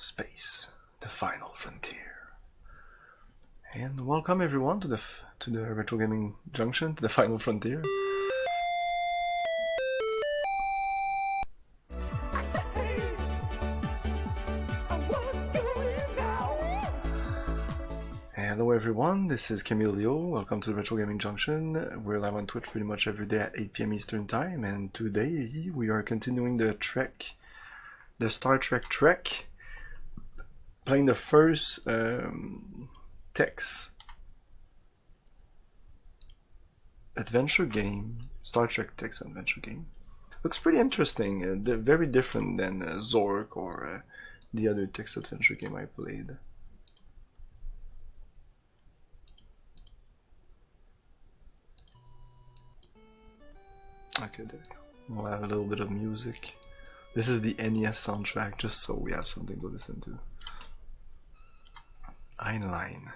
Space, the final frontier. And welcome everyone to the Retro Gaming Junction, to the final frontier. Hello everyone, this is Camilio. Welcome to the Retro Gaming Junction. We're live on Twitch pretty much every day at 8 PM Eastern Time, and today we are continuing the Star Trek Trek, playing the first text adventure game, Star Trek text adventure game. Looks pretty interesting. They're very different than Zork or the other text adventure game I played. Okay, there we go. We'll have a little bit of music. This is the NES soundtrack, just so we have something to listen to. Heinlein.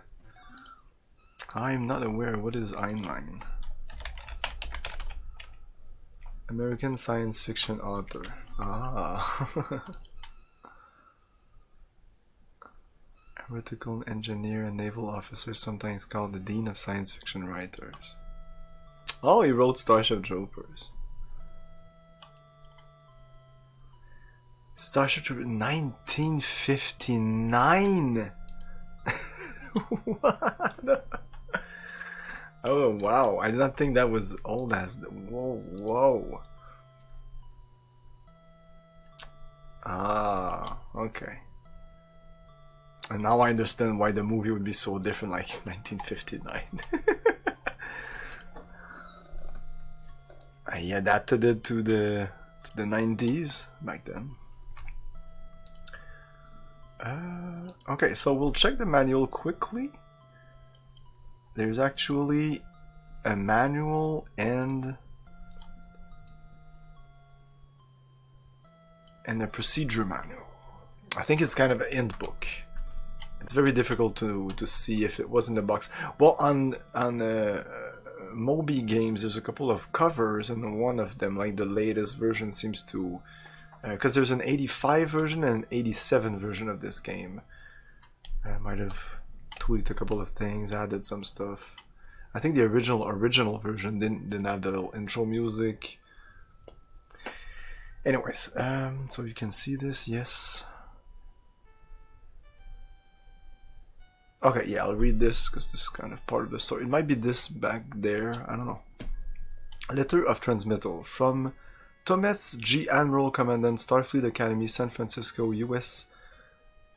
I'm not aware. What is Heinlein? American science fiction author. Ah. Aeronautical engineer and naval officer, sometimes called the dean of science fiction writers. Oh, he wrote Starship Troopers. Starship Troopers 1959. What? Oh wow, I did not think that was old as the whoa. Ah, okay. And now I understand why the movie would be so different, like 1959. He adapted it to the 90s back then. Okay, so we'll check the manual quickly. There's actually a manual and a procedure manual. I think it's kind of an end book. It's very difficult to see if it was in the box. Well, on Moby Games, there's a couple of covers, and one of them, like the latest version, seems to, because there's an 85 version and an 87 version of this game. I might have tweaked a couple of things, added some stuff. I think the original version didn't have the little intro music. Anyways, so you can see this, yes. Okay, yeah, I'll read this because this is kind of part of the story. It might be this back there, I don't know. Letter of transmittal from Thomas G. Admiral Commandant, Starfleet Academy, San Francisco, US,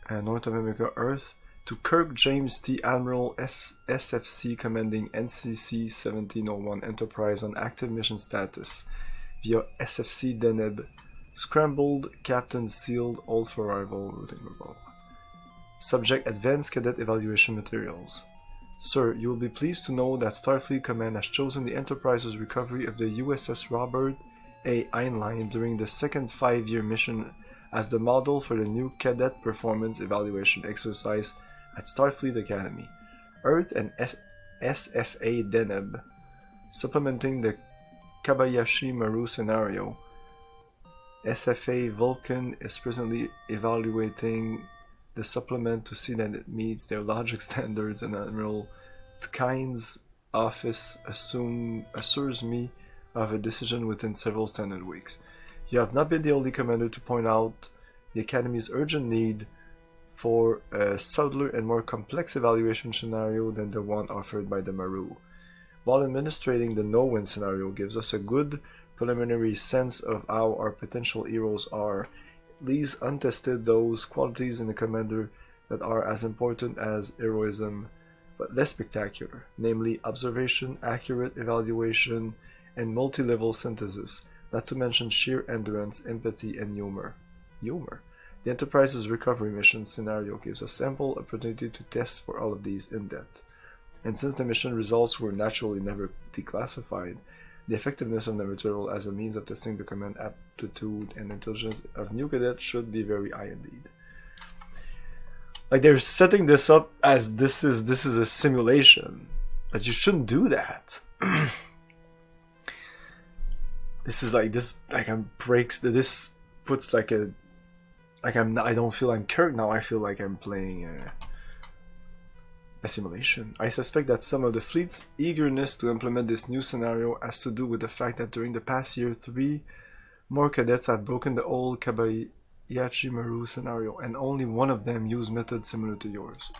North of America, Earth, to Kirk James T. Admiral, SFC, commanding NCC 1701 Enterprise on active mission status via SFC Deneb, scrambled, captain sealed, old for arrival, routing rebel. Subject: Advanced Cadet Evaluation Materials. Sir, you will be pleased to know that Starfleet Command has chosen the Enterprise's recovery of the USS Robert A. Heinlein during the second 5-year mission as the model for the new Cadet Performance Evaluation exercise at Starfleet Academy, Earth, and SFA Deneb, supplementing the Kobayashi Maru scenario. SFA Vulcan is presently evaluating the supplement to see that it meets their logic standards, and Admiral Tkine's office assures me of a decision within several standard weeks. You have not been the only commander to point out the Academy's urgent need for a subtler and more complex evaluation scenario than the one offered by the Maru. While administrating the no-win scenario gives us a good preliminary sense of how our potential heroes are, leaves untested those qualities in the commander that are as important as heroism, but less spectacular, namely observation, accurate evaluation, and multi-level synthesis, not to mention sheer endurance, empathy, and humor. The Enterprise's recovery mission scenario gives us ample opportunity to test for all of these in depth, and since the mission results were naturally never declassified, the effectiveness of the material as a means of testing the command aptitude and intelligence of new cadets should be very high indeed. Like, they're setting this up as this is a simulation, but you shouldn't do that. This is like this, like, breaks. This puts like a Like I don't feel I'm Kirk now. I feel like I'm playing a simulation. I suspect that some of the fleet's eagerness to implement this new scenario has to do with the fact that during the past year, 3 more cadets have broken the old Kobayashi Maru scenario, and only one of them used methods similar to yours.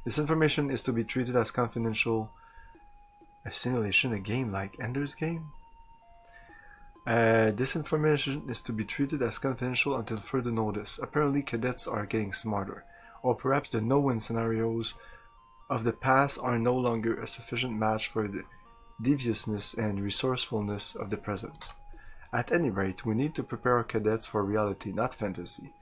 This information is to be treated as confidential. A simulation, a game like Ender's Game? This information is to be treated as confidential until further notice. Apparently cadets are getting smarter, or perhaps the no-win scenarios of the past are no longer a sufficient match for the deviousness and resourcefulness of the present. At any rate, we need to prepare our cadets for reality, not fantasy.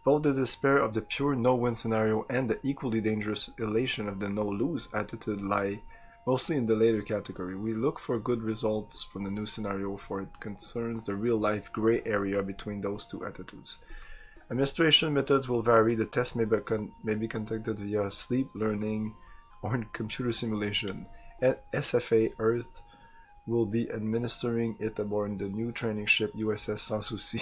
Both the despair of the pure no-win scenario and the equally dangerous elation of the no-lose attitude lie mostly in the later category. We look for good results from the new scenario, for it concerns the real-life gray area between those two attitudes. Administration methods will vary. The test may be conducted via sleep learning or in computer simulation. And SFA Earth will be administering it aboard the new training ship USS Sans Souci.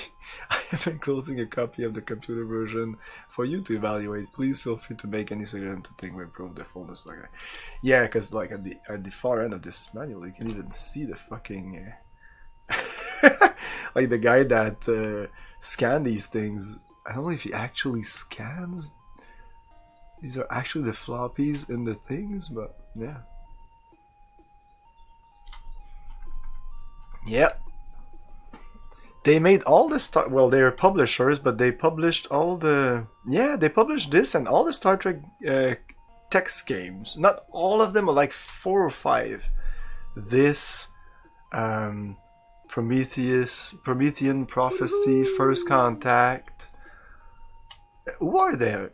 I have enclosing a copy of the computer version for you to evaluate. Please feel free to make any suggestion to think will improve the fullness. Okay. Yeah, because like at the far end of this manual, you can even see the fucking like the guy that scanned these things. I don't know if he actually scans. These are actually the floppies in the things, but yeah. Yep. They made all the Star... Well, they're publishers, but they published all the... Yeah, they published this and all the Star Trek text games. Not all of them, but like 4 or 5. This, Promethean Prophecy, First Contact. Who are there?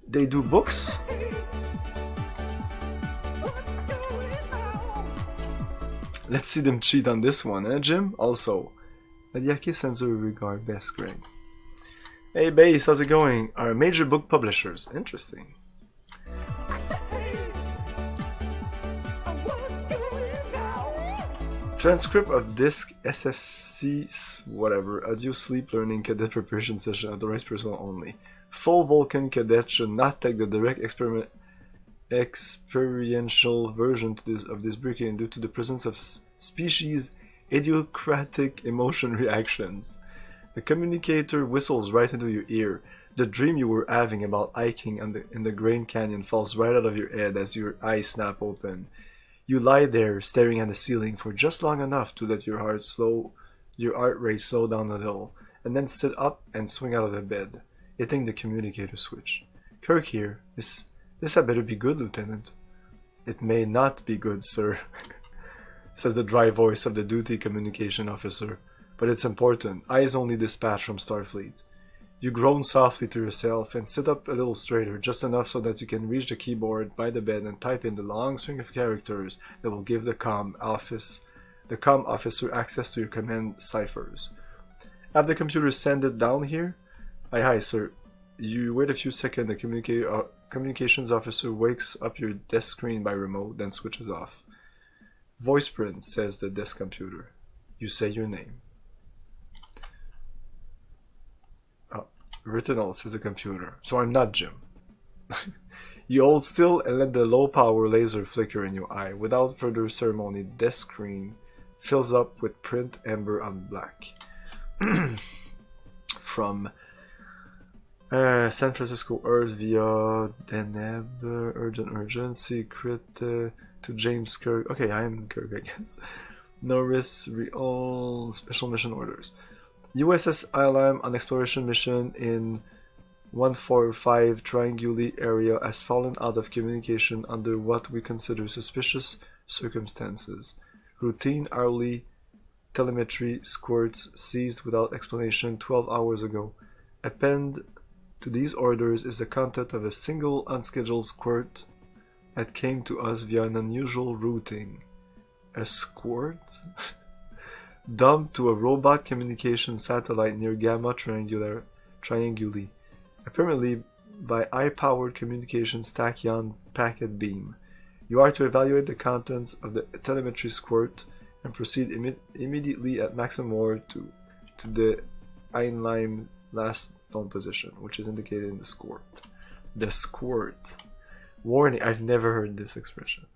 They do books? Let's see them cheat on this one, eh, Jim? Also, Adiake sends her regard, best Greg. Hey, Base, how's it going? Our major book publishers. Interesting. Transcript of disc SFC whatever. Audio sleep learning cadet preparation session. Authorized personnel only. Full Vulcan cadet should not take the direct experiential version of this briefing due to the presence of species idiosyncratic emotion reactions. The communicator whistles right into your ear. The dream you were having about hiking in the Grand Canyon falls right out of your head as your eyes snap open. You lie there staring at the ceiling for just long enough to let your heart rate slow down a little, and then sit up and swing out of the bed, hitting the communicator switch. Kirk here. This had better be good, Lieutenant. It may not be good, sir, says the dry voice of the duty communication officer, but it's important. Eyes only dispatch from Starfleet. You groan softly to yourself and sit up a little straighter, just enough so that you can reach the keyboard by the bed and type in the long string of characters that will give the comm officer access to your command ciphers. Have the computer send it down here? Aye, sir. You wait a few seconds. The communications officer wakes up your desk screen by remote, then switches off. Voice print, says the desk computer. You say your name. Oh, written all, says the computer. So I'm not Jim. You hold still and let the low power laser flicker in your eye. Without further ceremony, the desk screen fills up with print amber on black. From San Francisco Earth via Deneb, urgent, secret to James Kirk. Okay, I am Kirk, I guess. Norris, all special mission orders. USS ILM on exploration mission in 145 Trianguli area has fallen out of communication under what we consider suspicious circumstances. Routine hourly telemetry squirts ceased without explanation 12 hours ago. Append to these orders is the content of a single unscheduled squirt that came to us via an unusual routing. A squirt? Dumped to a robot communication satellite near Gamma Trianguli, apparently by high-powered communications tachyon packet beam. You are to evaluate the contents of the telemetry squirt and proceed immediately at maximum warp to the Einlein last known position, which is indicated in the squirt. The squirt. Warning, I've never heard this expression.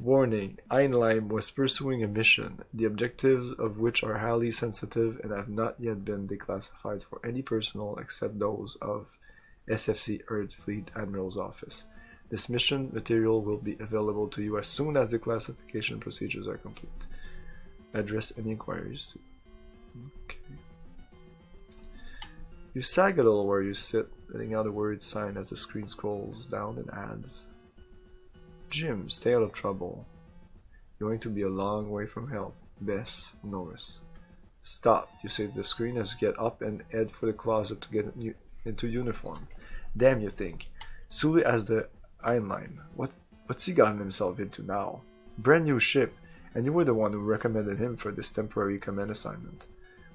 Warning, Einlein was pursuing a mission, the objectives of which are highly sensitive and have not yet been declassified for any personnel except those of SFC Earth Fleet Admiral's Office. This mission material will be available to you as soon as the classification procedures are complete. Address any inquiries. Okay. You sag a little where you sit, letting out a worried sign as the screen scrolls down and adds, Jim, stay out of trouble. You're going to be a long way from help. Bess, Norris. Stop, you say to the screen as you get up and head for the closet to get into uniform. Damn, you think. Sully as the Einlein. What's he gotten himself into now? Brand new ship, and you were the one who recommended him for this temporary command assignment.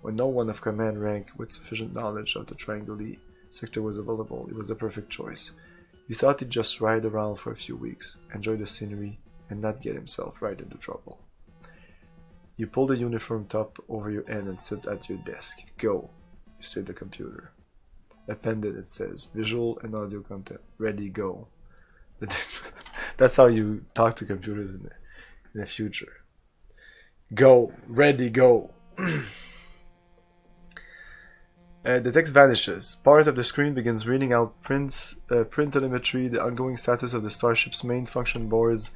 When no one of command rank with sufficient knowledge of the Triangle E sector was available, it was the perfect choice. He thought he'd just ride around for a few weeks, enjoy the scenery, and not get himself right into trouble. You pull the uniform top over your head and sit at your desk. Go, you say to the computer. Appended, it says, visual and audio content. Ready, go. That's how you talk to computers in the future. Go, ready, go. The text vanishes. Part of the screen begins reading out print telemetry, the ongoing status of the starship's main function boards.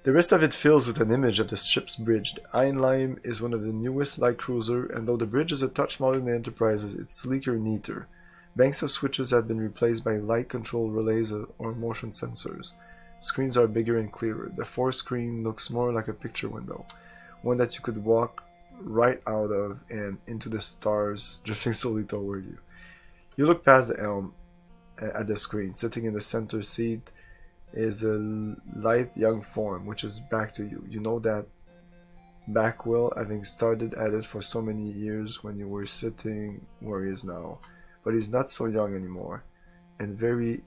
The rest of it fills with an image of the ship's bridge. The Einlein is one of the newest light cruiser, and though the bridge is a touch smaller than the Enterprise's, it's sleeker, neater. Banks of switches have been replaced by light control relays or motion sensors. Screens are bigger and clearer. The fourth screen looks more like a picture window, one that you could walk right out of and into the stars drifting slowly toward you. You look past the helm at the screen. Sitting in the center seat is a lithe young form, which is back to you. You know that back well, having started at it for so many years when you were sitting where he is now. But he's not so young anymore, and very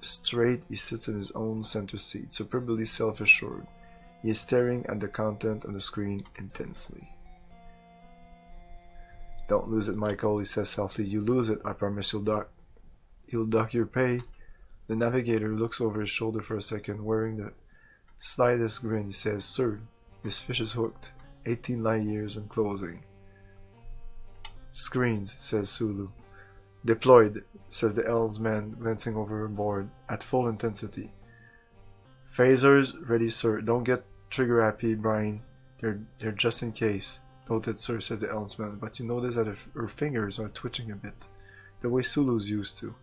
straight he sits in his own center seat, superbly self-assured. He is staring at the content on the screen intensely. Don't lose it, Michael, he says softly. You lose it, I promise he'll dock your pay. The navigator looks over his shoulder for a second, wearing the slightest grin. He says, Sir, this fish is hooked. 18 light years and closing. Screens, says Sulu. Deployed, says the helmsman, glancing over her board, at full intensity. Phasers, ready, sir. Don't get trigger happy, Brian. They're just in case. Noted, sir, says the helmsman, but you notice that her fingers are twitching a bit. The way Sulu's used to,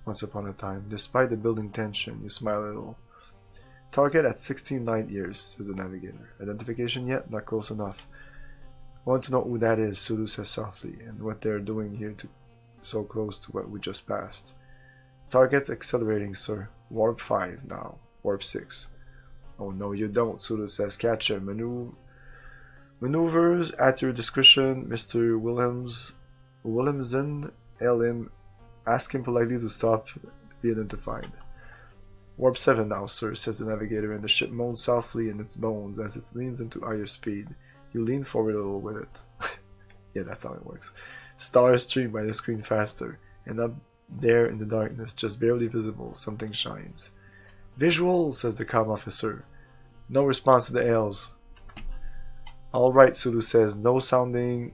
once upon a time. Despite the building tension, you smile a little. Target at 16 light years, says the navigator. Identification yet? Not close enough. Want to know who that is, Sulu says softly, and what they're doing here so close to what we just passed. Target's accelerating, sir. Warp 5 now. Warp 6. Oh no, you don't, Sulu says. Catch him. Maneuvers at your discretion, Mr. Williamson. LM. Ask him politely to stop. Be identified. Warp 7 now, sir, says the navigator, and the ship moans softly in its bones as it leans into higher speed. You lean forward a little with it. Yeah, that's how it works. Stars stream by the screen faster, and up there in the darkness, just barely visible, something shines. Visual, says the comm officer. No response to the hails. All right, Sulu says, not sounding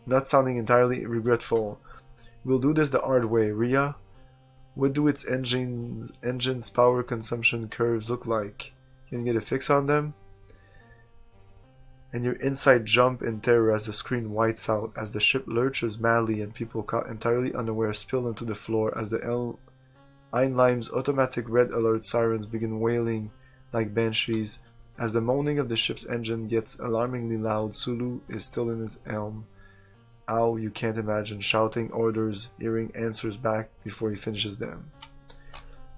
entirely regretful. We'll do this the hard way, Rhea. What do its engines' power consumption curves look like? Can you get a fix on them? And your inside jump in terror as the screen whites out, as the ship lurches madly and people caught entirely unaware spill into the floor as the Einlein's automatic red alert sirens begin wailing like banshees. As the moaning of the ship's engine gets alarmingly loud, Sulu is still in his helm. Ow, you can't imagine, shouting orders, hearing answers back before he finishes them.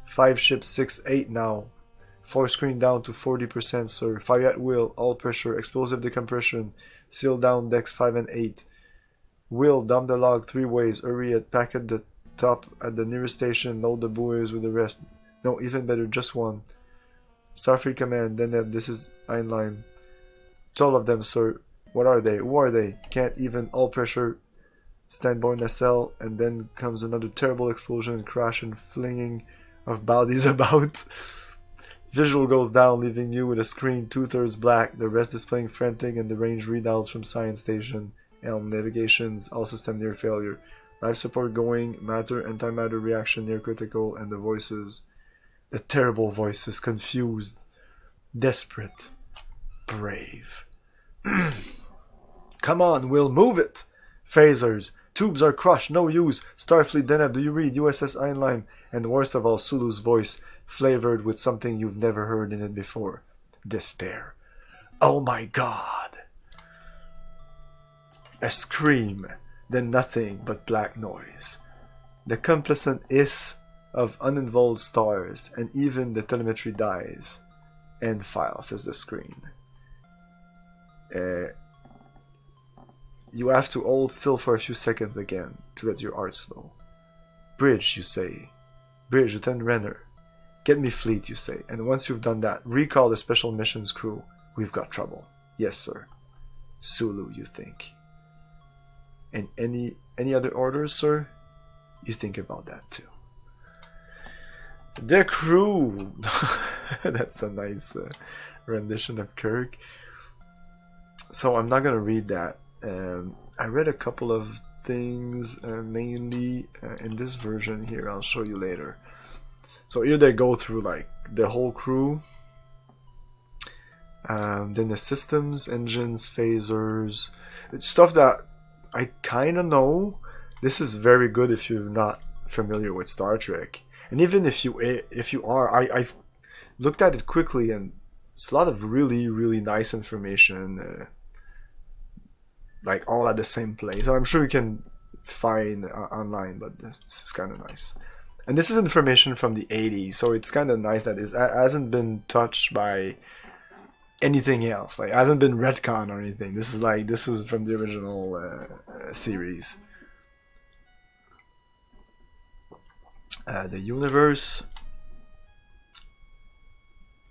5 ships, 6, 8 now. 4 screen down to 40%, sir. Fire at will, all pressure, explosive decompression. Seal down decks 5 and 8. Will, dump the log 3 ways. Hurry it, pack at the top at the nearest station. Load the buoys with the rest. No, even better, just one. Starfleet Command, Deneb, this is Einlein. 12 of them, sir. What are they? Who are they? Can't even all pressure. stand by nacelle, and then comes another terrible explosion and crash and flinging of bodies about. Visual goes down, leaving you with a screen 2/3 black, the rest displaying frantic and deranged readouts from science station. Elm navigations, all system near failure. Life support going, matter, antimatter reaction near critical, and the voices. The terrible voices, confused, desperate, brave. Come on, Will, move it! Phasers. Tubes are crushed, no use. Starfleet Deneb, do you read? USS Einlein. And worst of all, Sulu's voice, flavored with something you've never heard in it before. Despair. Oh my god. A scream, then nothing but black noise. The complacent hiss of uninvolved stars, and even the telemetry dies. End file, says the screen. You have to hold still for a few seconds again to let your heart slow. Bridge, you say. Bridge, Lieutenant Renner. Get me fleet, you say. And once you've done that, recall the special missions crew. We've got trouble. Yes, sir. Sulu, you think. And any other orders, sir? You think about that too. The crew! That's a nice rendition of Kirk. So I'm not going to read that. I read a couple of things, mainly in this version here. I'll show you later. So here they go through like the whole crew. Then the systems, engines, phasers. It's stuff that I kind of know. This is very good if you're not familiar with Star Trek. And even if you are, I've looked at it quickly, and it's a lot of really, really nice information. Like all at the same place. So I'm sure you can find online, but this is kind of nice. And this is information from the 80s, so it's kind of nice that it hasn't been touched by anything else. Like, it hasn't been retcon or anything. This is from the original series. The universe.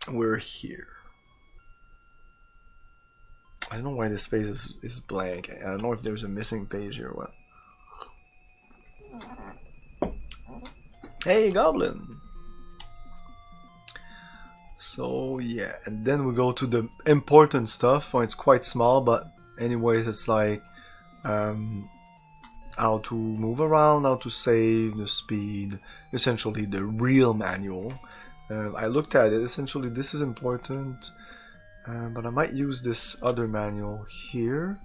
We're here. I don't know why this space is blank. I don't know if there's a missing page here or what. Hey, Goblin! So, yeah, and then we go to the important stuff. Well, it's quite small, but anyways, it's like how to move around, how to save, the speed, essentially the real manual. I looked at it, essentially this is important. But I might use this other manual here.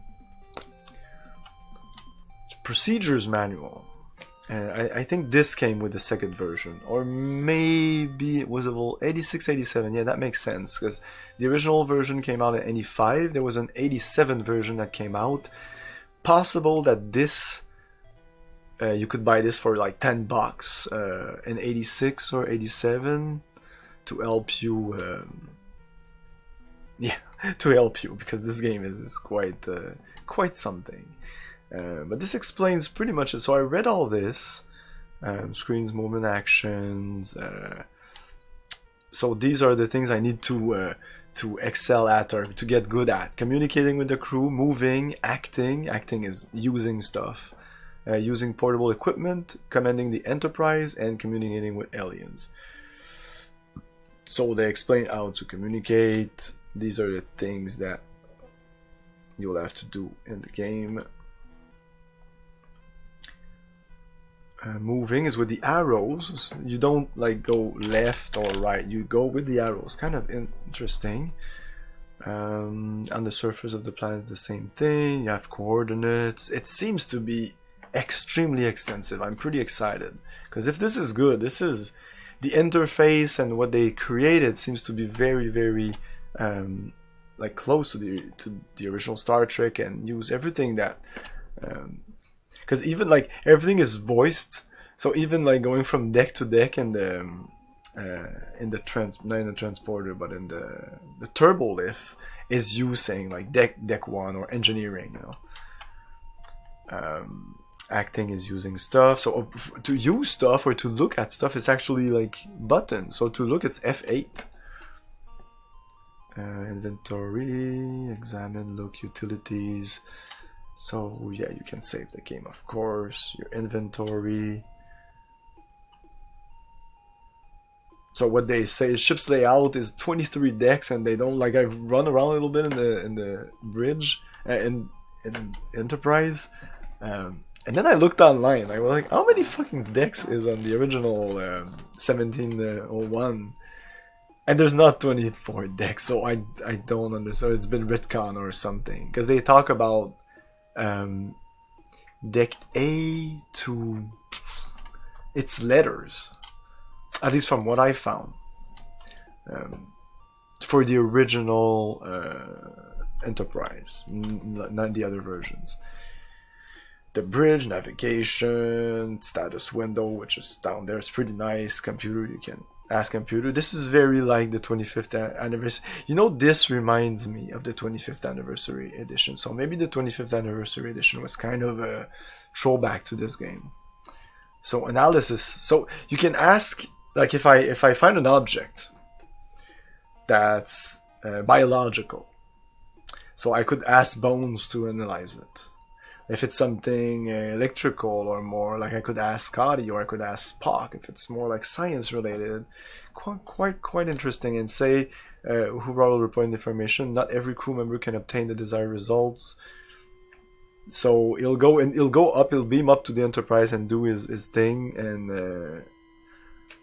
Procedures manual. I think this came with the second version. Or maybe it was about 86, 87. Yeah, that makes sense. Because the original version came out in 85. There was an 87 version that came out. Possible that this... you could buy this for like $10 in 86 or 87 to help you... yeah, to help you, because this game is quite something. But this explains pretty much it. So I read all this, screens, movement, actions. So these are the things I need to excel at or to get good at. Communicating with the crew, moving, acting. Acting is using stuff. Using portable equipment, commanding the Enterprise, and communicating with aliens. So they explain how to communicate. These are the things that you'll have to do in the game. Moving is with the arrows. You don't like go left or right. You go with the arrows. Kind of interesting. On the surface of the planet, the same thing. You have coordinates. It seems to be extremely extensive. I'm pretty excited because if this is good, this is the interface and what they created seems to be very, very like close to the original Star Trek, and use everything that because even like everything is voiced, so even like going from deck to deck in the not in the transporter but in the turbo lift is you saying like deck 1 or engineering, you know. Acting is using stuff, so to use stuff or to look at stuff is actually like button. So to look it's F8. Inventory, examine, look, utilities. So yeah, you can save the game, of course, your inventory. So what they say is ship's layout is 23 decks, and they don't, like, I've run around a little bit in the bridge in Enterprise, and then I looked online. I was like, how many fucking decks is on the original 1701? And there's not 24 decks, so I don't understand. It's been retcon or something, because they talk about deck A to its letters, at least from what I found, for the original Enterprise, not the other versions. The bridge, navigation, status window, which is down there, it's pretty nice. Computer, you can ask computer. This is very like the 25th anniversary. You know, this reminds me of the 25th anniversary edition. So maybe the 25th anniversary edition was kind of a throwback to this game. So analysis. So you can ask, like, if I find an object that's biological, so I could ask Bones to analyze it. If it's something electrical or more, like, I could ask Scotty, or I could ask Spock. If it's more like science related, quite interesting. And say who will report information. Not every crew member can obtain the desired results. So he'll go up, he'll beam up to the Enterprise and do his thing, and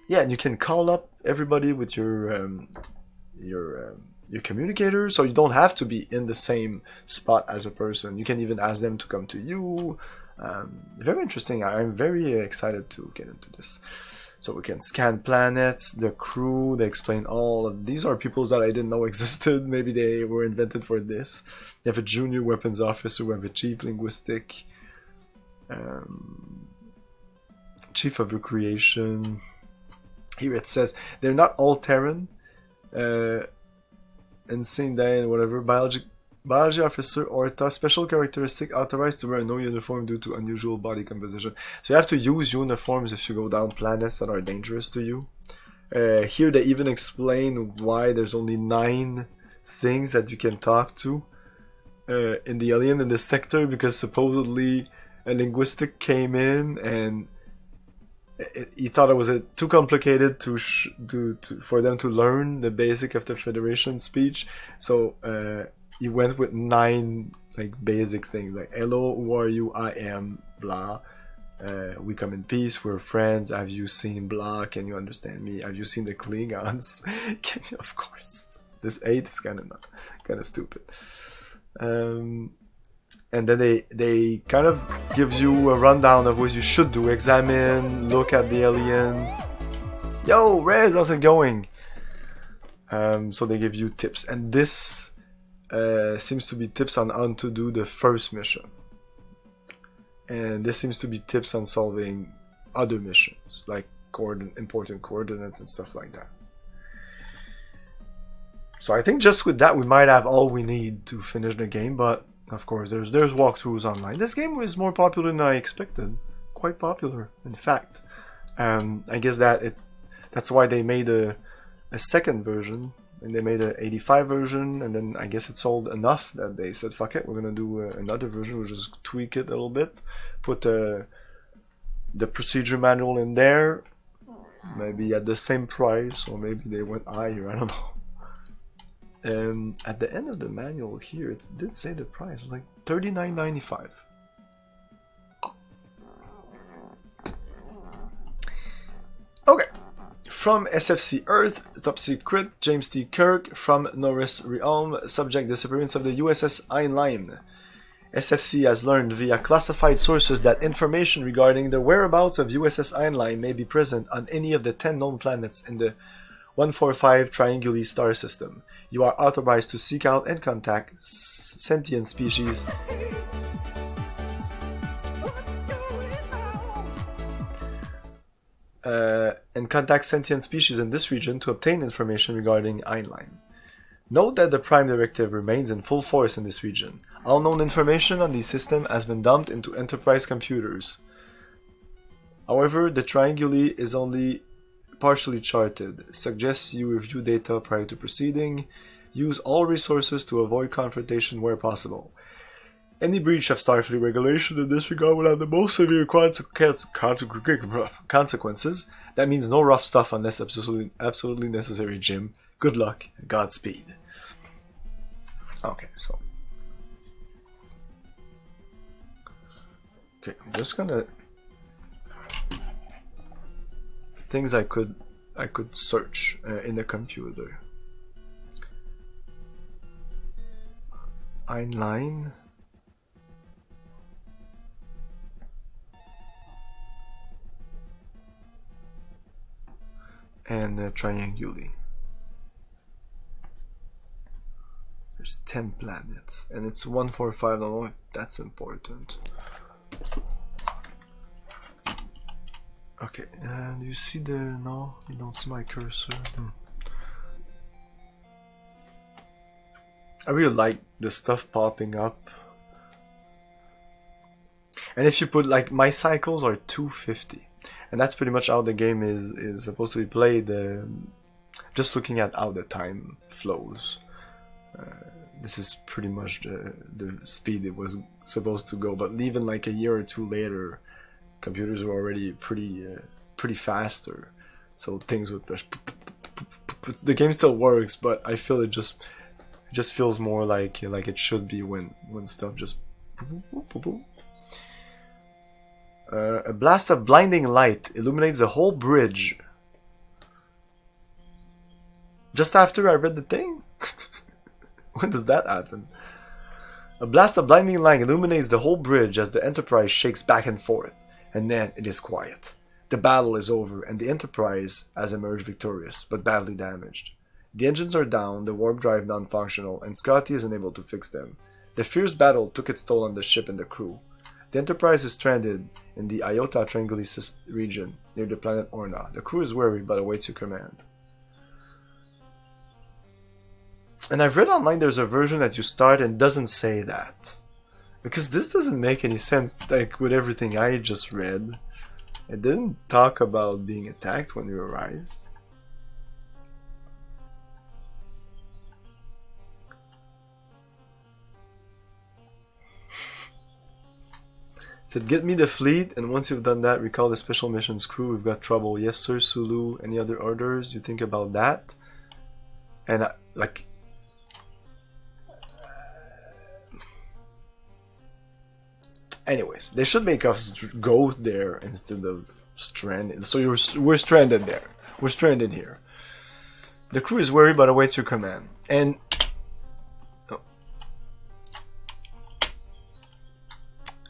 yeah, and you can call up everybody with your communicator, so you don't have to be in the same spot as a person. You can even ask them to come to you. Very interesting. I'm very excited to get into this. So we can scan planets, the crew. They explain all of these are people that I didn't know existed. Maybe they were invented for this. You have a junior weapons officer, we have a chief linguistic, chief of recreation. Here it says they're not all Terran. Insane day, whatever, biology officer or a special characteristic authorized to wear no uniform due to unusual body composition. So you have to use uniforms if you go down planets that are dangerous to you. Here they even explain why there's only 9 things that you can talk to in the alien in this sector, because supposedly a linguistic came in and he thought it was too complicated for them to learn the basic of the Federation speech. So he went with 9 like basic things, like hello, who are you, I am, blah. We come in peace, we're friends, have you seen blah, can you understand me, have you seen the Klingons? Can you? Of course. This 8 is kind of stupid. And then they kind of give you a rundown of what you should do. Examine, look at the alien. Yo, Rez, how's it going? So they give you tips. And this seems to be tips on how to do the first mission. And this seems to be tips on solving other missions, like important coordinates and stuff like that. So I think just with that we might have all we need to finish the game, but of course, there's walkthroughs online. This game was more popular than I expected. Quite popular, in fact. I guess that's why they made a second version, and they made an 85 version, and then I guess it sold enough that they said, fuck it, we're gonna do another version. We'll just tweak it a little bit, put the procedure manual in there, maybe at the same price, or maybe they went higher, I don't know. At the end of the manual here, it did say the price. It was like $39.95. Okay. From SFC Earth, top secret, James T. Kirk. From Norris Realm, subject disappearance of the USS Heinlein. SFC has learned via classified sources that information regarding the whereabouts of USS Heinlein may be present on any of the 10 known planets in the 145 Trianguli star system. You are authorized to seek out and contact sentient species in this region to obtain information regarding Heinlein. Note that the Prime Directive remains in full force in this region. All known information on the system has been dumped into Enterprise computers. However, the Trianguli is only partially charted. Suggests you review data prior to proceeding. Use all resources to avoid confrontation where possible. Any breach of Starfleet regulation in this regard will have the most severe consequences. That means no rough stuff unless absolutely necessary, Jim. Good luck. Godspeed. Okay, so... Okay, I'm just gonna... Things I could search in the computer. Einline. And trianguli. There's 10 planets, and it's 145. I don't know if that's important. Okay, and you see the... No, you don't see my cursor. I really like the stuff popping up. And if you put, like, my cycles are 250. And that's pretty much how the game is supposed to be played. Just looking at how the time flows. This is pretty much the speed it was supposed to go. But even like a year or two later, computers were already pretty faster. So things would just... The game still works, but I feel it just feels more like it should be when stuff just... a blast of blinding light illuminates the whole bridge. Just after I read the thing? When does that happen? A blast of blinding light illuminates the whole bridge as the Enterprise shakes back and forth, and then it is quiet. The battle is over, and the Enterprise has emerged victorious, but badly damaged. The engines are down, the warp drive non-functional, and Scotty is unable to fix them. The fierce battle took its toll on the ship and the crew. The Enterprise is stranded in the Iota Triangulis region near the planet Orna. The crew is worried but awaits your command. And I've read online there's a version that you start and doesn't say that. Because this doesn't make any sense, like with everything I just read. It didn't talk about being attacked when you arrive. Said, get me the fleet, and once you've done that, recall the special missions crew. We've got trouble. Yes, sir, Sulu. Any other orders? You think about that? And like, anyways, they should make us go there instead of stranded. So we're stranded there. We're stranded here. The crew is worried but awaits your command. And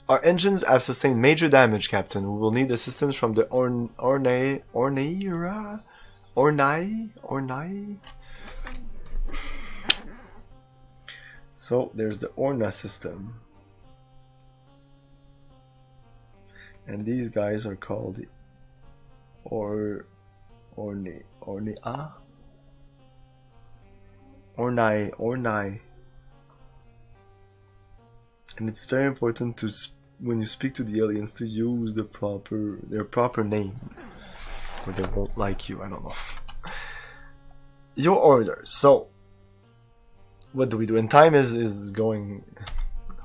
our engines have sustained major damage, Captain. We will need assistance from the Ornai. So there's the Orna system. And these guys are called the Ornai. And it's very important to, when you speak to the aliens, to use their proper name, or they won't like you. I don't know. Your orders. So, what do we do? And time is going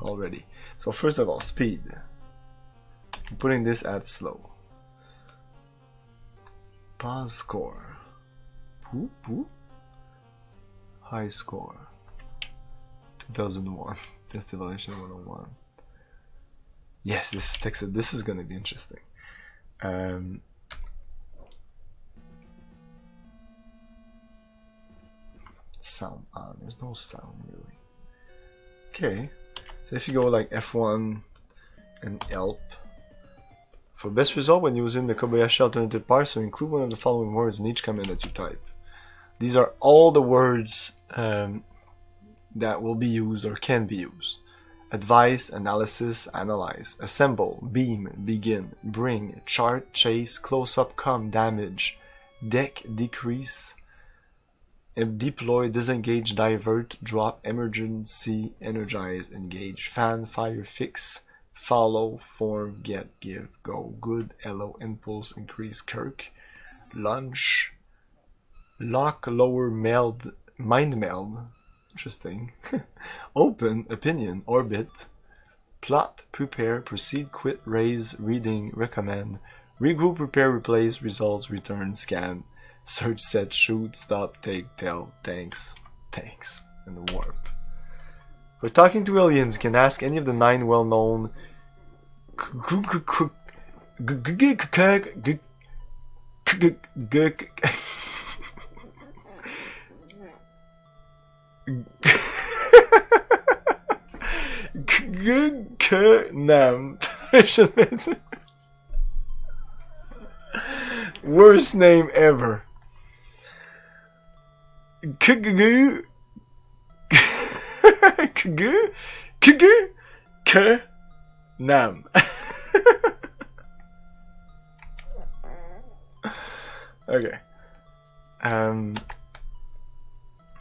already. So first of all, speed. I'm putting this at slow. Pause score. Whoop, whoop. High score. 2001. Distillation 101. Yes, this is Texas. This is gonna be interesting. Sound on. There's no sound really. Okay. So if you go like F1 and ELP. For best result when using the Kobayashi alternative parser, include one of the following words in each command that you type. These are all the words that will be used or can be used. Advise, analysis, analyze, assemble, beam, begin, bring, chart, chase, close-up, come, damage, deck, decrease, deploy, disengage, divert, drop, emergency, energize, engage, fan, fire, fix, follow, form, get, give, go, good, hello, impulse, increase, Kirk, launch, lock, lower, meld, mind meld, interesting, open, opinion, orbit, plot, prepare, proceed, quit, raise, reading, recommend, regroup, prepare, replace, results, return, scan, search, set, shoot, stop, take, tell, thanks, and warp. For talking to aliens, you can ask any of the 9 well-known worst name ever. Nam. Okay.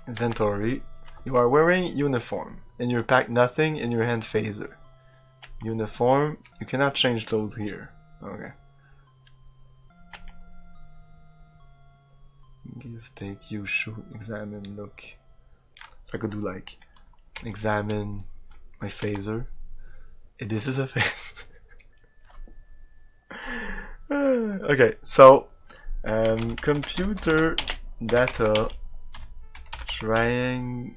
Inventory. You are wearing uniform, and you pack nothing in your hand phaser. Uniform. You cannot change those here. Okay. Give, take, use, shoot, examine, look. So I could do like examine my phaser. This is a phase. Okay, so computer data triangulary.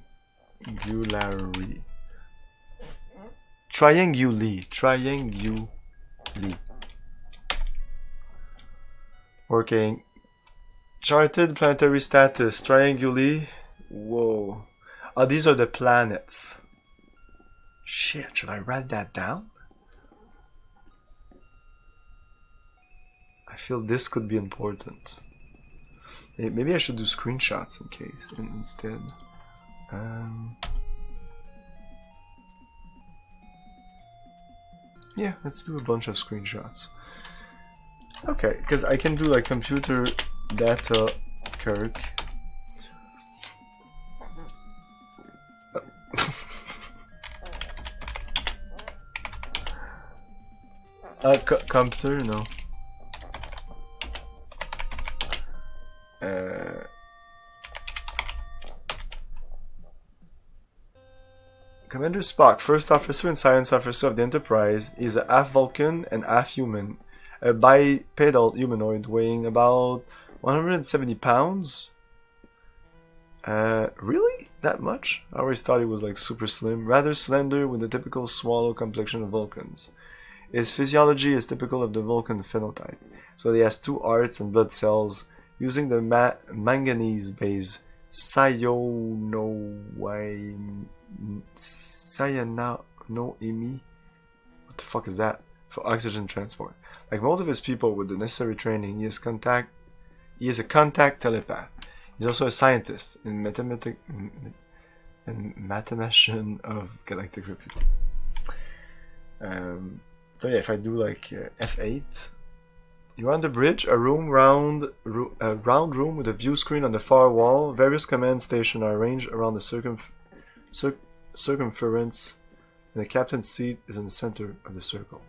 Working. Charted planetary status, trianguli. Whoa. Oh, these are the planets. Shit, should I write that down? I feel this could be important. Maybe I should do screenshots in case instead. Yeah, let's do a bunch of screenshots. Okay, because I can do like computer data Kirk. Computer, no. Commander Spock, first officer and science officer of the Enterprise, is a half Vulcan and half human. A bipedal humanoid weighing about 170 pounds? Really? That much? I always thought he was like super slim. Rather slender with the typical swallow complexion of Vulcans. His physiology is typical of the Vulcan phenotype. So he has 2 hearts and blood cells using the manganese-based cyanoemi. What the fuck is that? For oxygen transport. Like most of his people with the necessary training, he is a contact telepath. He's also a scientist and mathematician of galactic repute. So yeah, if I do like F8, you're on the bridge, a round room with a view screen on the far wall. Various command stations are arranged around the circumference, and the captain's seat is in the center of the circle.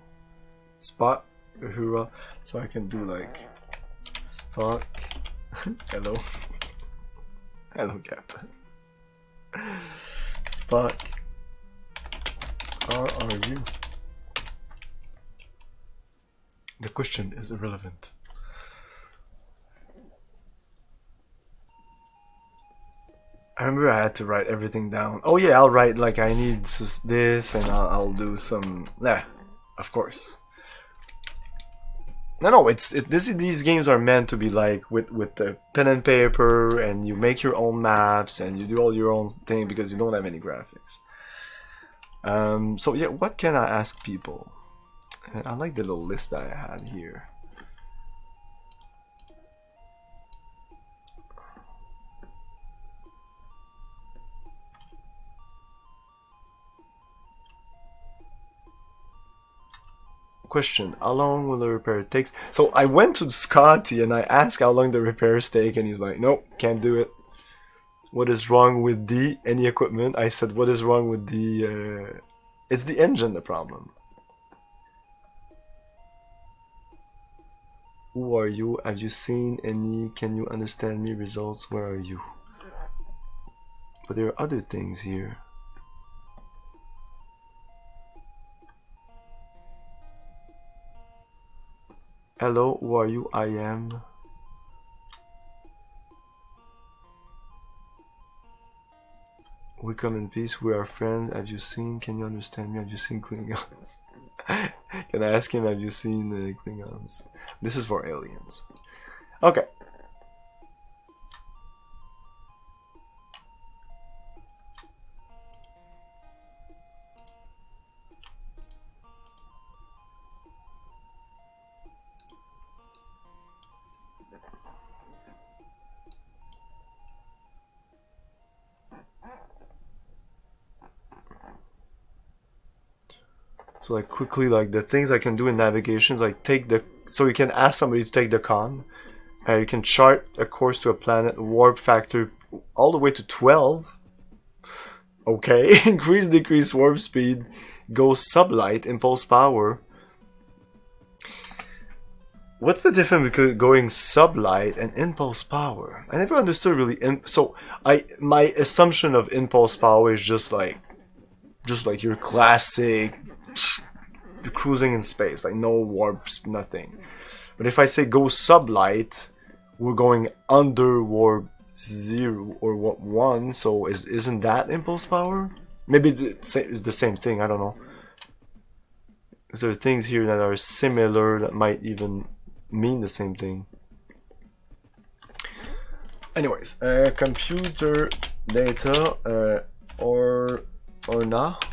Spock, Uhura, so I can do like Spock. Hello. Hello, Captain. Spock. How are you? The question is irrelevant. I remember I had to write everything down. Oh yeah, I'll write like I need this, and I'll do some. Yeah, of course. No, these games are meant to be like with the pen and paper, and you make your own maps and you do all your own thing because you don't have any graphics. So yeah, what can I ask people? I like the little list that I had here. Question: how long will the repair take? So I went to Scotty and I asked how long the repairs take, and he's like, nope, can't do it. What is wrong with any equipment? I said, what is wrong with it's the engine the problem. Who are you? Have you seen any? Can you understand me? Results, where are you? But there are other things here. Hello, who are you? I am. We come in peace, we are friends. Have you seen? Can you understand me? Have you seen Klingons? Can I ask him, have you seen Klingons? This is for aliens. Okay. So like quickly, like the things I can do in navigation, like take the, so you can ask somebody to take the con. You can chart a course to a planet, warp factor all the way to 12. Okay, increase, decrease warp speed, go sublight, impulse power. What's the difference between going sublight and impulse power? I never understood really. So my assumption of impulse power is just like your classic. You're cruising in space, like no warps, nothing. But if I say go sublight, we're going under warp 0 or 1, so isn't that impulse power? Maybe it's the same thing, I don't know. Is there things here that are similar that might even mean the same thing? Anyways, computer data, or not.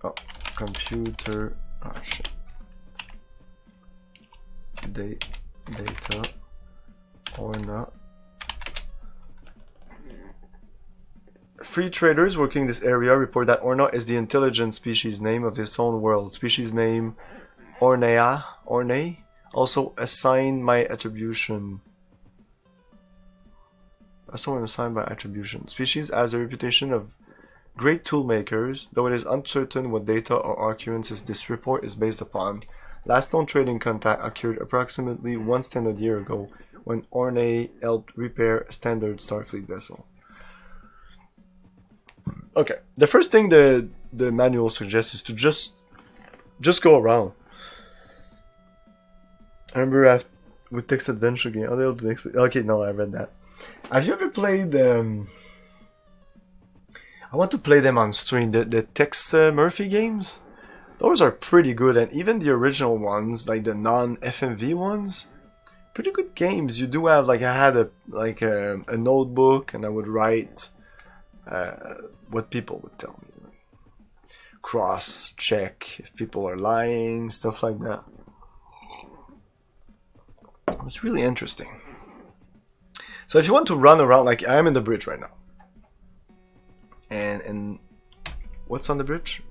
Oh, computer, oh shit. Data or not. Free traders working this area report that Orna is the intelligent species name of its own world. Species name Orne. Also assign my attribution. Someone assigned by attribution. Species has a reputation of great tool makers, though it is uncertain what data or occurrences this report is based upon. Last known trading contact occurred approximately 1 standard year ago when Orne helped repair a standard Starfleet vessel. Okay, the first thing the manual suggests is to just go around. I remember with text adventure game. Oh, they'll do next. Okay, no, I read that. Have you ever played? I want to play them on stream. The Tex Murphy games, those are pretty good, and even the original ones, like the non-FMV ones, pretty good games. You do have like I had a notebook, and I would write what people would tell me, cross check if people are lying, stuff like that. It's really interesting. So if you want to run around, like I'm in the bridge right now. And what's on the bridge?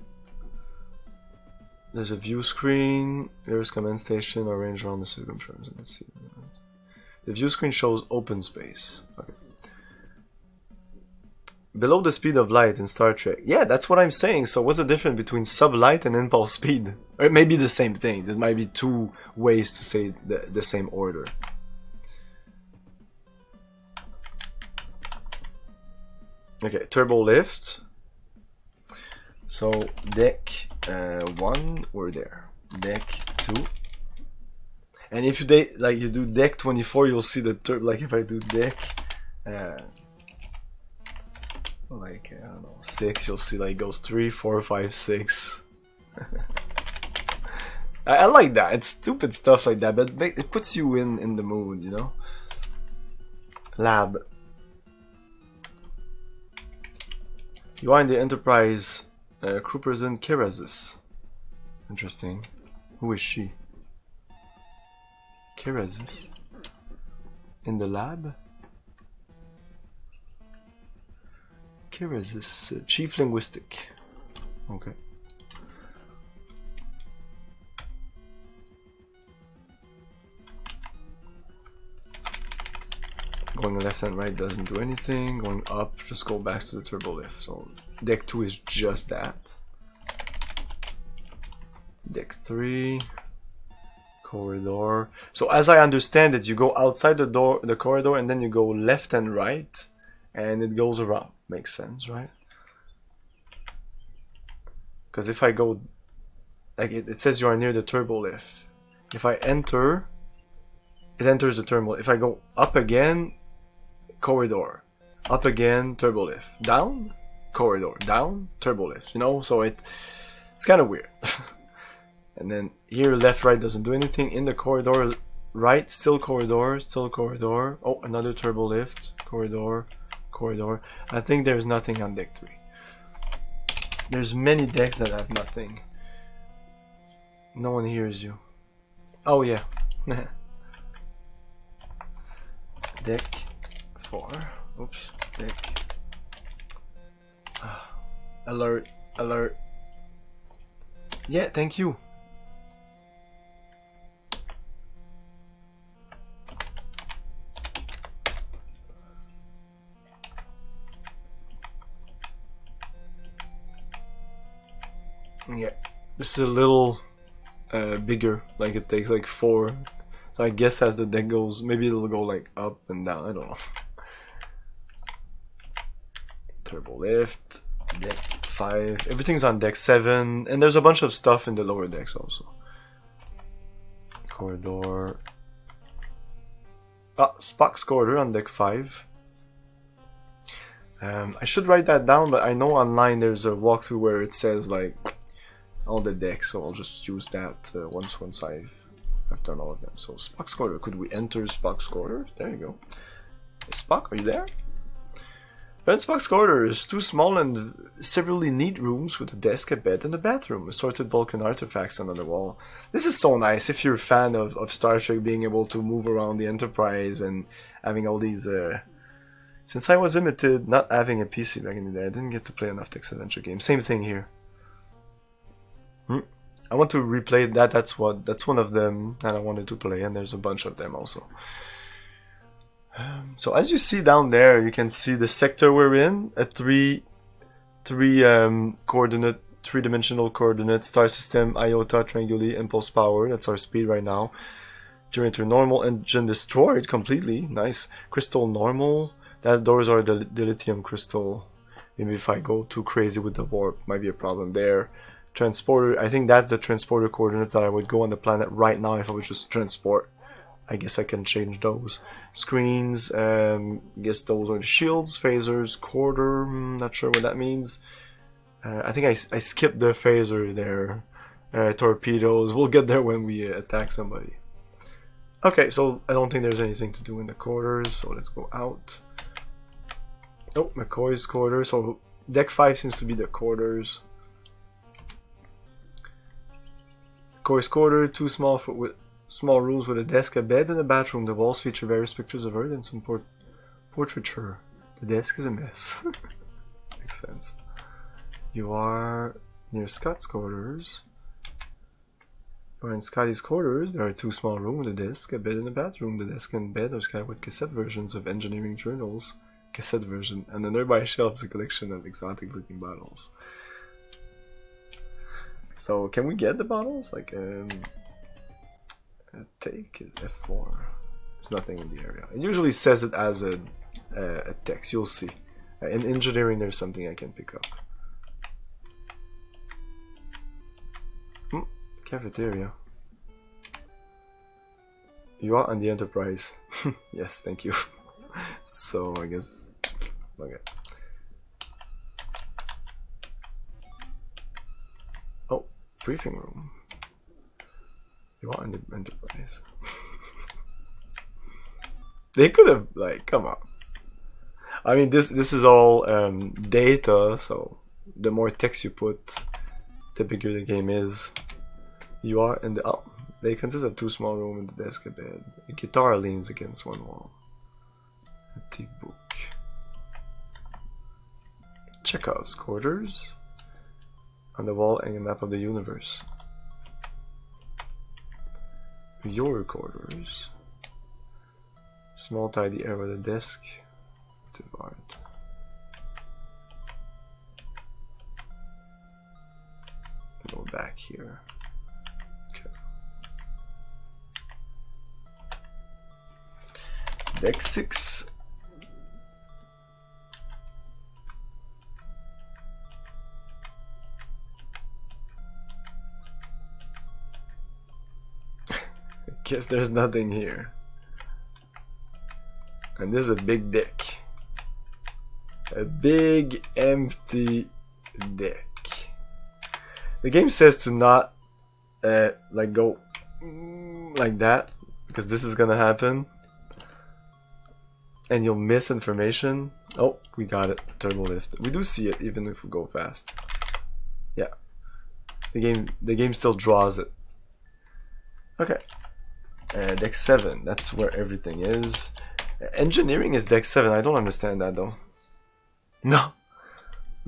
There's a view screen, there's command station arranged around the circumference. Let's see. The view screen shows open space. Okay. Below the speed of light in Star Trek. Yeah, that's what I'm saying. So what's the difference between sublight and impulse speed? Or it may be the same thing. There might be two ways to say the same order. Okay, turbo lift. So deck 1, we're there. Deck 2. And if you do deck 24, you'll see the turbo. Like if I do deck like I don't know 6, you'll see like goes 3, 4, 5, 6. I like that. It's stupid stuff like that, but it puts you in the mood, you know. Lab. You are in the Enterprise crew person Kerazis. Interesting. Who is she? Kerazis? In the lab? Kerazis, Chief Linguistic. Okay. Going left and right doesn't do anything. Going up, just go back to the turbo lift. So deck 2 is just that. Deck 3, corridor. So as I understand it, you go outside the corridor, and then you go left and right, and it goes around. Makes sense, right? Because if I go like it says you are near the turbo lift. If I enter, it enters the turbo. If I go up again, corridor. Up again, turbo lift. Down, corridor. Down, turbo lift. You know, so it's kind of weird. And then here, left, right doesn't do anything. In the corridor, right, still corridor, still corridor. Oh, another turbo lift. Corridor, corridor. I think there's nothing on deck 3. There's many decks that have nothing. No one hears you. Oh yeah. Deck 4. Oops. Deck. Alert. Alert. Yeah, thank you. Yeah, this is a little bigger, like it takes like 4. So I guess as the deck goes, maybe it'll go like up and down, I don't know. Turbo lift, deck 5, everything's on deck 7, and there's a bunch of stuff in the lower decks also. Corridor. Ah, Spock's corridor on deck 5. I should write that down, but I know online there's a walkthrough where it says like all the decks, so I'll just use that once I've done all of them. So Spock's corridor, could we enter Spock's corridor? There you go. Spock, are you there? Red Spock's corridor is 2 small and severely neat rooms with a desk, a bed, and a bathroom. Assorted Vulcan artifacts on the wall. This is so nice if you're a fan of Star Trek, being able to move around the Enterprise and having all these... Since I was limited, not having a PC back in the day, I didn't get to play enough text adventure games. Same thing here. I want to replay that. That's one of them that I wanted to play, and there's a bunch of them also. So as you see down there, you can see the sector we're in, a three-dimensional coordinate, star system, iota, trianguli, impulse power. That's our speed right now. Generator normal, engine destroyed completely. Nice. Crystal normal. Those are the lithium crystal. Maybe if I go too crazy with the warp, might be a problem there. Transporter, I think that's the transporter coordinates that I would go on the planet right now if I would just transport. I guess I can change those. Screens, guess those are the shields, phasers, quarter, not sure what that means. I think I skipped the phaser there. Torpedoes, we'll get there when we attack somebody. Okay, so I don't think there's anything to do in the quarters, so let's go out. Oh, McCoy's quarters, so deck 5 seems to be the quarters. McCoy's quarter, 2 small rooms with a desk, a bed, and a bathroom. The walls feature various pictures of Earth and some portraiture. The desk is a mess. Makes sense. You are near Scott's quarters. You are in Scotty's quarters. There are 2 small rooms with a desk, a bed, and a bathroom. The desk and bed are scattered with cassette versions of engineering journals. Cassette version, and the nearby shelf is a collection of exotic looking bottles. So can we get the bottles? Like take is F4. There's nothing in the area. It usually says it as a text. You'll see. In engineering, there's something I can pick up. Cafeteria. You are on the Enterprise. Yes, thank you. So I guess okay. Oh, briefing room. You are in the Enterprise. They could have, like, come on. I mean, this is all data, so the more text you put, the bigger the game is. You are in the they consist of 2 small rooms and the desk, a bed. A guitar leans against one wall. Antique book. Chekhov's quarters. On the wall, hang a map of the universe. Your quarters. Small tidy area with a desk. To art. Go back here. Okay. Deck 6. Guess there's nothing here. And this is a big deck. A big empty deck. The game says to not like go like that, because this is gonna happen and you'll miss information. Oh, we got it. Turbo lift. We do see it even if we go fast. Yeah. The game still draws it. Okay. Deck 7, that's where everything is. Engineering is deck 7. I don't understand that though. No,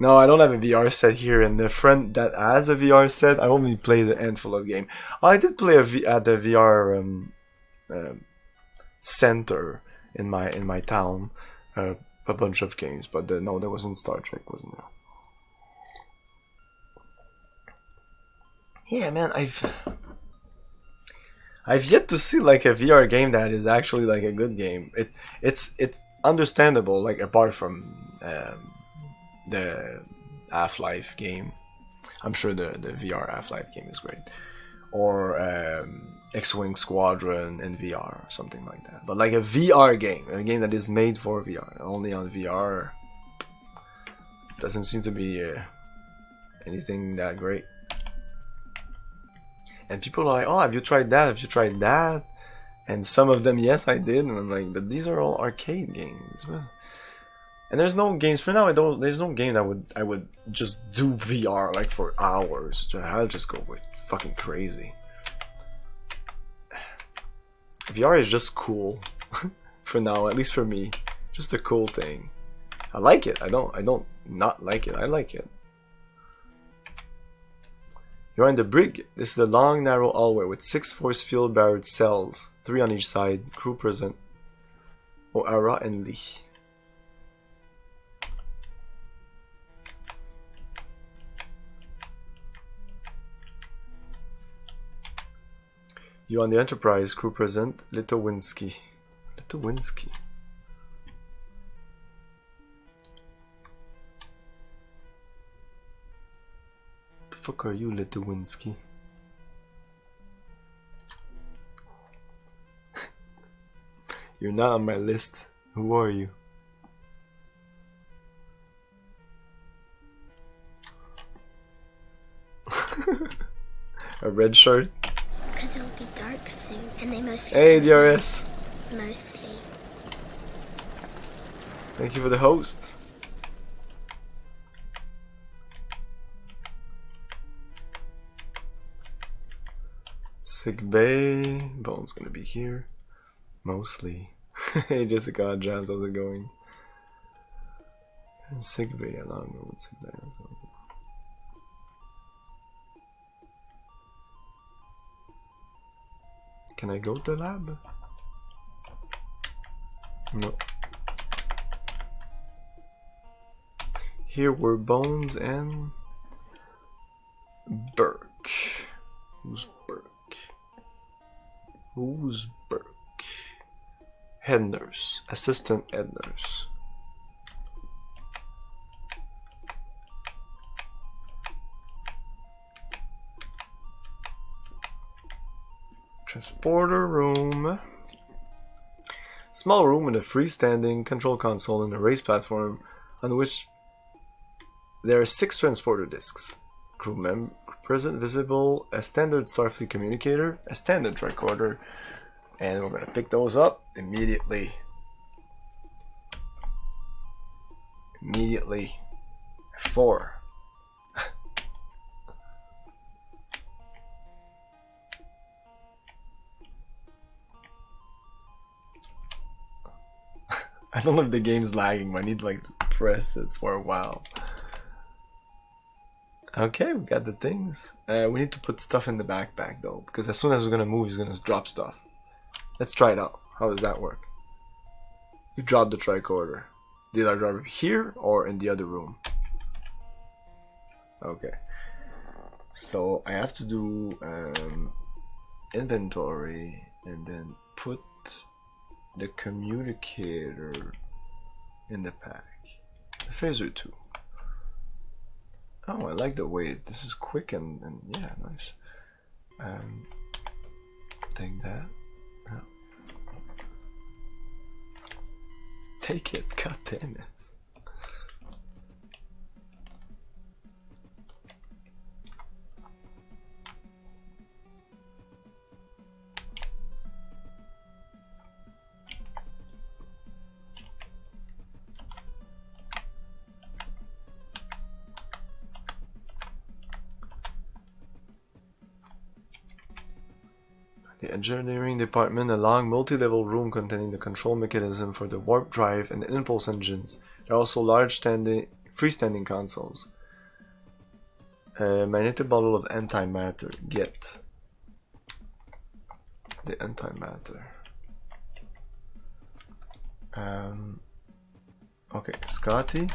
I don't have a VR set here, and the friend that has a VR set, I only played a handful of games. Oh, I did play at the VR center in my town, a bunch of games, but no, there wasn't Star Trek, wasn't there? Yeah, man, I've yet to see like a VR game that is actually like a good game. It's understandable, like apart from the Half-Life game. I'm sure the VR Half-Life game is great, or X-Wing Squadron in VR or something like that. But like a VR game, a game that is made for VR, only on VR, doesn't seem to be anything that great. And people are like, oh, have you tried that? Have you tried that? And some of them, yes, I did. And I'm like, but these are all arcade games. And there's no games for now. There's no game that I would just do VR like for hours. I'll just go with fucking crazy. VR is just cool for now, at least for me. Just a cool thing. I like it. I don't not like it. I like it. You're in the brig. This is a long, narrow hallway with 6 force field barred cells, 3 on each side. Crew present. O'Hara and Lee. You on the Enterprise. Crew present. Litowinski. Litowinski. Fuck are you, Litowinski? You're not on my list. Who are you? A red shirt? Because it'll be dark soon, and they mostly. Hey, DRS. Mostly. Thank you for the host. Sick bay. Bone's gonna be here. Mostly. Hey Jessica Jams, how's it going? Sick bay along with sick bay. Can I go to the lab? No. Here were Bones and Burke. Who's Burke? Who's Burke? Head nurse. Assistant head nurse. Transporter room. Small room with a freestanding control console and a raised platform on which there are 6 transporter discs. Crew member present, visible, a standard Starfleet communicator, a standard tricorder, and we're gonna pick those up immediately. Immediately. 4. I don't know if the game's lagging, but I need to like press it for a while. Okay, we got the things. We need to put stuff in the backpack though, because as soon as we're gonna move, he's gonna drop stuff. Let's try it out. How does that work? You dropped the tricorder. Did I drop it here or in the other room? Okay. So I have to do inventory and then put the communicator in the pack. The phaser 2. Oh, I like the way this is quick and yeah, nice. Take that. take it. God damn it. The engineering department, a long multi-level room containing the control mechanism for the warp drive and the impulse engines. There are also large freestanding consoles. A magnetic bottle of antimatter. Get the antimatter. Okay, Scotty.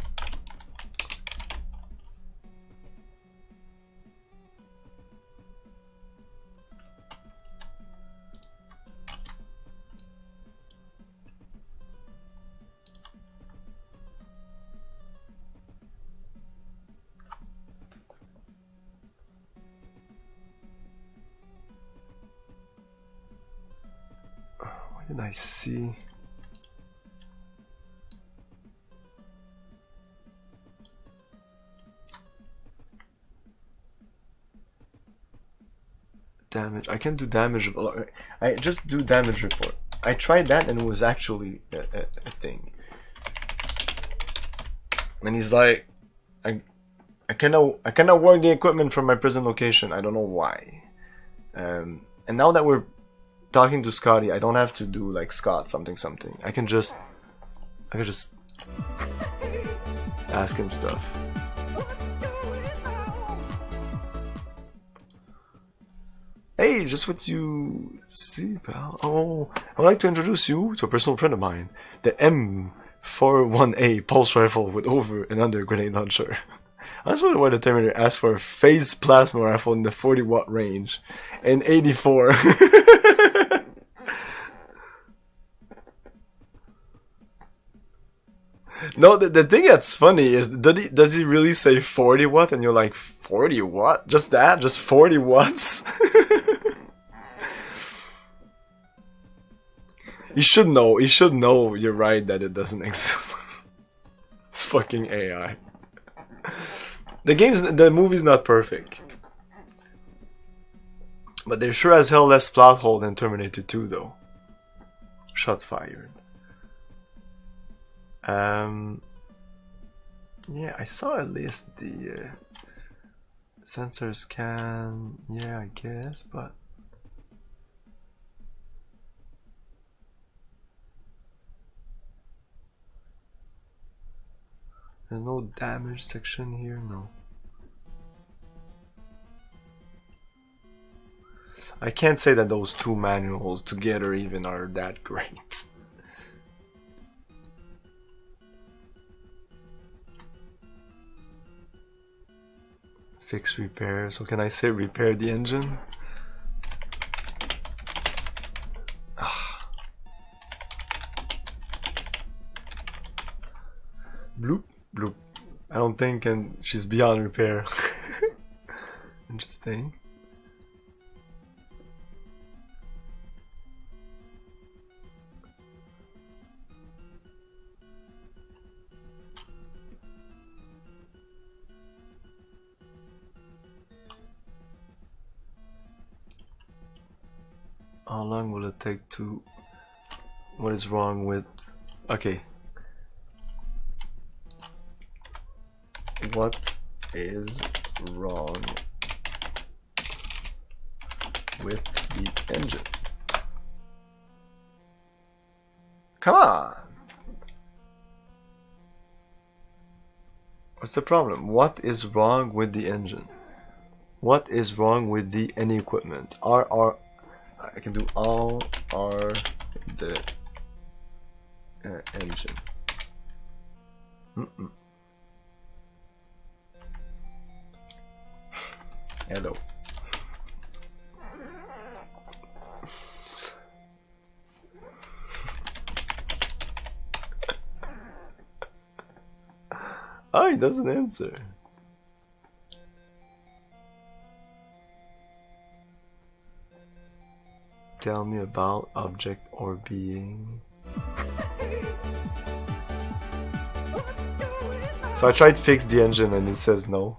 What did I see? Damage. I can do damage. I just do damage report. I tried that and it was actually a thing. And he's like, I cannot work the equipment from my present location. I don't know why. And now that we're talking to Scotty, I don't have to do like Scott something. I can just ask him stuff. Hey, just what you see, pal. Oh, I would like to introduce you to a personal friend of mine, the M41A pulse rifle with over and under grenade launcher. I just wonder why the Terminator asked for a phase plasma rifle in the 40-watt range in 84. No, the thing that's funny is, does he really say 40 watt? And you're like, 40 watt? Just that? Just 40 watts? You should know, you're right that it doesn't exist. It's fucking AI. The movie's not perfect. But there's sure as hell less plot hole than Terminator 2 though. Shots fired. Yeah, I saw at least the sensor scan. Yeah, I guess, but there's no damage section here. No, I can't say that those two manuals together even are that great. Fix repair. So can I say repair the engine? Bloop, bloop. I don't think, and she's beyond repair. Interesting. How long will it take to... What is wrong with... Okay. What is wrong with the engine? Come on! What's the problem? What is wrong with the engine? What is wrong with the any equipment? I can do all are the engine. Hello. Oh, he doesn't answer. Tell me about object or being. So I tried to fix the engine and it says no.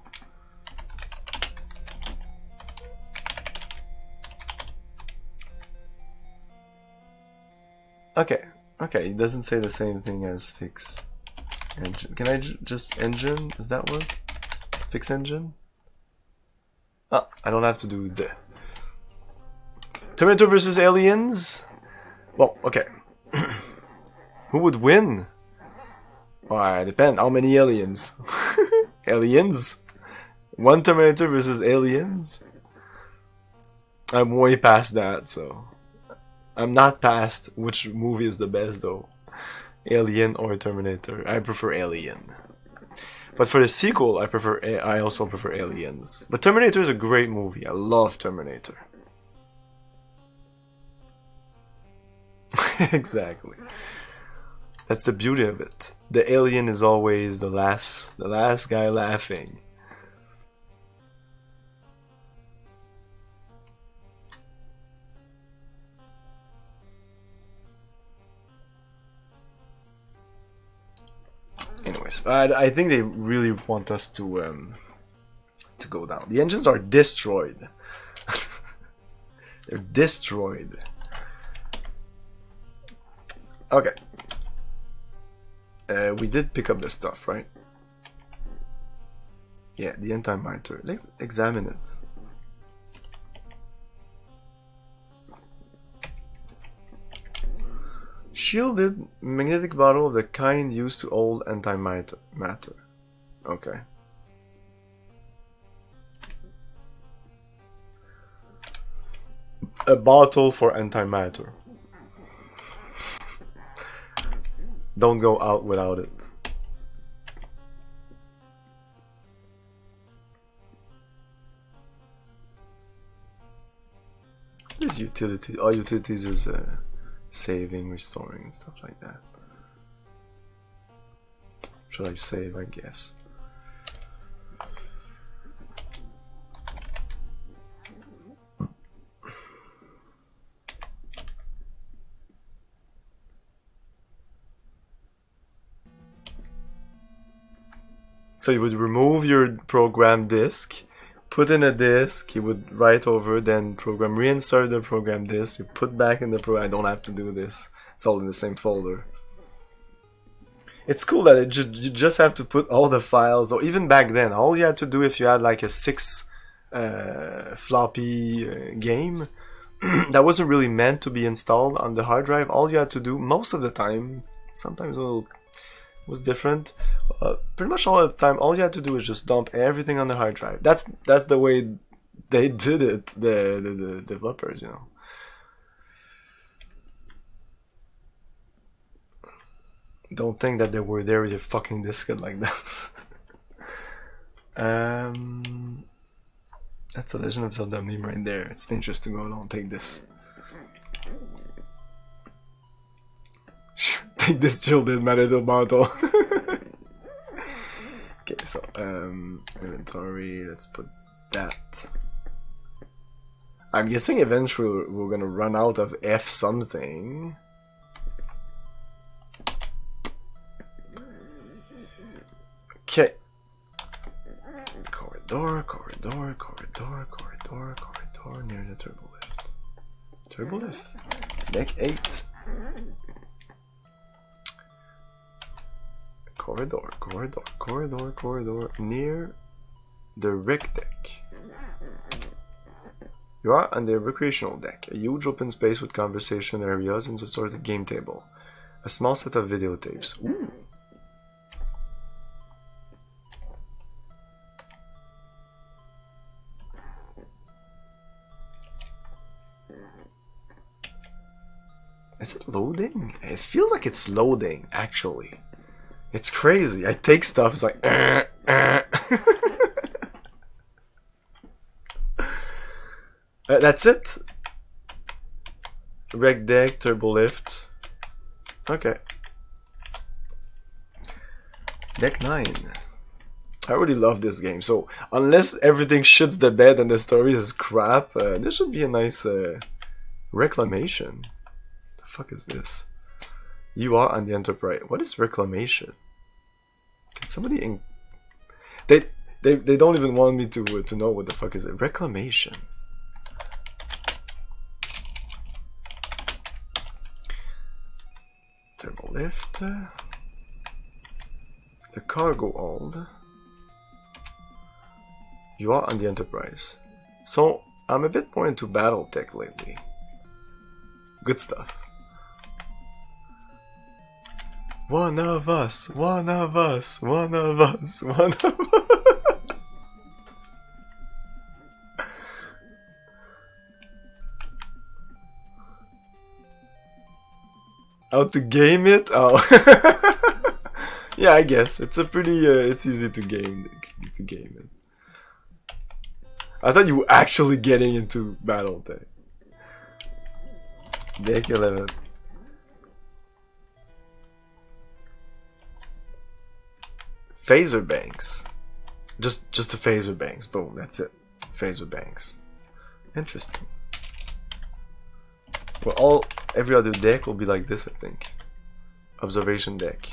Okay, okay, it doesn't say the same thing as fix engine. Can I just engine? Is that what? Fix engine? Ah, I don't have to do the Terminator versus Aliens? Well, okay. Who would win? Well, it depends. How many aliens? Aliens? One Terminator versus Aliens? I'm way past that, so... I'm not past which movie is the best, though. Alien or Terminator. I prefer Alien. But for the sequel, I also prefer Aliens. But Terminator is a great movie. I love Terminator. Exactly. That's the beauty of it. The alien is always the last guy laughing. Anyways, I think they really want us to go down. The engines are destroyed. They're destroyed. Okay. We did pick up the stuff, right? Yeah, the antimatter. Let's examine it. Shielded magnetic bottle of the kind used to hold antimatter. Okay. A bottle for antimatter. Don't go out without it. What is utility? All utilities is saving, restoring, and stuff like that. Should I save? I guess. So you would remove your program disk, put in a disk, you would write over, then program, reinsert the program disk, you put back in the program. I don't have to do this. It's all in the same folder. It's cool that you just have to put all the files, or even back then, all you had to do if you had like a 6 floppy game that wasn't really meant to be installed on the hard drive, all you had to do most of the time, sometimes was different, pretty much all the time, all you had to do is just dump everything on the hard drive. That's the way they did it, the developers, you know. Don't think that they were there with a fucking diskette like this. That's a Legend of Zelda meme right there. It's dangerous to go. Don't take this. Take this shielded magnetic bottle. Okay, so inventory. Let's put that. I'm guessing eventually we're gonna run out of F something. Okay. Corridor near the turbo lift. Turbo lift? Deck 8. Corridor near the rec deck. You are on the recreational deck, a huge open space with conversation areas and a sort of game table. A small set of videotapes. Ooh. Is it loading? It feels like it's loading, actually. It's crazy. I take stuff, it's like that's it. Rec deck, turbo lift. Okay. Deck 9. I really love this game. So unless everything shits the bed and the story is crap, this should be a nice reclamation. The fuck is this? You are on the Enterprise. What is reclamation? Somebody in... They don't even want me to know what the fuck is it. Reclamation. Turbo lift. The cargo hold. You are on the Enterprise. So I'm a bit more into battle tech lately. Good stuff. One of us, one of us, one of us, one of us. How to game it? Oh, yeah, I guess it's a pretty. It's easy to game it. I thought you were actually getting into battle tech. Deck 11. Phaser banks. Just the phaser banks. Boom, that's it. Phaser banks. Interesting. Well, every other deck will be like this, I think. Observation deck.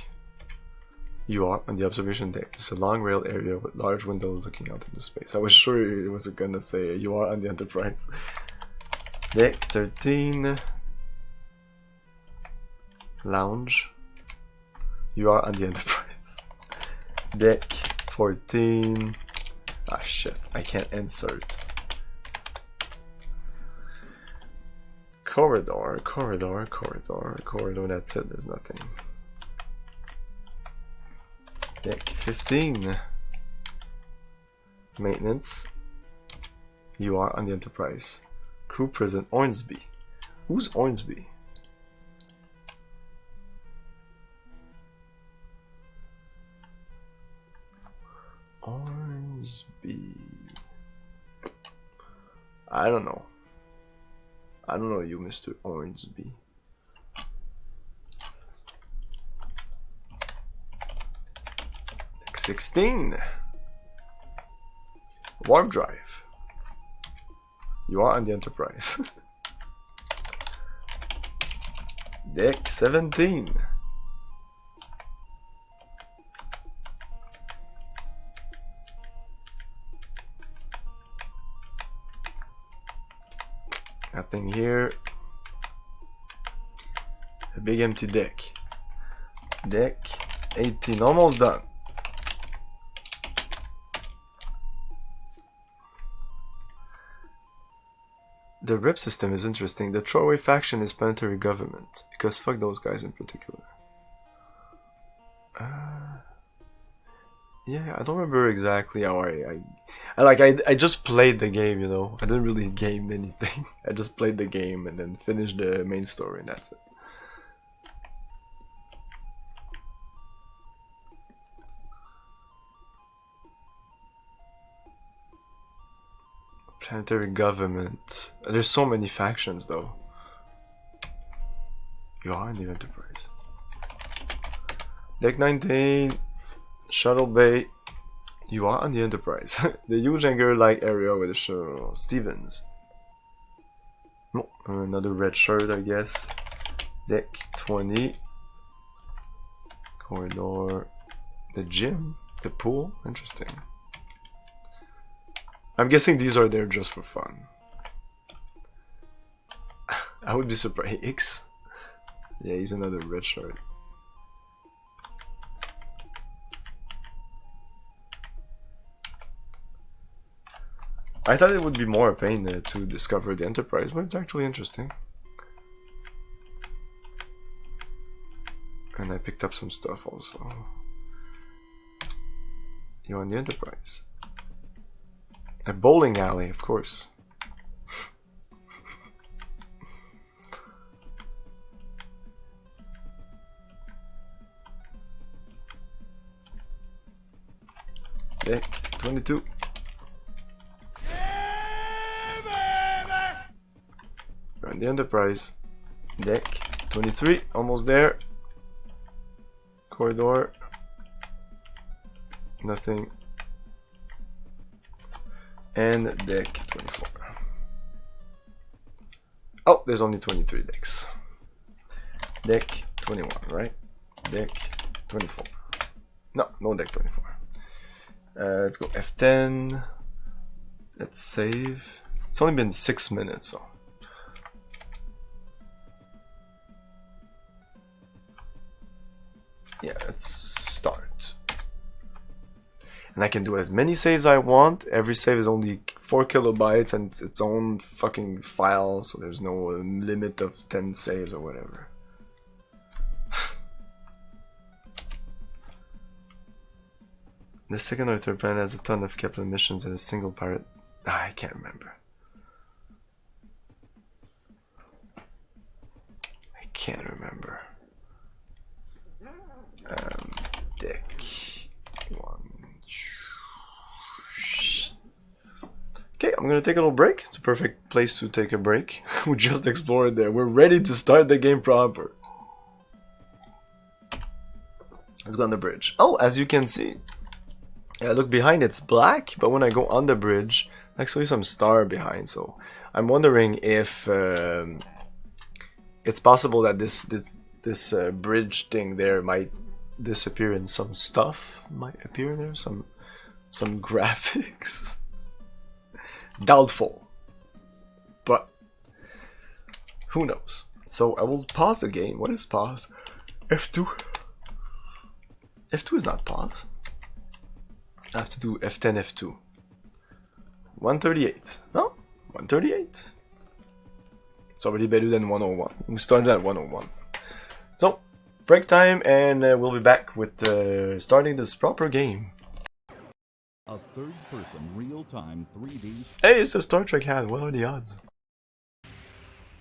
You are on the observation deck. It's a long rail area with large windows looking out into space. I was sure it was gonna say you are on the Enterprise. Deck 13. Lounge. You are on the Enterprise. Deck 14. Ah shit, I can't insert. Corridor, that's it, there's nothing. Deck 15. Maintenance. You are on the Enterprise. Crew prison, Ormsby. Who's Ormsby? Ormsby. I don't know. I don't know you, Mr. Ormsby. Deck 16. Warp drive. You are on the Enterprise. Deck 17. Nothing here. A big empty deck. Deck 18, almost done. The rep system is interesting. The throwaway faction is planetary government, because fuck those guys in particular. Yeah, I don't remember exactly how I just played the game, you know. I didn't really game anything. I just played the game and then finished the main story and that's it. Planetary government. There's so many factions though. You are in the Enterprise. Deck 19. Shuttle Bay. You are on the Enterprise. The huge hangar-like area with the show. Stevens. Oh, another red shirt, I guess. Deck 20. Corridor. The gym. The pool. Interesting. I'm guessing these are there just for fun. I would be surprised. Hey, X. Yeah, he's another red shirt. I thought it would be more a pain to discover the Enterprise, but it's actually interesting. And I picked up some stuff also. You're on the Enterprise. A bowling alley, of course. Deck 22. You're on the Enterprise. Deck 23, almost there. Corridor. Nothing. And deck 24. Oh, there's only 23 decks. Deck 21, right? Deck 24. No, no deck 24. Let's go F10. Let's save. It's only been 6 minutes, so. Yeah, let's start. And I can do as many saves I want. Every save is only 4 kilobytes and it's its own fucking file, so there's no limit of 10 saves or whatever. The second or third planet has a ton of Kepler missions and a single pirate. I can't remember. I can't remember. Deck 1. Okay, I'm gonna take a little break. It's a perfect place to take a break. We just explored there. We're ready to start the game proper. Let's go on the bridge. Oh, as you can see, look behind, it's black, but when I go on the bridge, actually some star behind. So I'm wondering if it's possible that this bridge thing there might disappear and some stuff might appear there, some graphics. Doubtful, but who knows. So I will pause the game. What is pause? F2. F2 is not pause. I have to do F10, F2. 138. No, 138. It's already better than 101. We started at 101. So, break time, and we'll be back with starting this proper game. A third-person, real-time 3D... Hey, it's a Star Trek hat. What are the odds?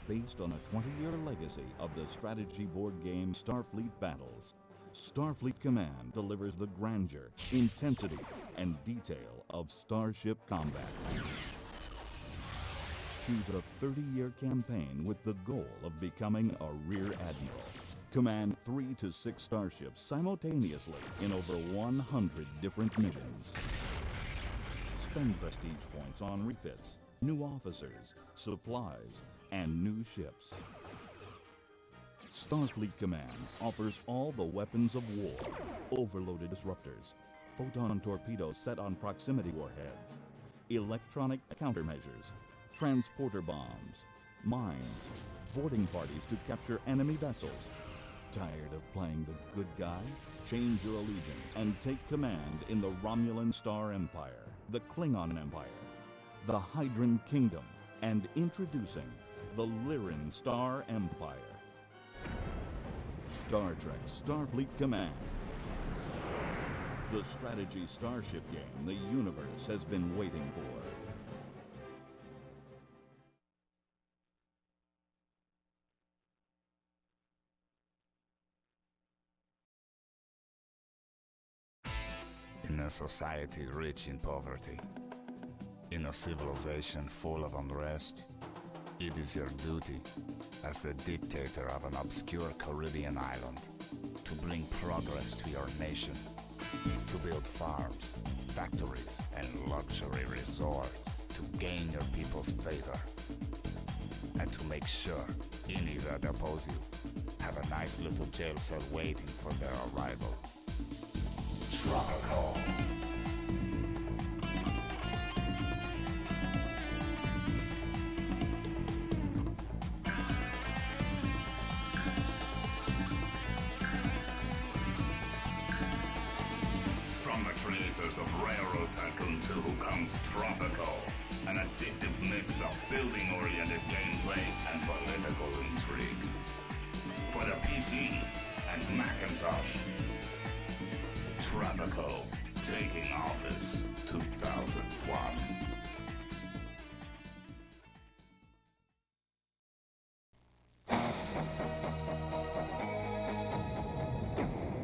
Based on a 20-year legacy of the strategy board game Starfleet Battles, Starfleet Command delivers the grandeur, intensity, and detail of starship combat. Choose a 30-year campaign with the goal of becoming a Rear Admiral. Command 3 to 6 starships simultaneously in over 100 different missions. Spend prestige points on refits, new officers, supplies, and new ships. Starfleet Command offers all the weapons of war, overloaded disruptors, photon torpedoes set on proximity warheads, electronic countermeasures, transporter bombs, mines, boarding parties to capture enemy vessels. Tired of playing the good guy? Change your allegiance and take command in the Romulan Star Empire, the Klingon Empire, the Hydran Kingdom, and introducing the Lyran Star Empire. Star Trek Starfleet Command. The strategy starship game the universe has been waiting for. In a society rich in poverty, in a civilization full of unrest, it is your duty, as the dictator of an obscure Caribbean island, to bring progress to your nation, to build farms, factories, and luxury resorts, to gain your people's favor, and to make sure any that oppose you have a nice little jail cell waiting for their arrival. Tropical. From the creators of Railroad Tycoon 2 comes Tropical, an addictive mix of building-oriented gameplay and political intrigue. For the PC and Macintosh, Tropical, taking office 2001.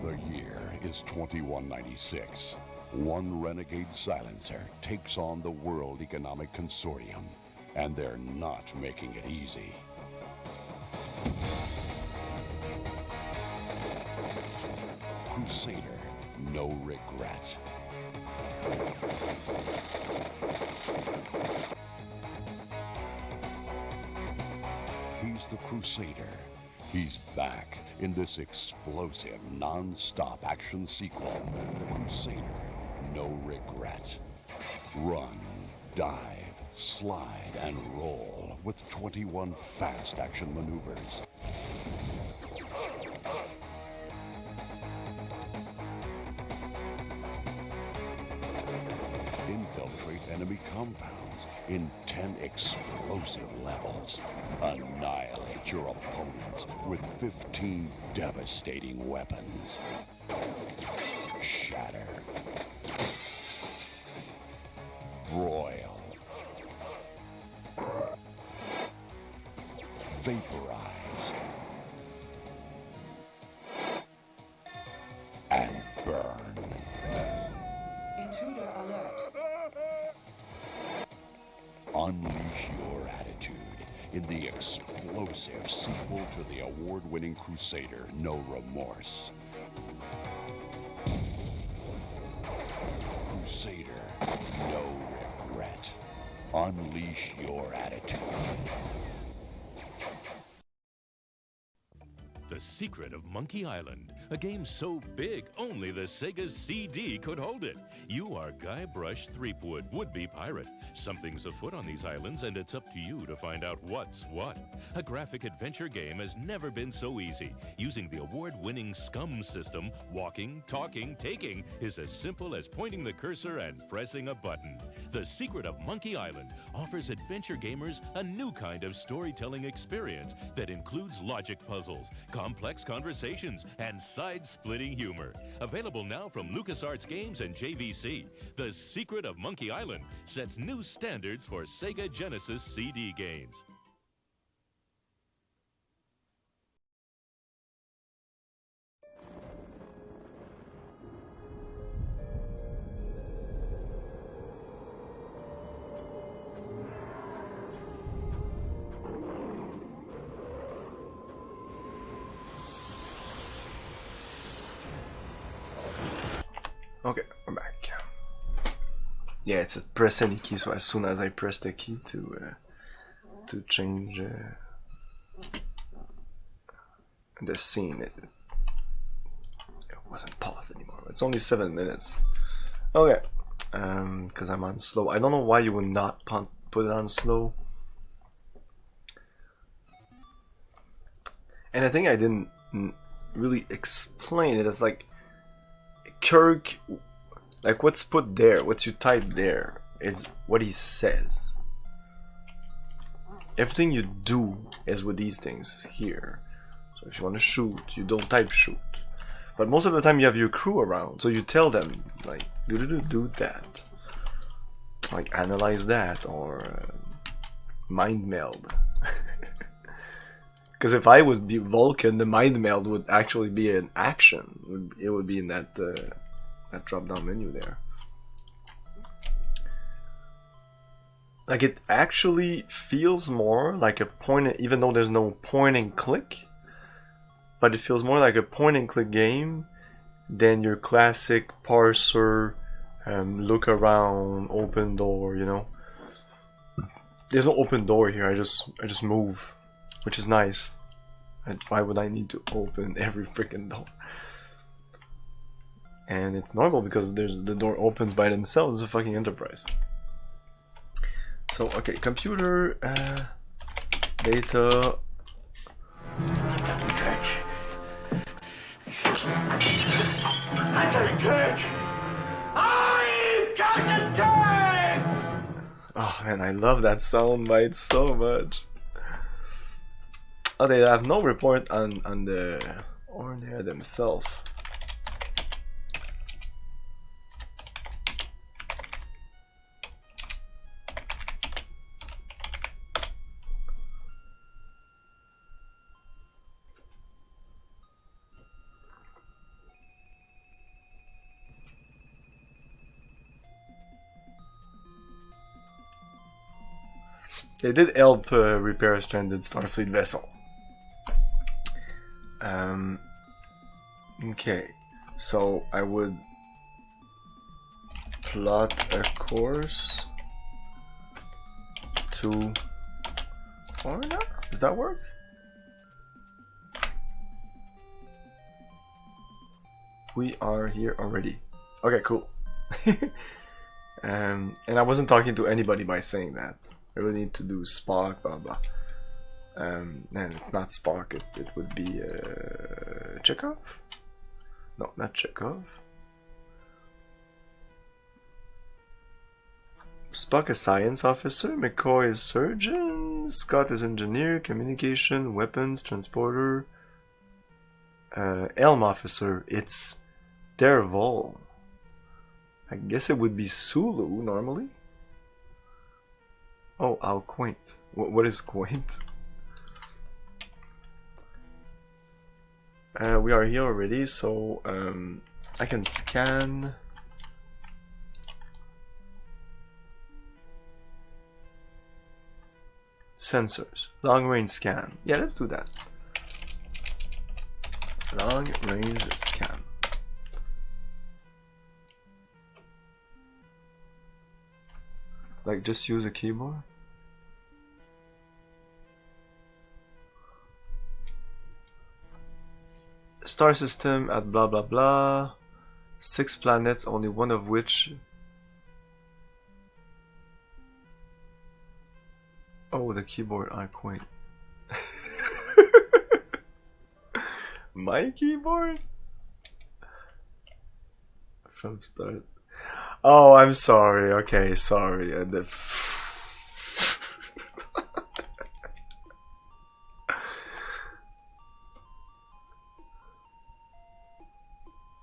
The year is 2196. One renegade silencer takes on the World Economic Consortium, and they're not making it easy. Crusader, no regret. He's the Crusader, He's back in this explosive, non-stop action sequel, Crusader, No Regret. Run, dive, slide, and roll with 21 fast action maneuvers. Infiltrate enemy compounds in 10 explosive levels. Annihilate your opponents with 15 devastating weapons. Shatter. Broil. Vaporize. And burn. Intruder alert. Unleash your attitude in the explosive sequel to the award-winning Crusader, No Remorse. Crusader, No Regret. Unleash your attitude. The Secret of Monkey Island, a game so big only the Sega CD could hold it. You are Guybrush Threepwood, would-be pirate. Something's afoot on these islands, and it's up to you to find out what's what. A graphic adventure game has never been so easy. Using the award-winning SCUM system, walking, talking, taking is as simple as pointing the cursor and pressing a button. The Secret of Monkey Island offers adventure gamers a new kind of storytelling experience that includes logic puzzles, complex conversations, and side-splitting humor. Available now from LucasArts Games and JVC, The Secret of Monkey Island sets new standards for Sega Genesis CD games. Okay, we're back. Yeah, it says press any key, so as soon as I press the key to change the scene, it wasn't paused anymore. It's only 7 minutes. Okay, because I'm on slow. I don't know why you would not put it on slow. And I think I didn't really explain it. It's like Kirk, like what's put there, what you type there is what he says. Everything you do is with these things here. So if you want to shoot, you don't type shoot. But most of the time you have your crew around, so you tell them like do that, like analyze that, or mind meld. Because if I would be Vulcan, the mind meld would actually be an action. It would be in that that drop down menu there. Like it actually feels more like a point, even though there's no point and click. But it feels more like a point and click game than your classic parser, look around, open door. You know, there's no open door here. I just move, which is nice. Why would I need to open every freaking door? And it's normal because the door opens by themselves. It's a fucking Enterprise. So okay, computer data. Oh man, I love that soundbite so much. Oh, they have no report on the Ornair themselves. They did help repair a stranded Starfleet vessel. Okay, so I would plot a course to Florida? Does that work? We are here already. Okay, cool. And I wasn't talking to anybody by saying that. I really need to do Spock, blah blah. And it's not Spock, it would be Chekhov? No, not Chekhov. Spock is science officer, McCoy is surgeon, Scott is engineer, communication, weapons, transporter, Elm officer, it's Derval. I guess it would be Sulu normally. Oh, how quaint. What is quaint? We are here already, so I can scan. Sensors. Long range scan. Yeah, let's do that. Long range scan. Like just use a keyboard? Star system at blah blah blah. 6 planets, only one of which. Oh, the keyboard are quaint. My keyboard? From start. Oh, I'm sorry. Okay, sorry. And then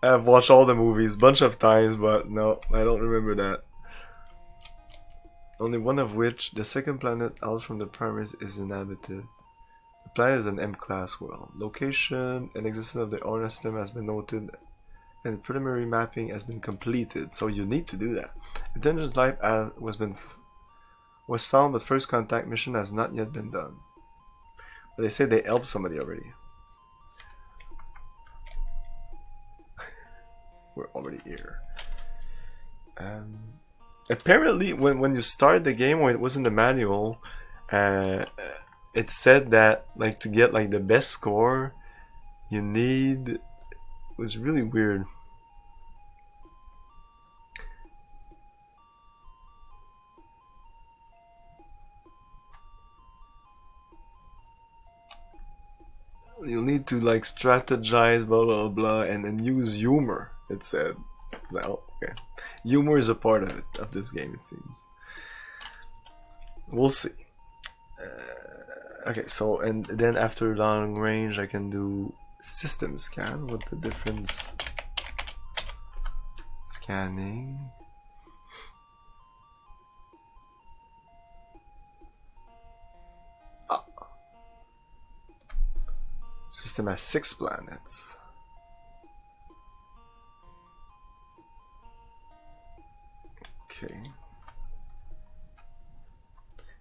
I've watched all the movies a bunch of times, but no, I don't remember that. Only one of which, the second planet out from the primary, is inhabited. The planet is an M-class world. Location and existence of the Orna system has been noted, and preliminary mapping has been completed. So you need to do that. Intelligence life was found, but first contact mission has not yet been done. But they say they helped somebody already. We're already here. Apparently, when you start the game, when it was in the manual, it said that like to get like the best score, you need. It was really weird. You'll need to like strategize, blah blah blah, and then use humor. It said. Oh, okay. Humor is a part of it, of this game, it seems. We'll see. Okay, so and then after long range, I can do system scan. What the difference? Scanning. Ah. System has 6 planets. Okay.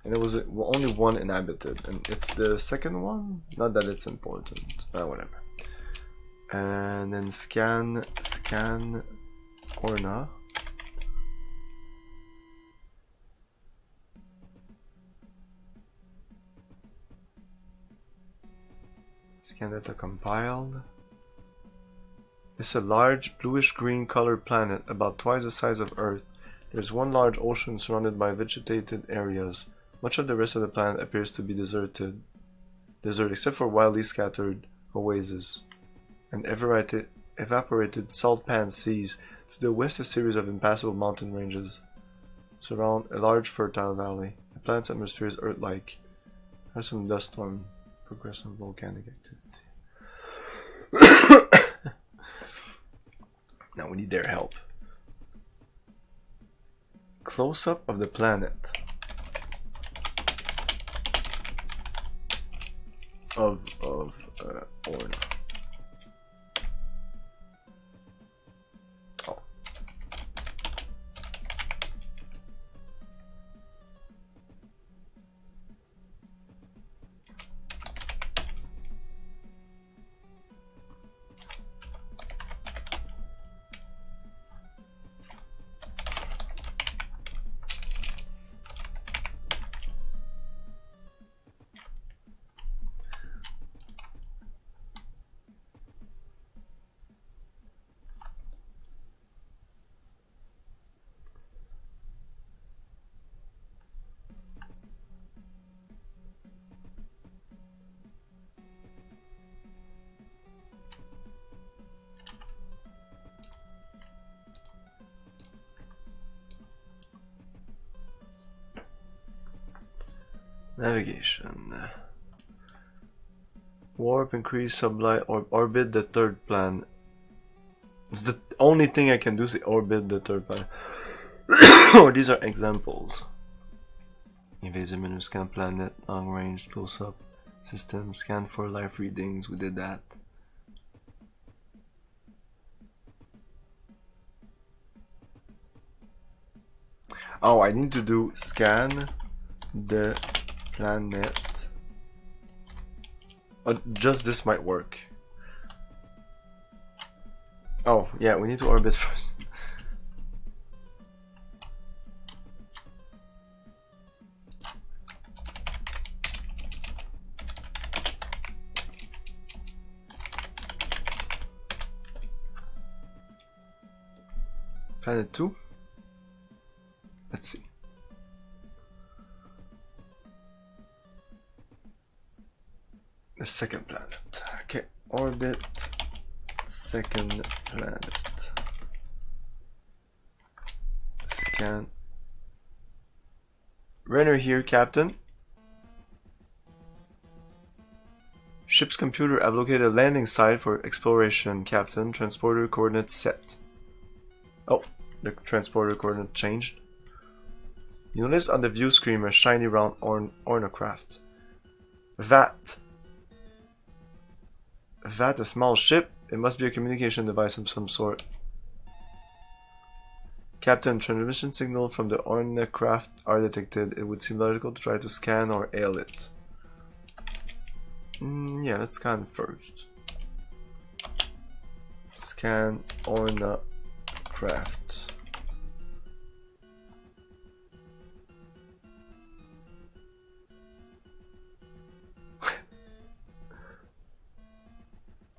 And there was only one inhabited, and it's the second one? Not that it's important, whatever. And then scan Orna. Scan data compiled. It's a large bluish-green colored planet, about twice the size of Earth. There's one large ocean surrounded by vegetated areas. Much of the rest of the planet appears to be desert except for wildly scattered oases and evaporated salt-pan seas. To the west, a series of impassable mountain ranges surround a large fertile valley. The planet's atmosphere is Earth-like. There's some dust storm, progressive volcanic activity. Now we need their help. Close-up of the planet of Orna. Oh. Navigation. Warp, increase, sublight, or orbit the third planet. It's the only thing I can do is orbit the third planet. These are examples. Invasive minute scan planet, long range, close up, system, scan for life readings, we did that. Oh, I need to do scan the planet. Just this might work. Oh, yeah, we need to orbit first. Planet 2? Let's see. The second planet. Okay, orbit second planet. Scan. Renner here, Captain. Ship's computer have located a landing site for exploration, Captain. Transporter coordinates set. Oh, the transporter coordinate changed. You notice on the view screen a shiny round ornacraft. VAT, a small ship. It must be a communication device of some sort. Captain, transmission signal from the ornacraft are detected. It would seem logical to try to scan or hail it. Yeah, let's scan first. Scan ornacraft.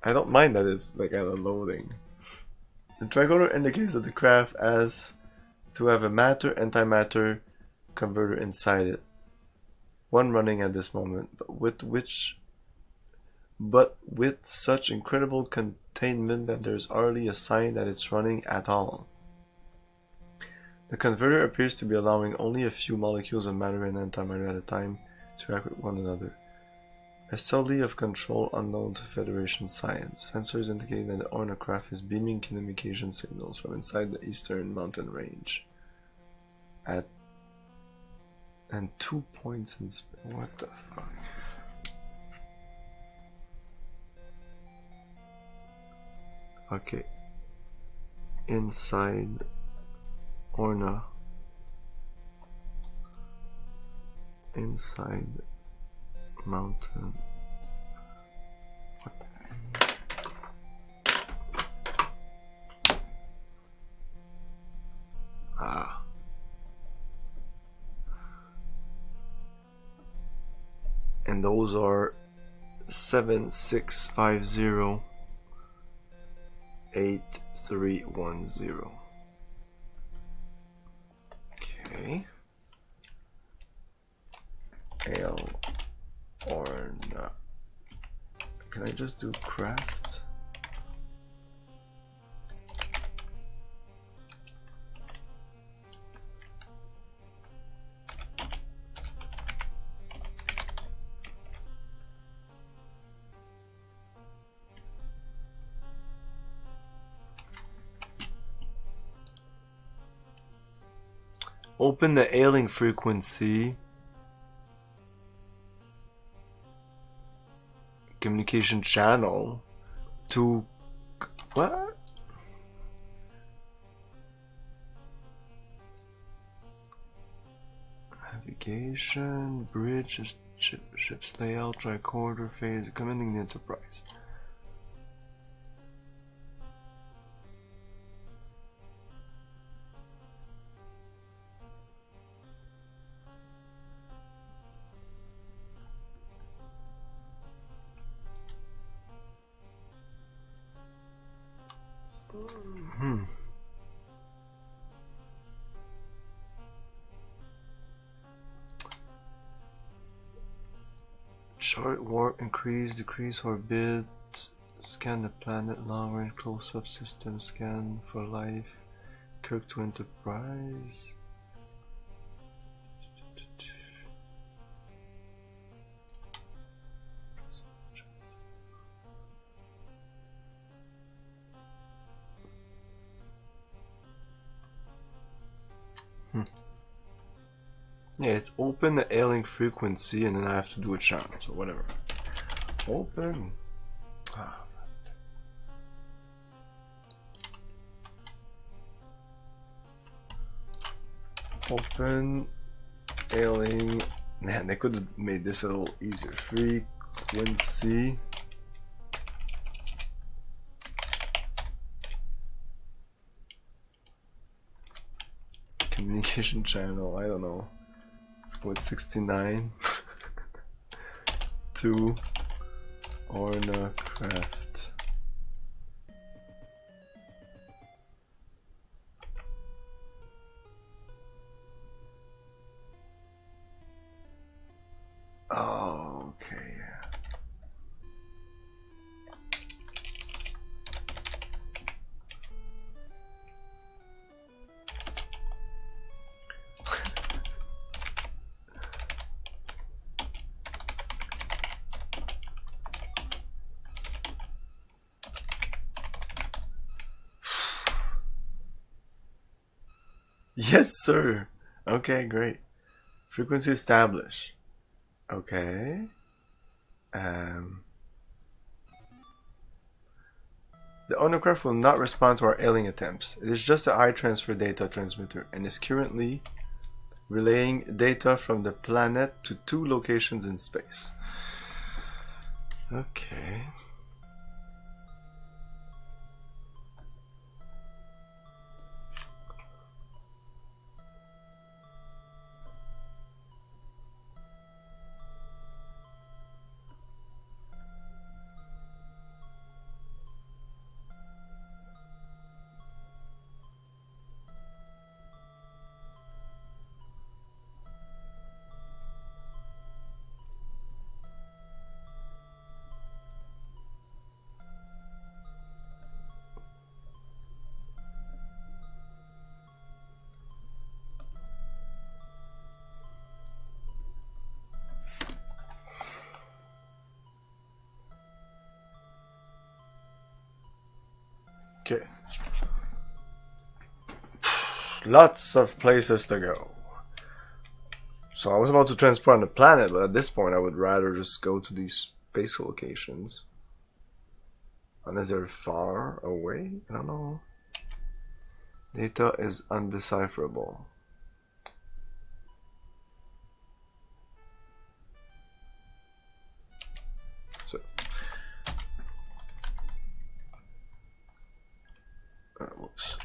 I don't mind that it's like at a loading. The tricorder indicates that the craft has to have a matter-antimatter converter inside it. One running at this moment, but with such incredible containment that there's hardly a sign that it's running at all. The converter appears to be allowing only a few molecules of matter and antimatter at a time to react with one another. A solely of control unknown to Federation science. Sensors indicating that the ornacraft is beaming communication signals from inside the eastern mountain range. And 2 points in what the fuck? Okay. Inside Orna. Inside mountain. Ah. And those are 7650 8310. Okay. L or not. Can I just do craft? Open the hailing frequency. Communication channel to what? Navigation, bridge, ship's layout, tricorder phase, commanding the Enterprise. Short warp, increase, decrease orbit, scan the planet, long range close up system, scan for life, Kirk to Enterprise. Yeah, it's open the ailing frequency and then I have to do a channel, so whatever. Open. Ah. Open ailing. Man, they could have made this a little easier. Frequency. Communication channel, I don't know. Let's go with 69. 2 Orna Craft. Oh, okay, yeah. Yes, sir. Okay, great. Frequency established. Okay. The Onocraft will not respond to our ailing attempts. It is just a high transfer data transmitter and is currently relaying data from the planet to 2 locations in space. Okay. Okay. Lots of places to go. So I was about to transport on the planet, but at this point I would rather just go to these space locations. Unless they're far away? I don't know. Data is undecipherable. So whoops.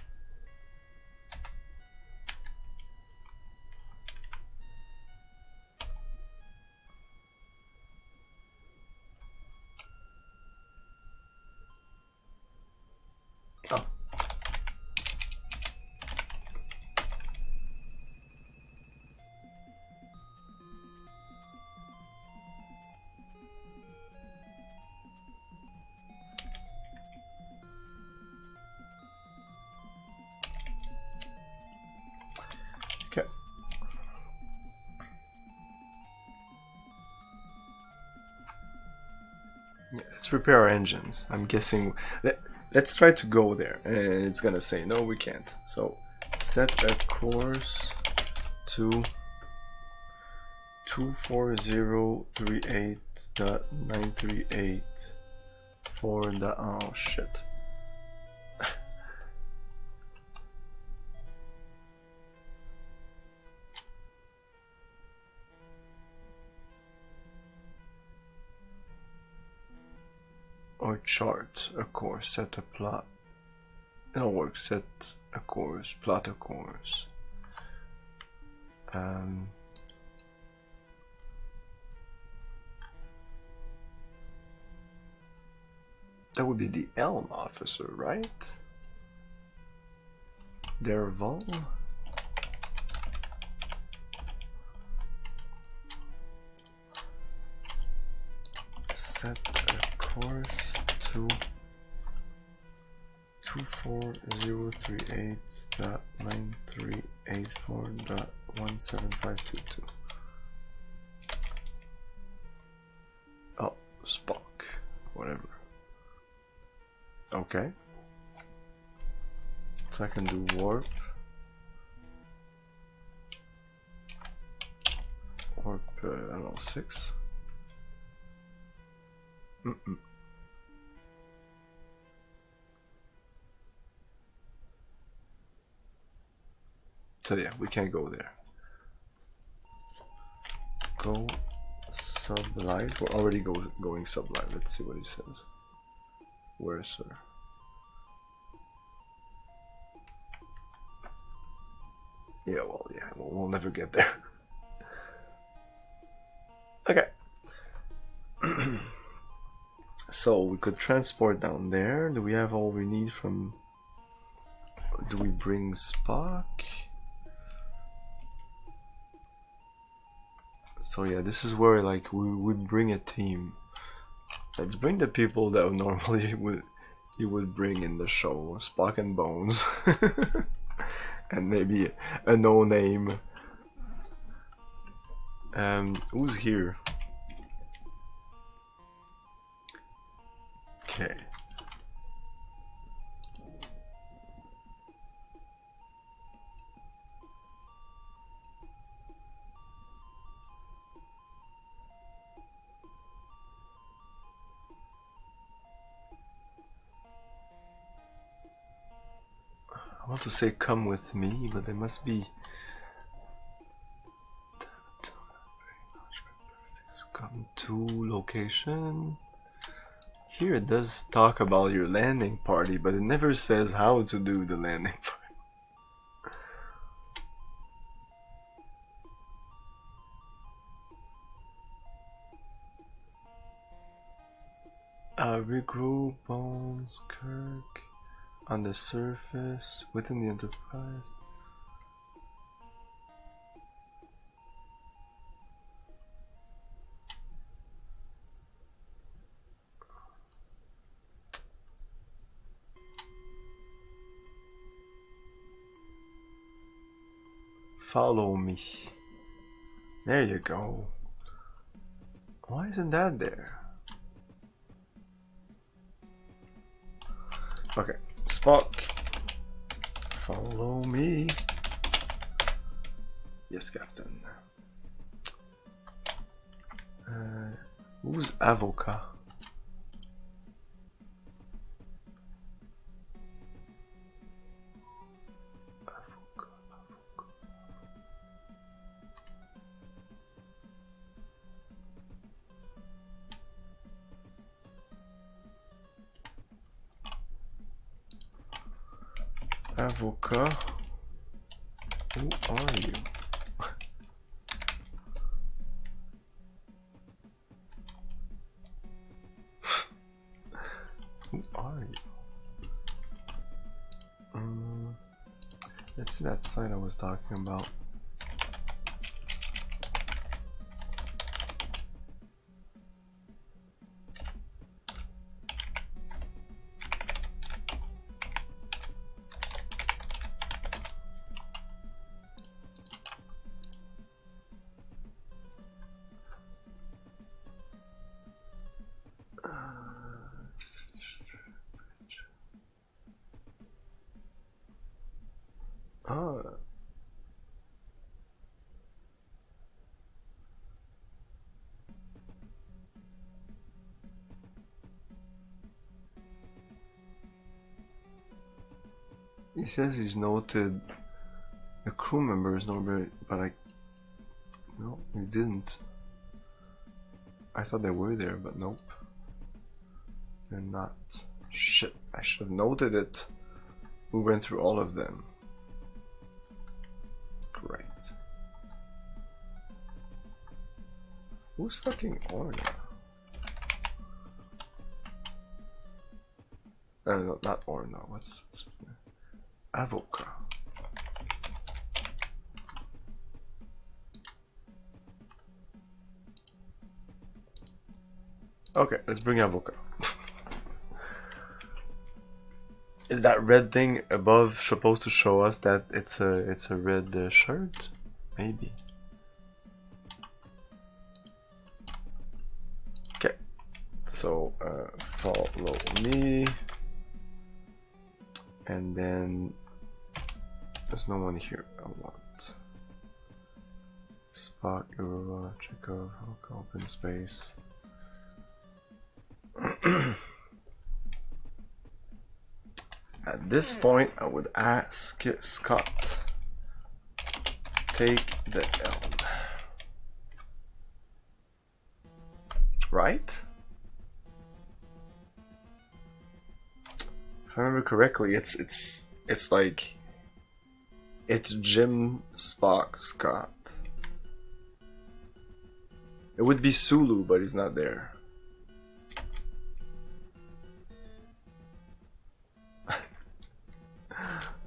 Oh. Okay. Yeah, let's repair our engines. I'm guessing. Let's try to go there, and it's gonna say no, we can't. So set a course to 24038.938 for the oh shit. Or chart a course, set a plot. It'll work. Set a course, plot a course. That would be the Elm officer, right? Derval. Set a course to 24038.9384.17522. Oh, Spock. Whatever. Okay. So I can do warp. I don't know, 6. So yeah, we can't go there. Go sublight. We're already going sublight. Let's see what he says. Where, sir? Yeah, well, yeah, we'll never get there. Okay. So we could transport down there. Do we have all we need from... Do we bring Spock? So yeah, this is where like we would bring a team. Let's bring the people that normally you would bring in the show. Spock and Bones. And maybe a no-name. Who's here? Okay. I want to say come with me, but there must be... Come to location. Here it does talk about your landing party, but it never says how to do the landing party. Regroup, Bones, Kirk, on the surface, within the Enterprise. Follow me. There you go. Why isn't that there? Okay, Spock. Follow me. Yes, Captain. Who's Avoca? Avoca, who are you? Who are you? Let's see that site I was talking about. He says he's noted the crew members number, but no, he didn't. I thought they were there, but nope. They're not. Shit, I should have noted it. We went through all of them. Great. Who's fucking Orna? No, not Orna. What's Avoca? Okay, let's bring Avoca. Is that red thing above supposed to show us that it's a red shirt? Maybe. Okay, so follow me, and then there's no one here. I want Spock. Spock, Aurora, Chekhov, open space. At this point, I would ask Scott, take the helm. Right? If I remember correctly, it's like it's Jim, Spock, Scott. It would be Sulu, but he's not there.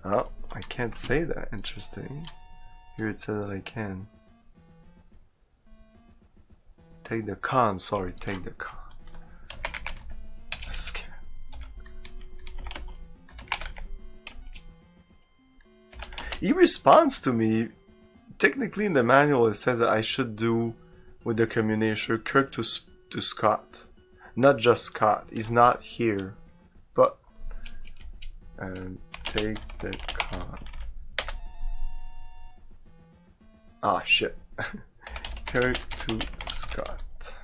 Oh, I can't say that. Interesting. Here it says that I can. Take the con. Sorry, take the con. He responds to me. Technically, in the manual, it says that I should do with the communicator Kirk to Scott, not just Scott. He's not here, but take the con. Ah, shit. Kirk to Scott.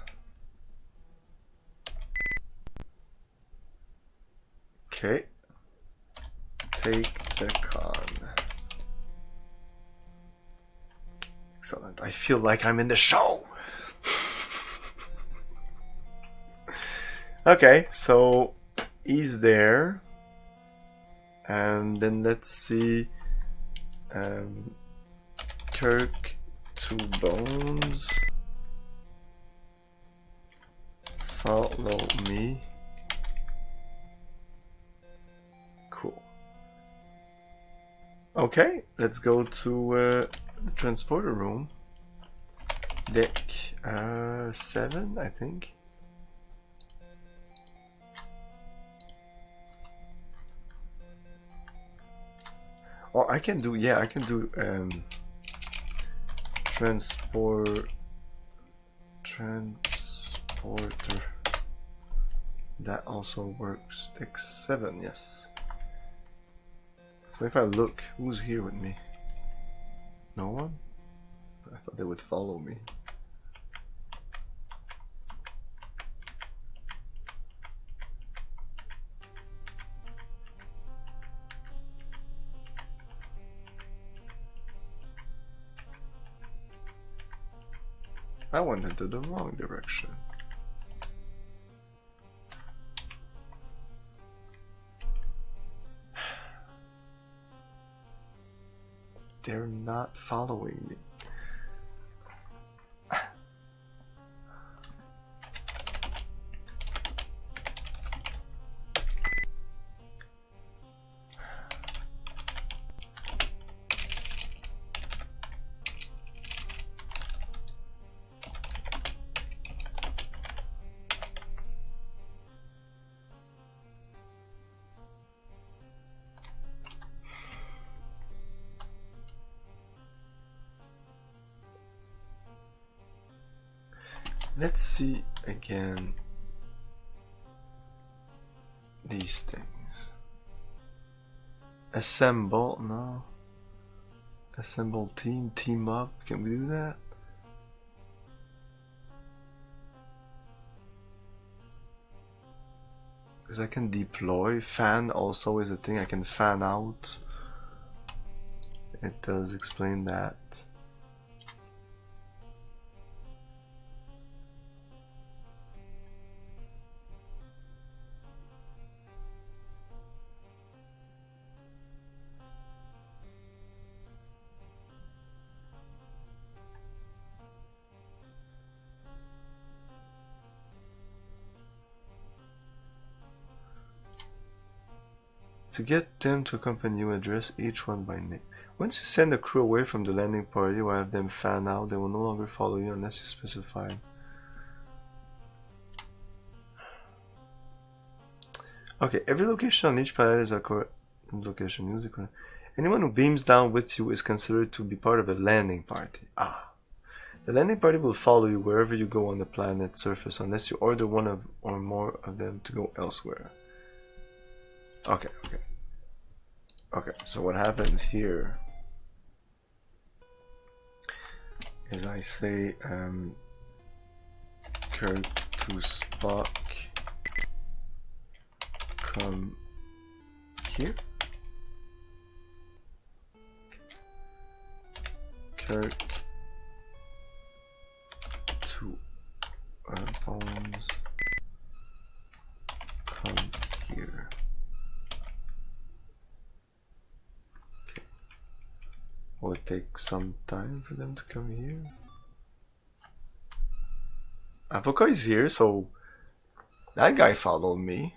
Okay. Take the con. Excellent. I feel like I'm in the show. Okay, so he's there. And then let's see. Kirk to Bones. Follow me. Cool. Okay, let's go to the transporter room. Deck 7, I think. Or I can do, yeah, I can do transporter. That also works. X7, yes. So if I look, who's here with me? No one? I thought they would follow me. I went into the wrong direction. They're not following me. Let's see again these things. Assemble, no. Assemble team, team up. Can we do that? Because I can deploy. Fan also is a thing. I can fan out. It does explain that. To get them to accompany you, address each one by name. Once you send a crew away from the landing party or have them fan out, they will no longer follow you unless you specify. Okay, every location on each planet is a location. Use it. Anyone who beams down with you is considered to be part of a landing party. Ah. The landing party will follow you wherever you go on the planet's surface unless you order one of or more of them to go elsewhere. Okay, so what happens here is I say Kirk to Spock, come here. Kirk to Bones, come here. Okay. Will it take some time for them to come here? Avoka is here, so that guy followed me.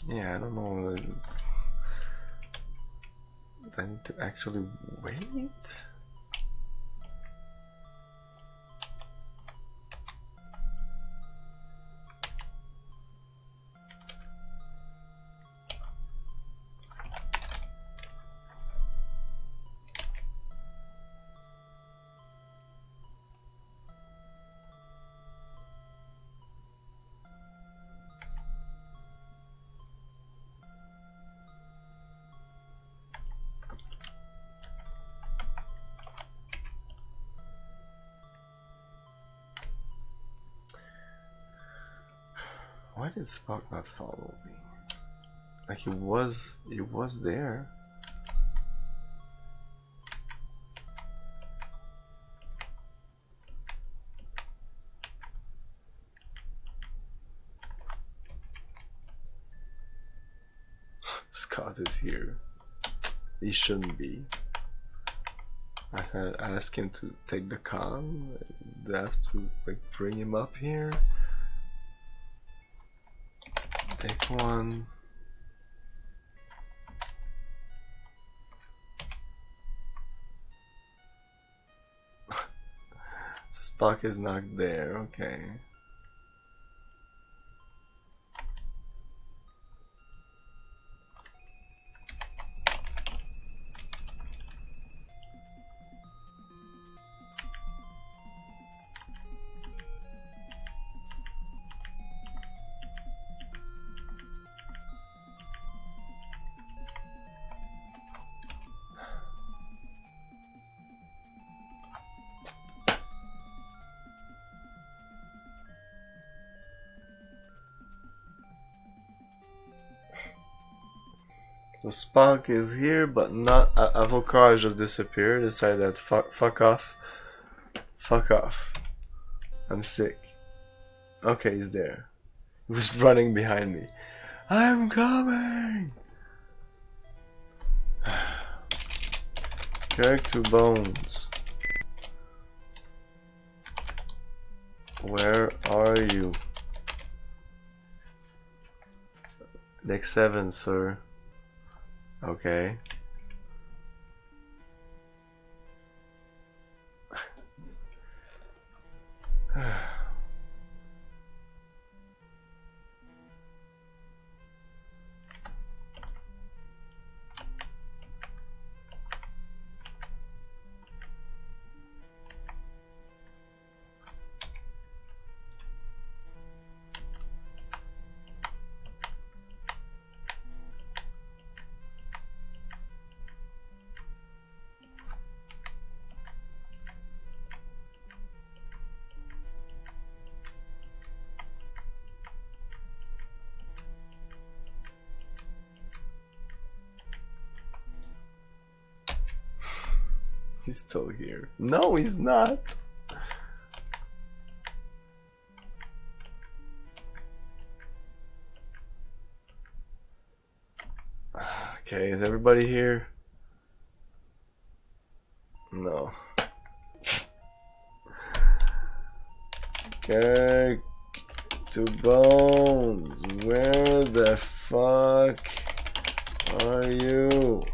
Yeah, I don't know. I need to actually wait? Why did Spock not follow me? Like he was there. Scott is here. He shouldn't be. I asked him to take the con. Do I have to like bring him up here? Take one. Spock is not there, okay. So Spock is here, but not. Avocar just disappeared. Decided that fuck off. Fuck off. I'm sick. Okay, he's there. He was running behind me. I'm coming! Kirk to Bones. Where are you? Deck 7, sir. Okay. He's still here. No, he's not. Okay, is everybody here? No. Okay, to Bones. Where the fuck are you?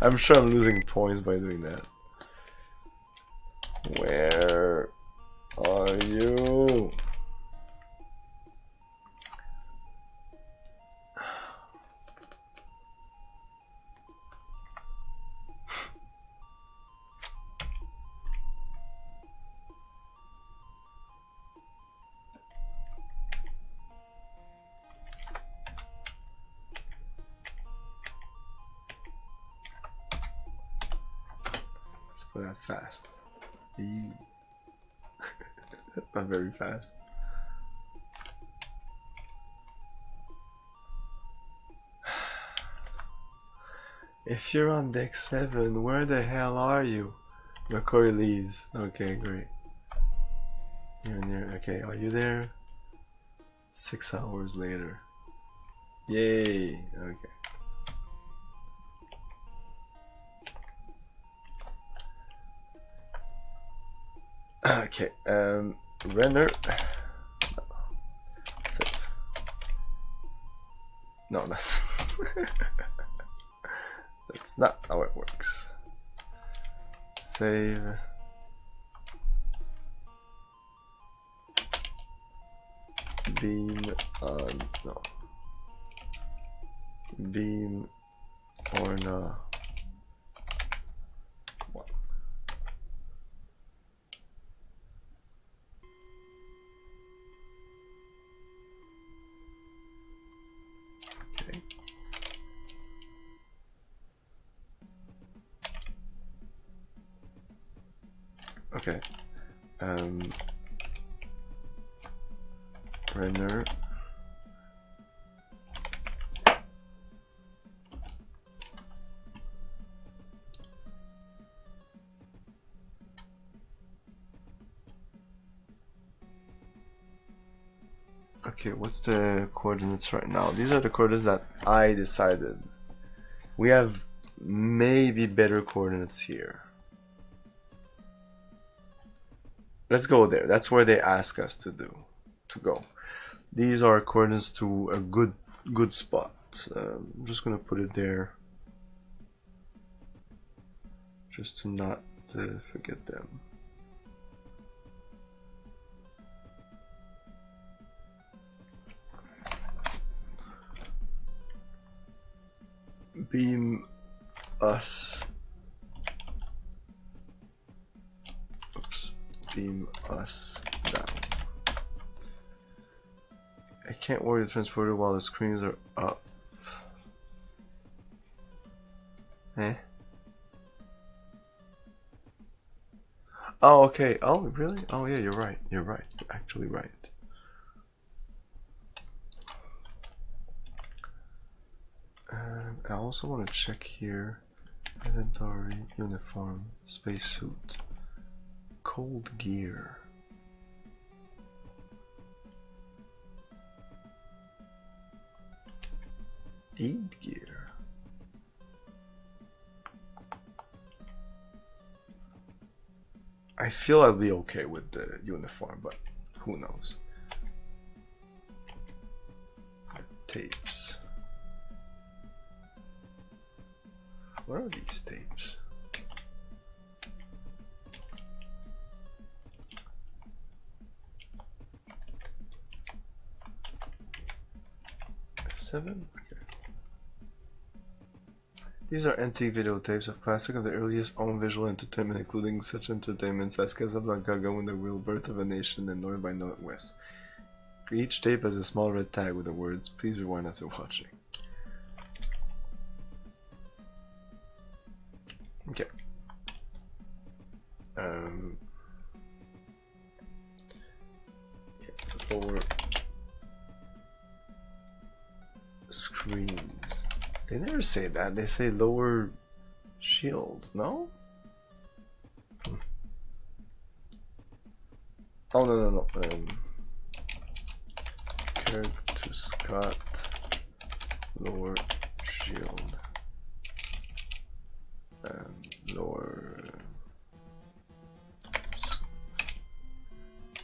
I'm sure I'm losing points by doing that. Where are you? Not that fast. Eee. Not very fast. If you're on deck 7, where the hell are you? McCoy leaves. Okay, great. You're near. Okay, are you there? 6 hours later. Yay. Okay. Okay. Renner. Save. No, that's that's not how it works. Save. Beam on no. Beam or no. One. Okay. Okay. Renner. Okay, what's the coordinates right now? These are the coordinates that I decided. We have maybe better coordinates here. Let's go there. That's where they ask us to go. These are coordinates to a good spot. I'm just gonna put it there, just to not forget them. Beam us. Oops. Beam us down. I can't worry the transporter while the screens are up. Eh? Oh, okay. Oh, really? Oh, yeah, you're right. You're right. You're actually right. I also want to check here. Inventory, uniform, spacesuit, cold gear. Aid gear. I feel I'll be okay with the uniform, but who knows? Tapes. What are these tapes? F7? Okay. These are antique videotapes of classic of the earliest own visual entertainment, including such entertainments as Casablanca, and the Real Birth of a Nation, and North by Northwest. Each tape has a small red tag with the words, "Please rewind after watching." Okay. Lower screens. They never say that. They say lower shields. No? Oh no. Curb to Scott. Lower shield. Lower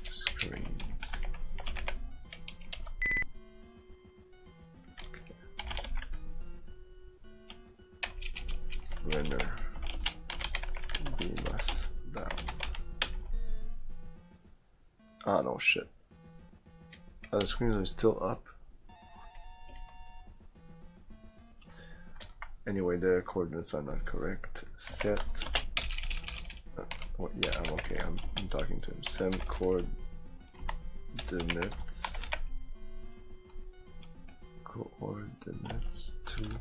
screens. Render. Beam us down. Ah, no shit. The screens are still up. Anyway, the coordinates are not correct. Set. What? Yeah, I'm okay. I'm talking to him. Send coordinates. Coordinates to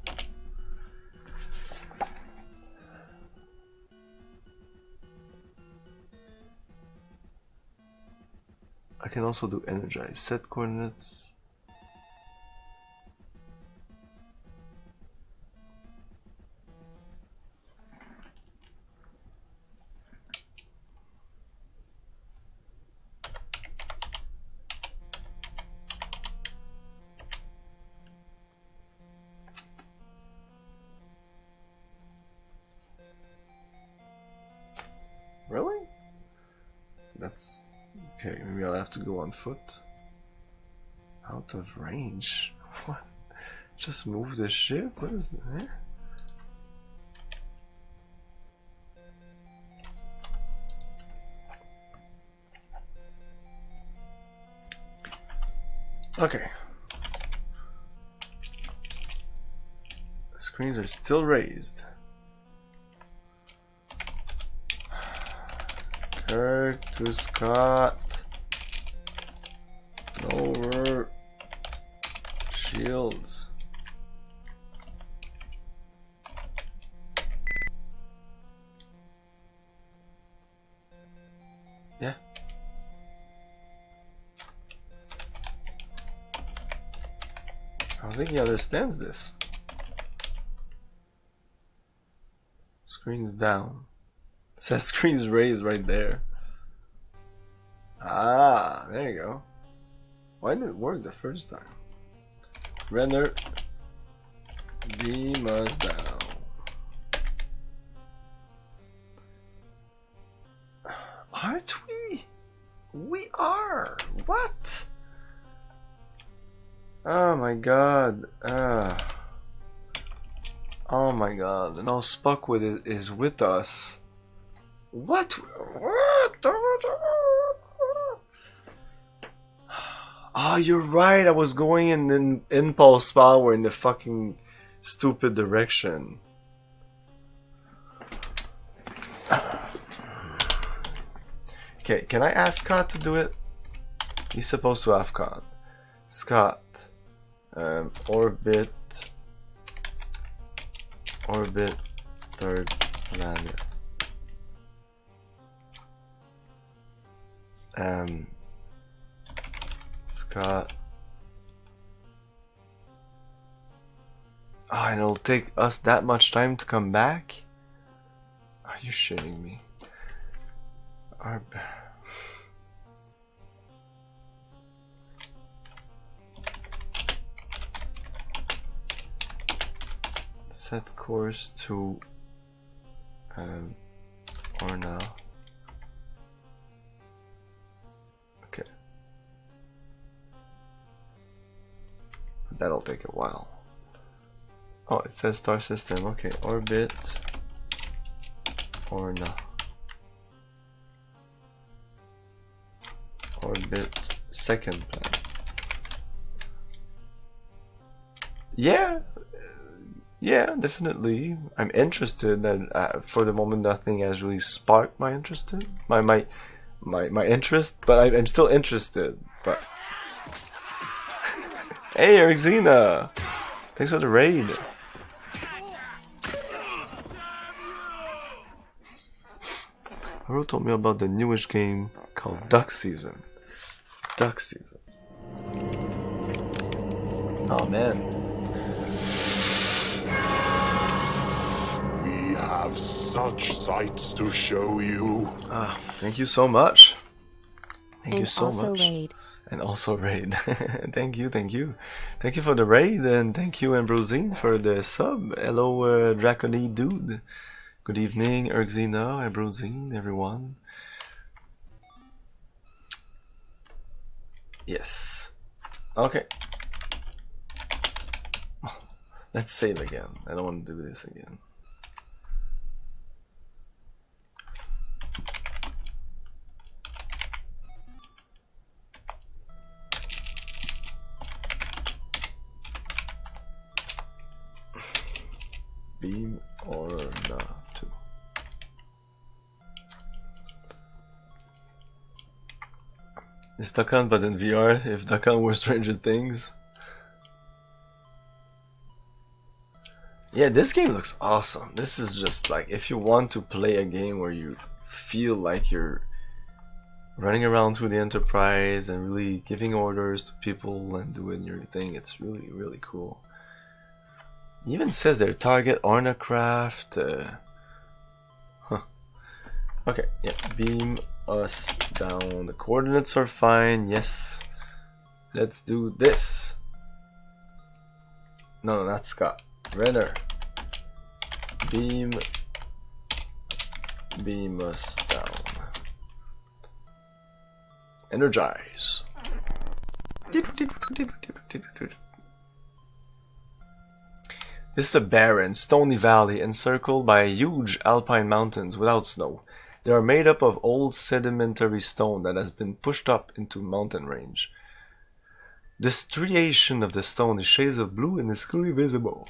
I can also do energize. Set coordinates. Really? That's okay. Maybe I'll have to go on foot. Out of range? What? Just move the ship? What is that? Okay. The screens are still raised. Kurt to Scott. Lower shields. Yeah. I don't think he understands this. Screen's down. It says screen's raised right there. Ah, there you go. Why didn't it work the first time? Render beam us down. Aren't we? We are. What? Oh my god. Oh my god. And now Spuck is with us. What? What? Oh, you're right. I was going in an impulse power in the fucking stupid direction. Okay, can I ask Scott to do it? He's supposed to have con. Scott, orbit, third planet. Scott. Oh, and it'll take us that much time to come back? Are you shitting me? Set course to Orna. Okay. But that'll take a while. Oh, it says star system. Okay, orbit Orna. Orbit second planet. Yeah. Yeah, definitely. I'm interested, and for the moment, nothing has really sparked my interest. My interest, but I'm still interested. But hey, Erixina, thanks for the raid. Haru told me about the newish game called Duck Season. Duck Season. Oh man. Have such sights to show you. Ah, thank you so much. Thank you so much. Raid. And also raid. Thank you. Thank you for the raid, and thank you Ambrosine for the sub. Hello Dracony dude. Good evening Erxina, Ambrosine, everyone. Yes. Okay. Let's save again. I don't want to do this again. Beam or not? Is Dakan but in VR? If Dakan were Stranger Things? Yeah, this game looks awesome. This is just like, if you want to play a game where you feel like you're running around through the Enterprise and really giving orders to people and doing your thing. It's really, really cool. It even says their target Ornacraft. Okay, yeah, beam us down. The coordinates are fine. Yes, let's do this. No, not Scott. Renner. Beam us down. Energize. This is a barren, stony valley encircled by huge alpine mountains without snow. They are made up of old sedimentary stone that has been pushed up into mountain range. The striation of the stone is shades of blue and is clearly visible.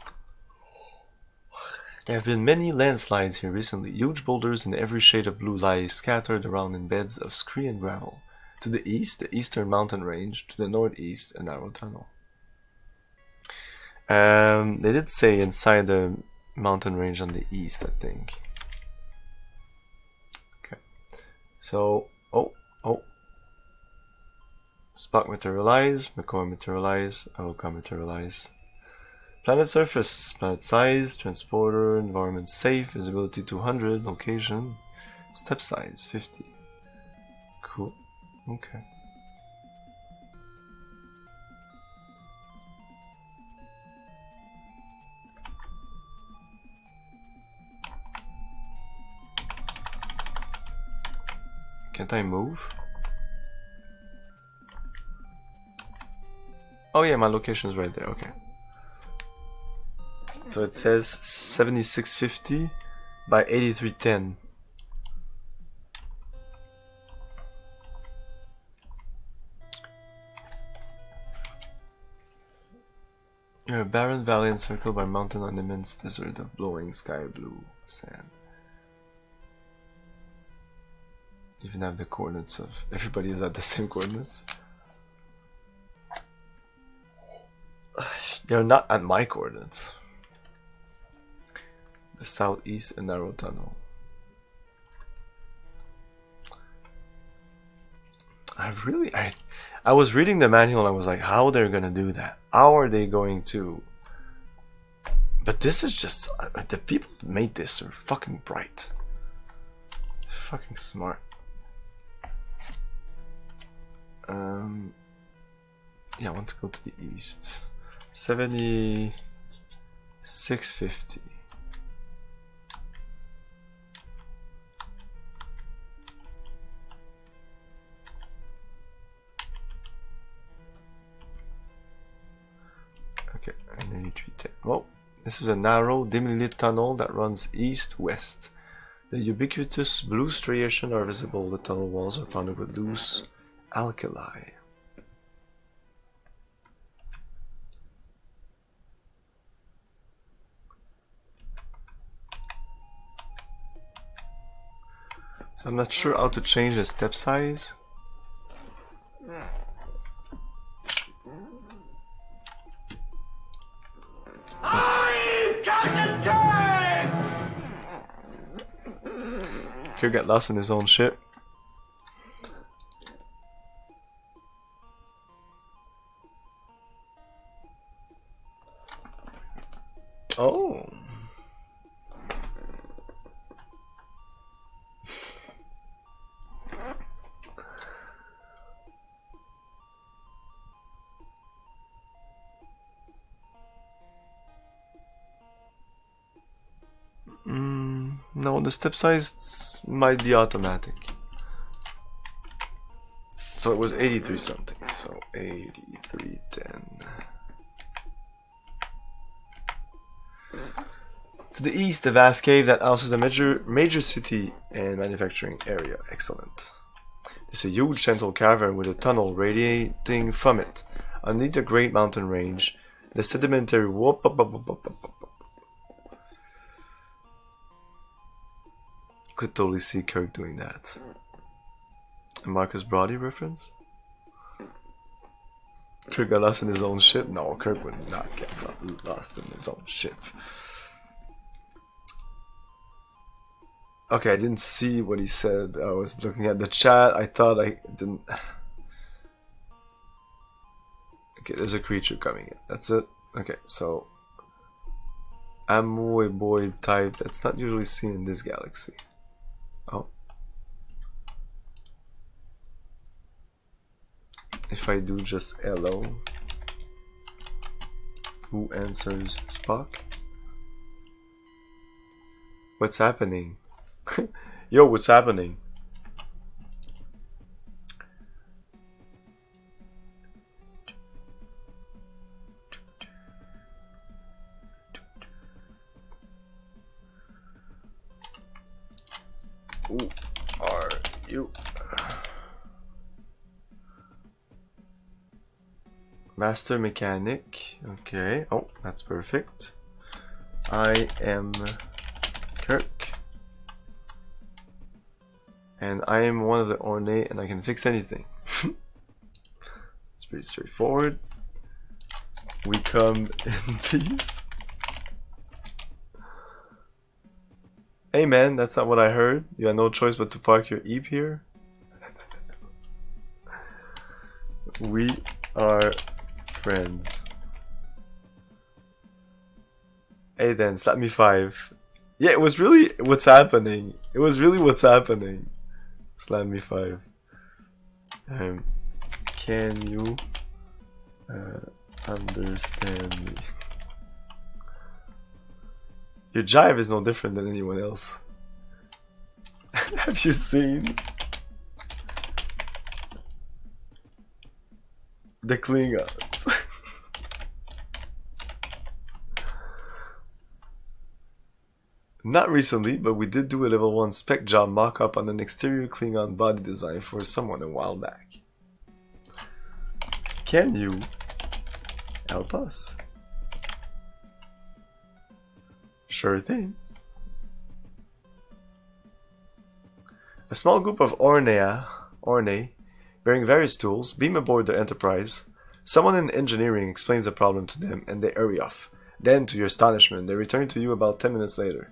There have been many landslides here recently. Huge boulders in every shade of blue lie scattered around in beds of scree and gravel. To the east, the eastern mountain range. To the northeast, a narrow tunnel. They did say inside the mountain range on the east, I think. Okay. So, Spock materialize, McCoy materialize, Aoka materialize. Planet surface, planet size, transporter, environment safe, visibility 200, location, step size 50. Cool. Okay. Can't I move? Oh yeah, my location is right there, okay. So it says 7650 by 8310. You're a barren valley encircled by mountain on immense desert of blowing sky blue sand. Even have the coordinates of everybody is at the same coordinates. They're not at my coordinates. The southeast and narrow tunnel. I was reading the manual and I was like, how they're gonna do that? How are they going to? But this is just the people who made this are fucking bright, fucking smart. Yeah, I want to go to the east. 7650. Okay, and 8310. Well, this is a narrow, dimly lit tunnel that runs east-west. The ubiquitous blue striations are visible. The tunnel walls are founded with loose alkali. So I'm not sure how to change the step size. Kirk got lost in his own ship. Oh. No, the step size might be automatic. So it was 83 something, so 8310. To the east, a vast cave that houses a major city and manufacturing area. Excellent. There's a huge central cavern with a tunnel radiating from it. Underneath the great mountain range, the sedimentary could totally see Kirk doing that. A Marcus Brody reference? Kirk got lost in his own ship? No, Kirk would not get lost in his own ship. Okay, I didn't see what he said. I was looking at the chat. I thought I didn't. Okay, there's a creature coming in. That's it. Okay, so amoeboid type. That's not usually seen in this galaxy. Oh. If I do just hello, who answers Spock? What's happening? Yo, what's happening? Who are you? Master mechanic. Okay. Oh, that's perfect. I am Kirk. And I am one of the ornate and I can fix anything. It's pretty straightforward. We come in peace. Hey man, that's not what I heard. You had no choice but to park your Eep here. We are friends. Hey then, slap me 5. Yeah, it was really what's happening. It was really what's happening. Slap me 5. Can you understand me? Your jive is no different than anyone else. Have you seen the Klingons? Not recently, but we did do a level 1 spec job mock-up on an exterior Klingon body design for someone a while back. Can you help us? Sure thing. A small group of Orne, bearing various tools, beam aboard the Enterprise. Someone in engineering explains the problem to them and they hurry off. Then, to your astonishment, they return to you about 10 minutes later.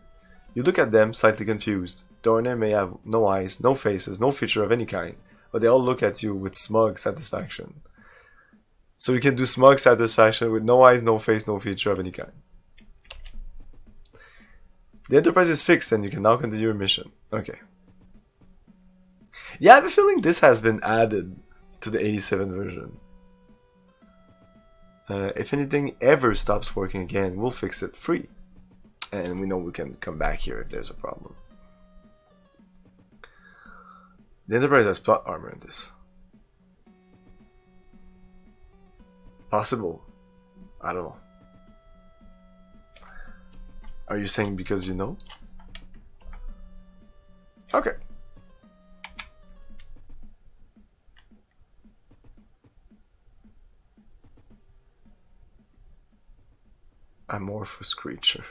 You look at them, slightly confused. The Orne may have no eyes, no faces, no feature of any kind, but they all look at you with smug satisfaction. So you can do smug satisfaction with no eyes, no face, no feature of any kind. The Enterprise is fixed and you can now continue your mission. Okay. Yeah, I have a feeling this has been added to the 87 version. If anything ever stops working again, we'll fix it free. And we know we can come back here if there's a problem. The Enterprise has plot armor in this. Possible. I don't know. Are you saying because you know? Okay. Amorphous creature.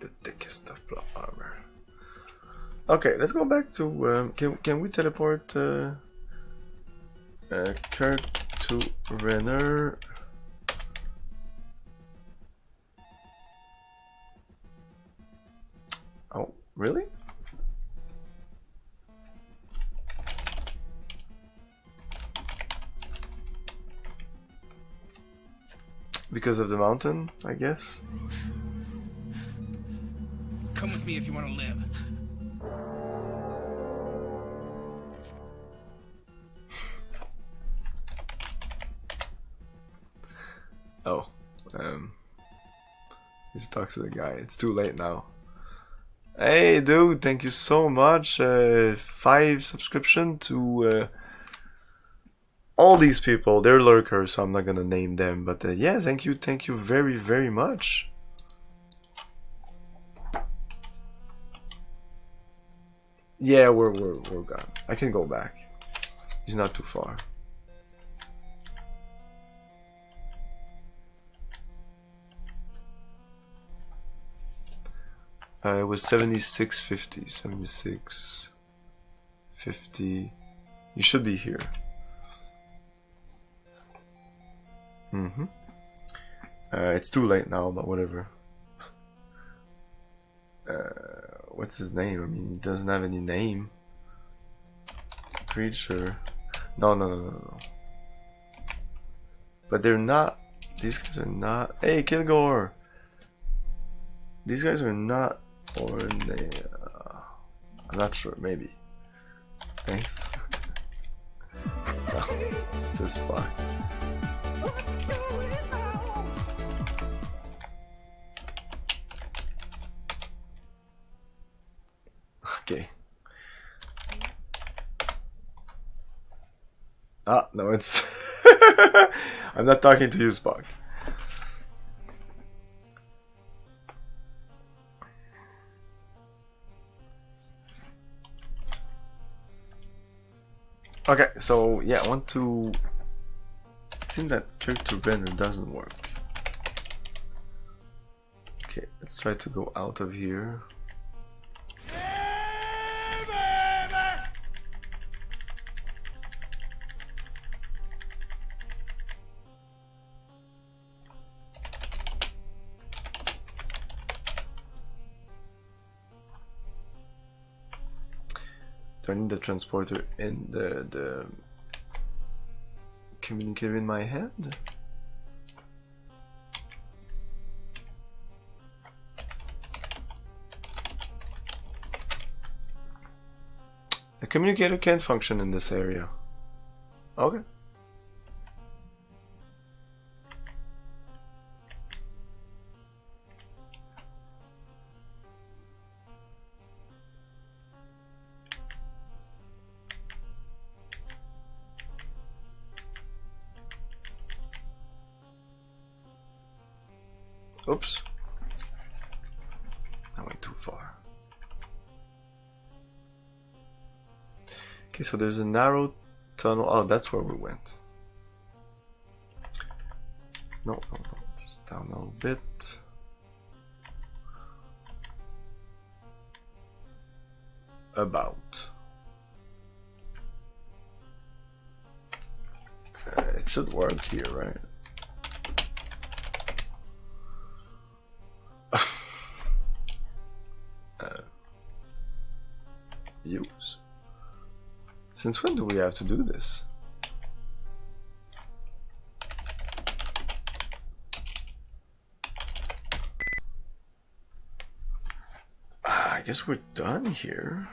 The thickest of plot armor. Okay, let's go back to can we teleport Kirk to Renner? Oh, really? Because of the mountain, I guess. Come with me if you want to live. Oh, need to talk to the guy. It's too late now. Hey, dude, thank you so much. 5 subscription to all these people. They're lurkers, so I'm not gonna name them. But yeah, thank you very, very much. Yeah, we're gone. I can go back. He's not too far. It was 7650. 7650. You should be here. It's too late now, but whatever. What's his name? I mean, he doesn't have any name. Creature. No. But they're not. These guys are not. Hey, Kilgore! These guys are not. Or they. I'm not sure. Maybe. Thanks. It's a spot. Okay. Ah, no, it's... I'm not talking to you, Spock. Okay, so, yeah, I want to... It seems that character render doesn't work. Okay, let's try to go out of here. Do I need the transporter in the communicator in my head? The communicator can't function in this area. Okay. Oops. I went too far. Okay, so there's a narrow tunnel. Oh, that's where we went. No. Just down a little bit. About. It should work here, right? Use. Since when do we have to do this? I guess we're done here.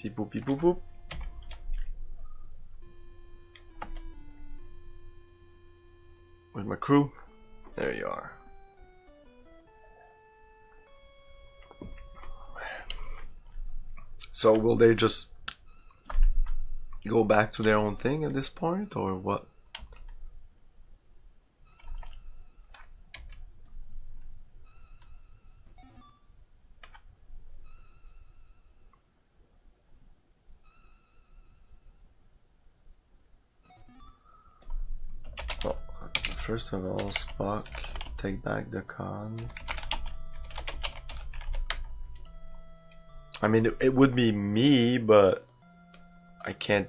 Beep boop, beep boop, boop. Where's my crew? There you are. So will they just go back to their own thing at this point, or what? First of all, Spock, take back the con. I mean, it would be me, but I can't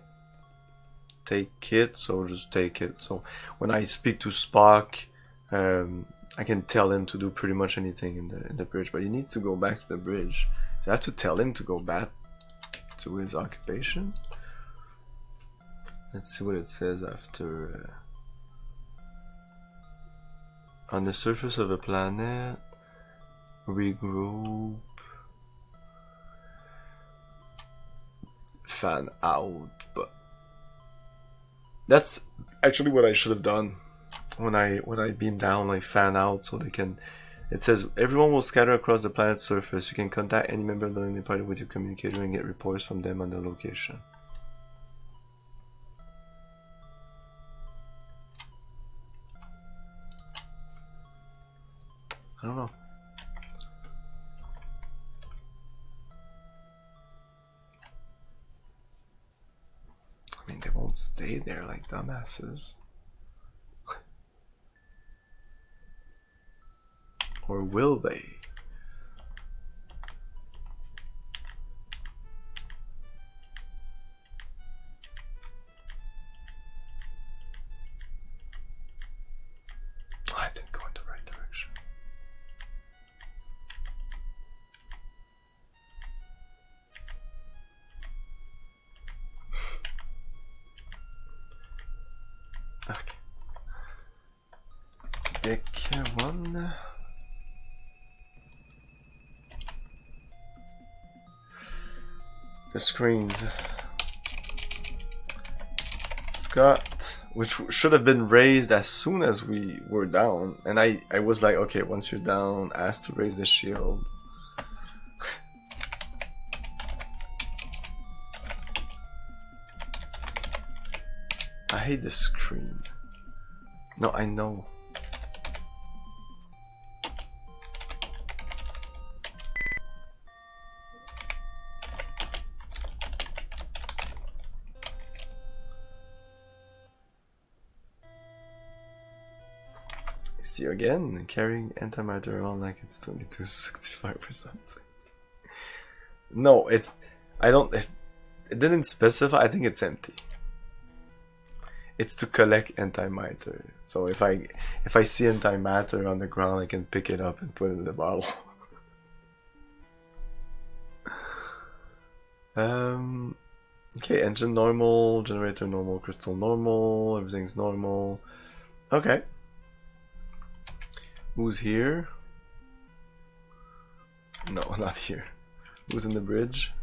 take it, so just take it. So when I speak to Spock, I can tell him to do pretty much anything in the bridge, but he needs to go back to the bridge. So I have to tell him to go back to his occupation. Let's see what it says after. On the surface of a planet, regroup, fan out, but that's actually what I should have done when I beam down, like fan out, so they can. It says everyone will scatter across the planet's surface. You can contact any member of the enemy party with your communicator and get reports from them on their location. I don't know. stay there like dumbasses. Or will they? I didn't go in the right direction. Okay. Deck 1. The screens. Scott, which should have been raised as soon as we were down, and I was like, okay, once you're down, ask to raise the shield. I hate the screen. No, I know. See you again, carrying antimatter on like it's 2265%. No, it didn't specify. I think it's empty. It's to collect antimatter. So if I see antimatter on the ground, I can pick it up and put it in the bottle. Okay, engine normal, generator normal, crystal normal, everything's normal. Okay. Who's here? No, not here. Who's in the bridge?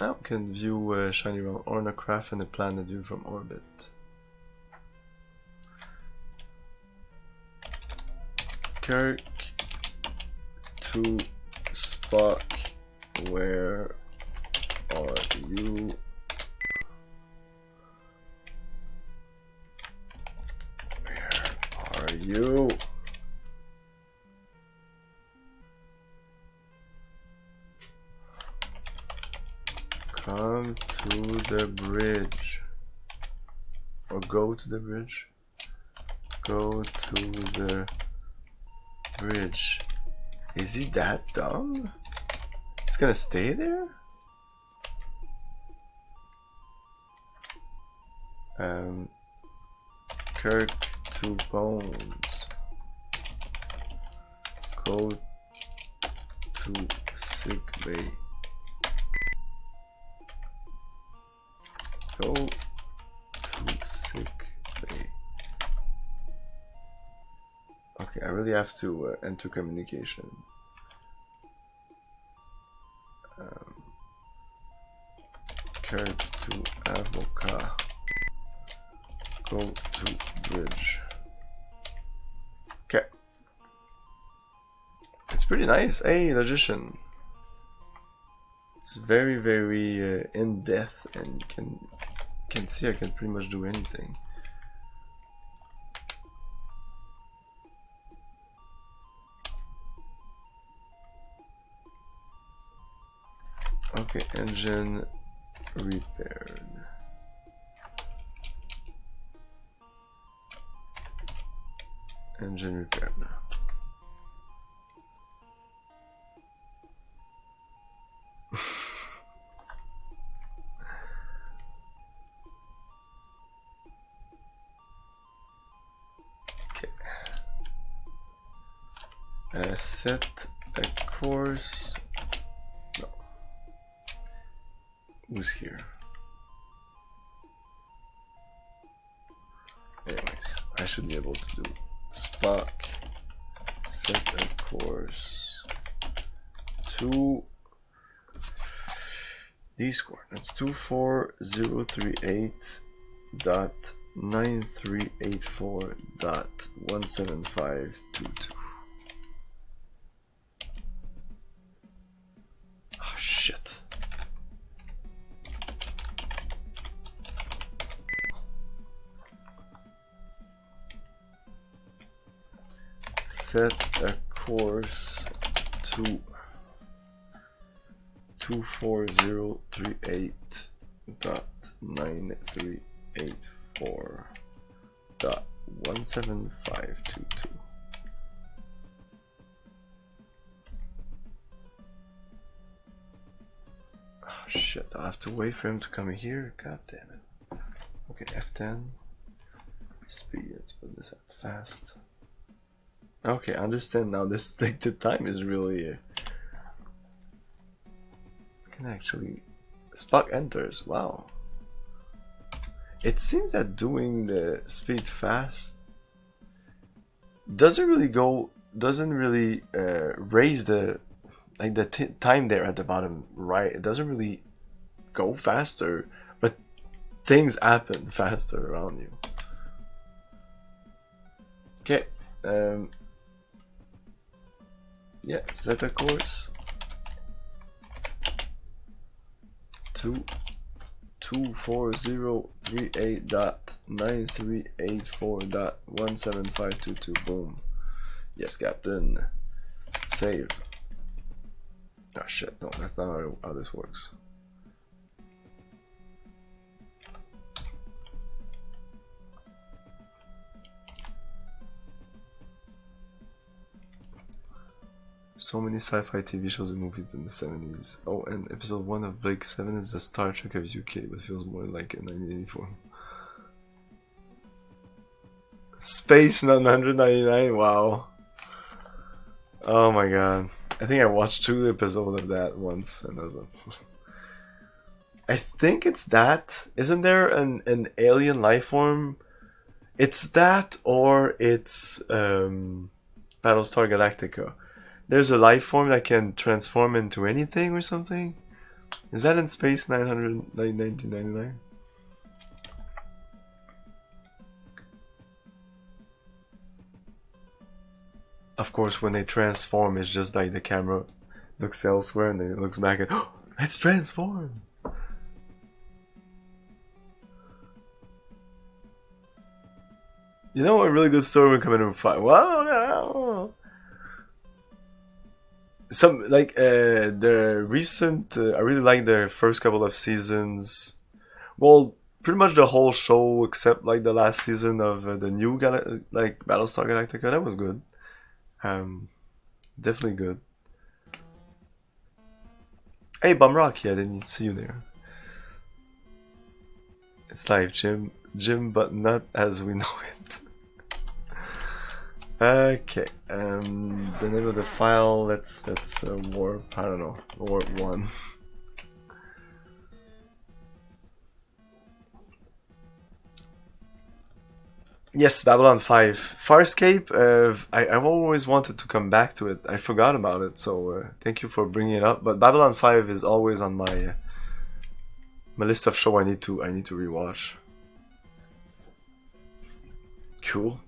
Oh, can view shiny round ornacraft and the planet view from orbit. Kirk to Spock, where are you? Where are you? Come to the bridge. Or go to the bridge. Go to the bridge. Is he that dumb? He's gonna stay there? Kirk to Bones. Go to sick bay. Go to sick bay. Okay, I really have to enter communication. Kirk to Avoca. Go to bridge. Okay. It's pretty nice. Hey, logician. It's very, very in depth, and you can see I can pretty much do anything. Okay, engine repaired. Engine repaired now. Okay. Set a course. No. Who's here? Anyways, I should be able to do Spock. Set a course to these coordinates 24038.9384.17522. Oh shit. Set a course to 24038.9384.17522. Oh shit, I'll have to wait for him to come here. God damn it. Okay, F10. Speed, let's put this at fast. Okay, I understand now. This the time is really. I can actually. Spock enters. Wow. It seems that doing the speed fast doesn't really raise the time there at the bottom right. It doesn't really go faster, but things happen faster around you. Okay. Yeah, Zeta course. 24038.9384.17522. Boom. Yes, Captain. Save. Oh shit, no, that's not how this works. So many sci-fi TV shows and movies in the 70s. Oh, and episode 1 of Blake 7 is the Star Trek of UK, but feels more like a 1984. Space 999, wow. Oh my god. I think I watched 2 episodes of that once, and I was like... I think it's that. Isn't there an alien life form? It's that, or it's Battlestar Galactica. There's a life form that can transform into anything or something? Is that in Space 1999? Of course, when they transform, it's just like the camera looks elsewhere and then it looks back and, oh, let's transform! You know, a really good story would come in 5. Wow, no! Some like the recent I really like the first couple of seasons. Well, pretty much the whole show except like the last season of the new like Battlestar Galactica. That was good. Definitely good. Hey, Bumrock, yeah, I didn't see you there. It's live, Jim, but not as we know it. Okay, the name of the file, let's warp, I don't know, warp 1. Yes, Babylon 5. Farscape, I've always wanted to come back to it. I forgot about it, so thank you for bringing it up. But Babylon 5 is always on my list of show I need to rewatch. Cool.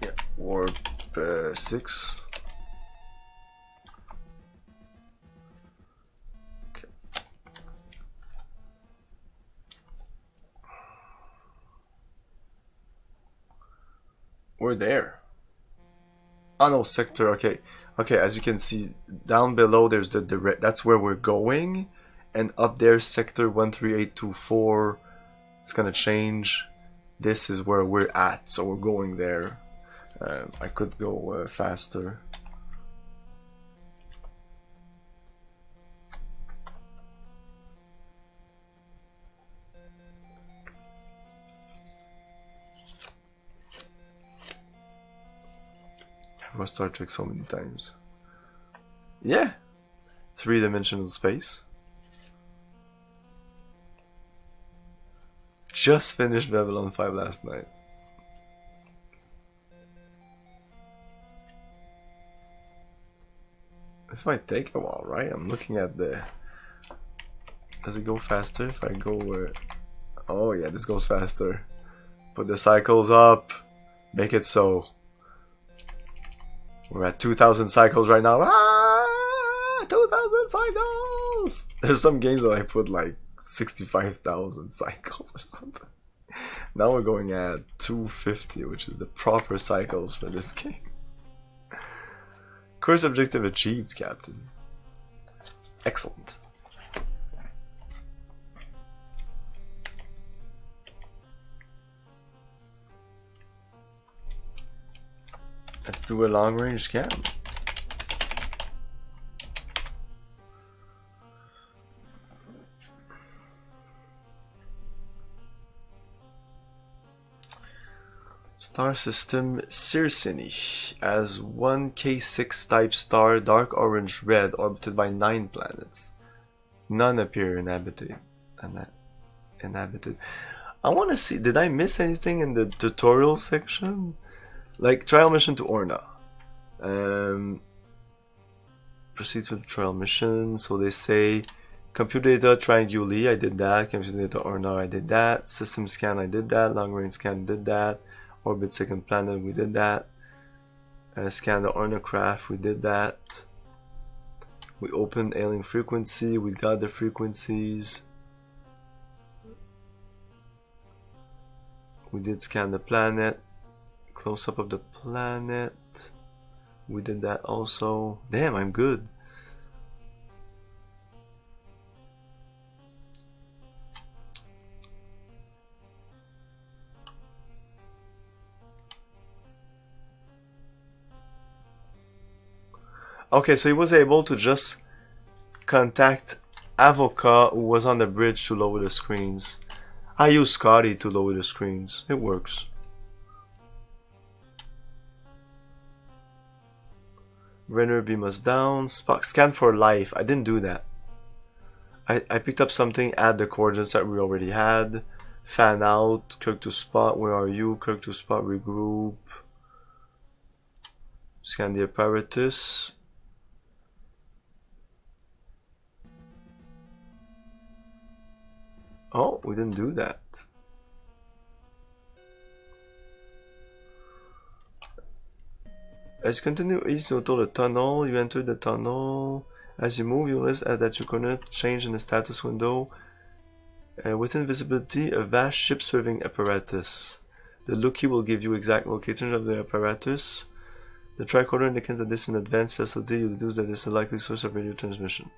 Yeah, warp 6. Okay. We're there. Oh no, sector. Okay. Okay, as you can see, down below there's the direct, that's where we're going, and up there sector 13824, it's gonna change. This is where we're at, so we're going there. I could go faster. I've watched Star Trek so many times. Yeah! 3-dimensional space. Just finished Babylon 5 last night. This might take a while, right? I'm looking at the... Does it go faster if I go... Oh yeah, this goes faster. Put the cycles up. Make it so. We're at 2,000 cycles right now. Ah! 2,000 cycles! There's some games that I put like 65,000 cycles or something. Now we're going at 250, which is the proper cycles for this game. Course objective achieved, Captain. Excellent. Let's do a long range scan. Star system Circini as 1K6 type star, dark orange red, orbited by 9 planets. None appear inhabited. I want to see, did I miss anything in the tutorial section? Like trial mission to Orna. Proceed to the trial mission. So they say compute data trianguli, I did that. Compute data Orna, I did that. System scan, I did that. Long range scan, did that. Orbit second planet, we did that. Scan the Orna craft, we did that. We opened alien frequency, we got the frequencies. We did scan the planet. Close up of the planet. We did that also. Damn, I'm good. Okay, so he was able to just contact Avoca, who was on the bridge, to lower the screens. I use Scotty to lower the screens. It works. Renner beam us down. Spock scan for life. I didn't do that. I picked up something, add the coordinates that we already had. Fan out. Kirk to spot. Where are you? Kirk to spot. Regroup. Scan the apparatus. Oh, we didn't do that. As you continue east to the tunnel, you enter the tunnel. As you move, you notice that your coordinate change in the status window. Within visibility, a vast ship-serving apparatus. The lookie will give you exact location of the apparatus. The tricorder indicates that this is an advanced facility. You deduce that this is a likely source of radio transmission.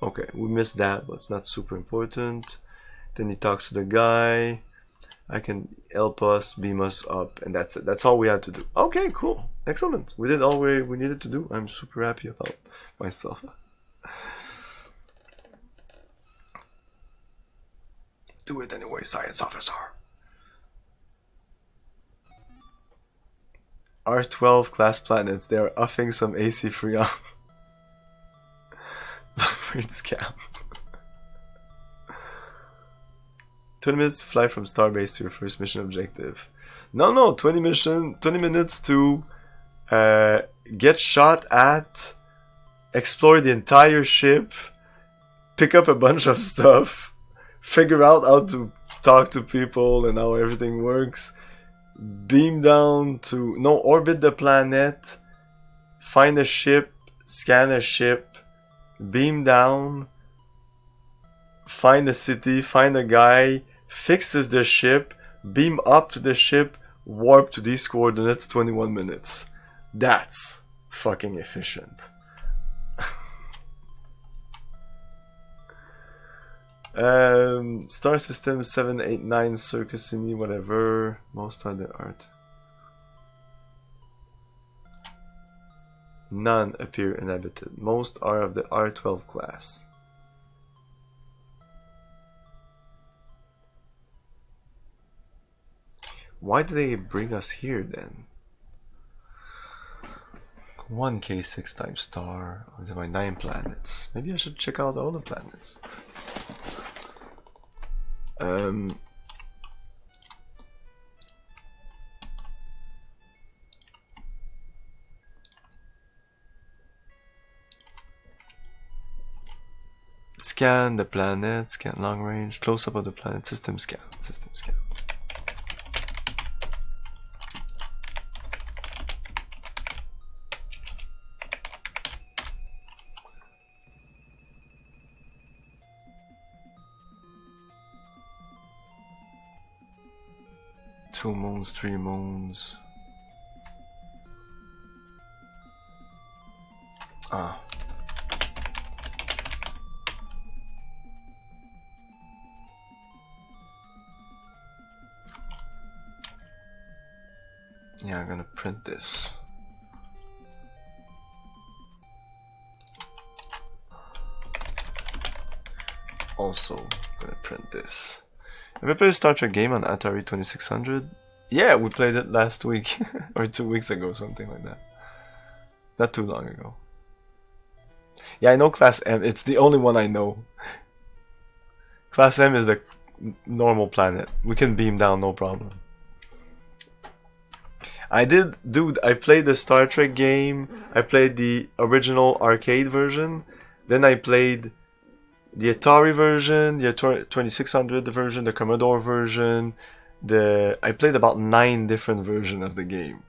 Okay, we missed that, but it's not super important. Then he talks to the guy. I can help us, beam us up, and that's it. That's all we had to do. Okay, cool. Excellent. We did all we needed to do. I'm super happy about myself. Do it anyway, science officer. R12 class planets. They are offing some AC Freon. Weird scam. 20 minutes to fly from Starbase to your first mission objective. No, 20 minutes to get shot at, explore the entire ship, pick up a bunch of stuff, figure out how to talk to people and how everything works, beam down to, orbit the planet, find a ship, scan a ship, beam down, find a city, find a guy, fixes the ship, beam up to the ship, warp to these coordinates, 21 minutes. That's fucking efficient. Star system 789 Circusini, whatever. Most are the art. None appear inhabited. Most are of the R12 class. Why did they bring us here then? 1K6 type star. These are my 9 planets. Maybe I should check out all the planets. Scan the planet, scan long range, close up of the planet, system scan. 2 moons, 3 moons. Ah. Yeah, I'm gonna print this. Also, gonna print this. Have you played a Star Trek game on Atari 2600? Yeah, we played it last week or 2 weeks ago, something like that. Not too long ago. Yeah, I know Class M. It's the only one I know. Class M is the normal planet. We can beam down, no problem. I played the Star Trek game. I played the original arcade version. Then I played the Atari version, the Atari 2600 version, the Commodore version. I played about 9 different versions of the game.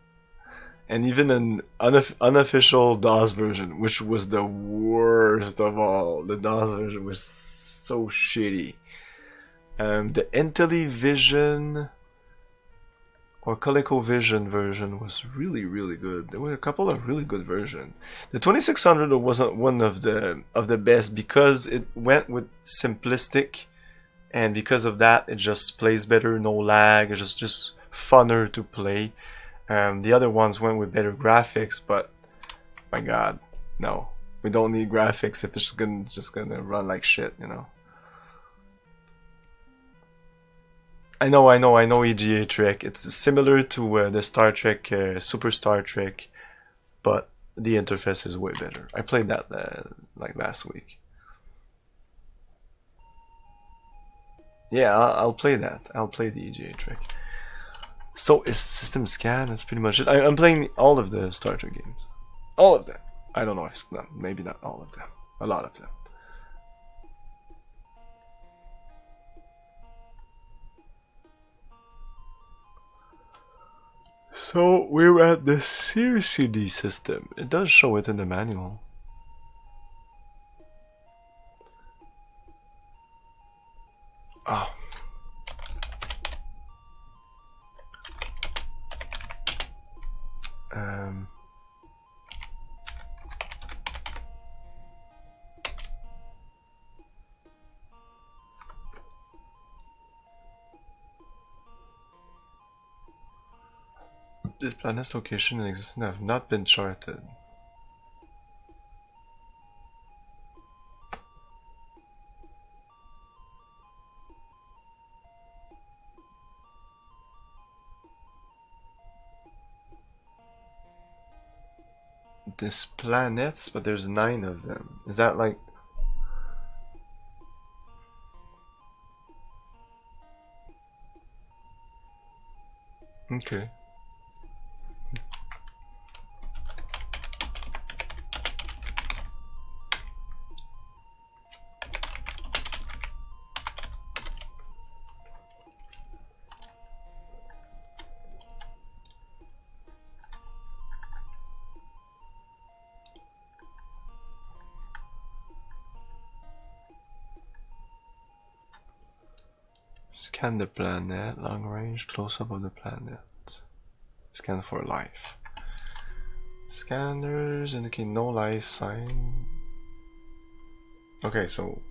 And even an unofficial DOS version, which was the worst of all. The DOS version was so shitty. The Intellivision or ColecoVision version was really, really good. There were a couple of really good versions. The 2600 wasn't one of the best because it went with simplistic, and because of that, it just plays better, no lag. It's just funner to play. The other ones went with better graphics, but my God, no, we don't need graphics if it's just gonna run like shit, you know. I know EGA Trek. It's similar to the Star Trek, Super Star Trek, but the interface is way better. I played that like last week. Yeah, I'll play that. I'll play the EGA Trek. So it's System Scan. That's pretty much it. I'm playing all of the Star Trek games. All of them. I don't know if it's not, maybe not all of them. A lot of them. So we're at the CRCD system. It does show it in the manual. Oh. This planet's location and existence have not been charted. There's planets, but there's 9 of them. Is that like... Okay. Scan the planet, long range, close up of the planet. Scan for life. Scanners indicate no life sign. Okay, so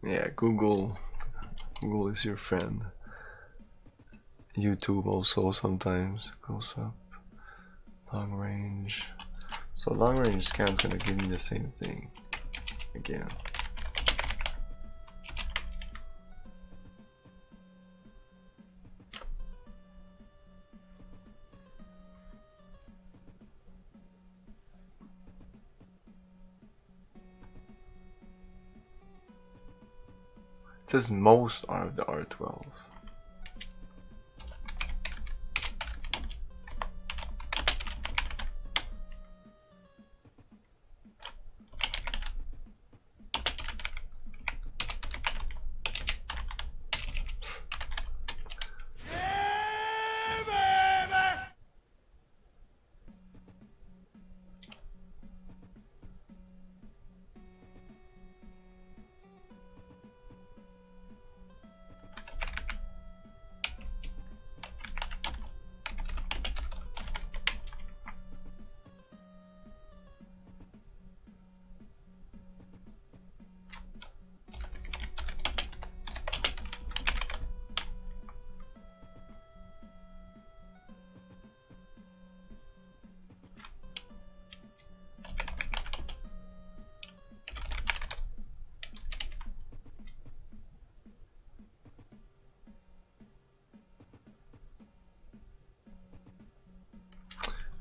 yeah, Google is your friend. YouTube also sometimes goes up. Long range. So long range scan's gonna give me the same thing again. What is most out of the R12?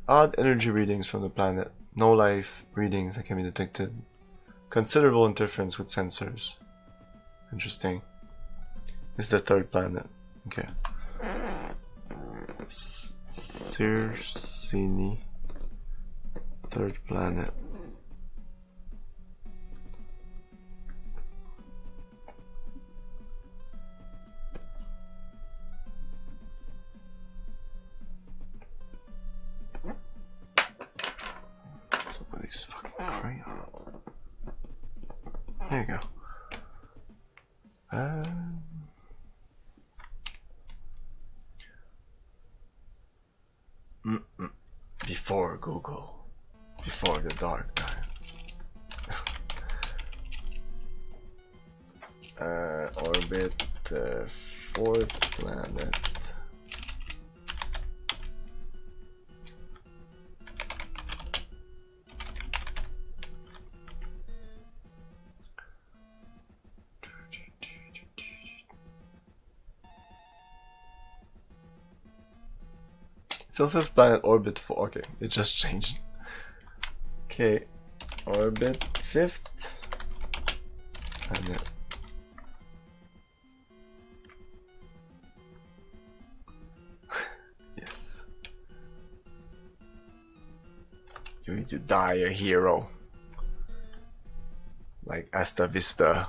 Odd energy readings from the planet. No life readings that can be detected. Considerable interference with sensors. Interesting. This is the third planet. Okay. Circini. Third planet. These fucking crayons. There you go. Before Google. Before the dark times. Orbit, fourth planet. Still says planet orbit 4. Okay, it just changed. Okay, orbit 5th. And yes. You need to die a hero. Like Hasta Vista.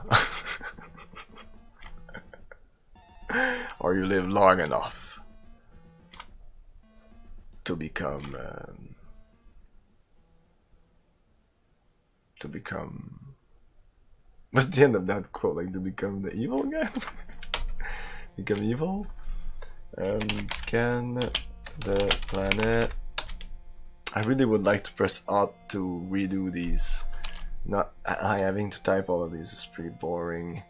Or you live long enough to become what's the end of that quote? Like to become the evil guy? Become evil? Scan the planet. I really would like to press up to redo these. Not having to type all of these is pretty boring.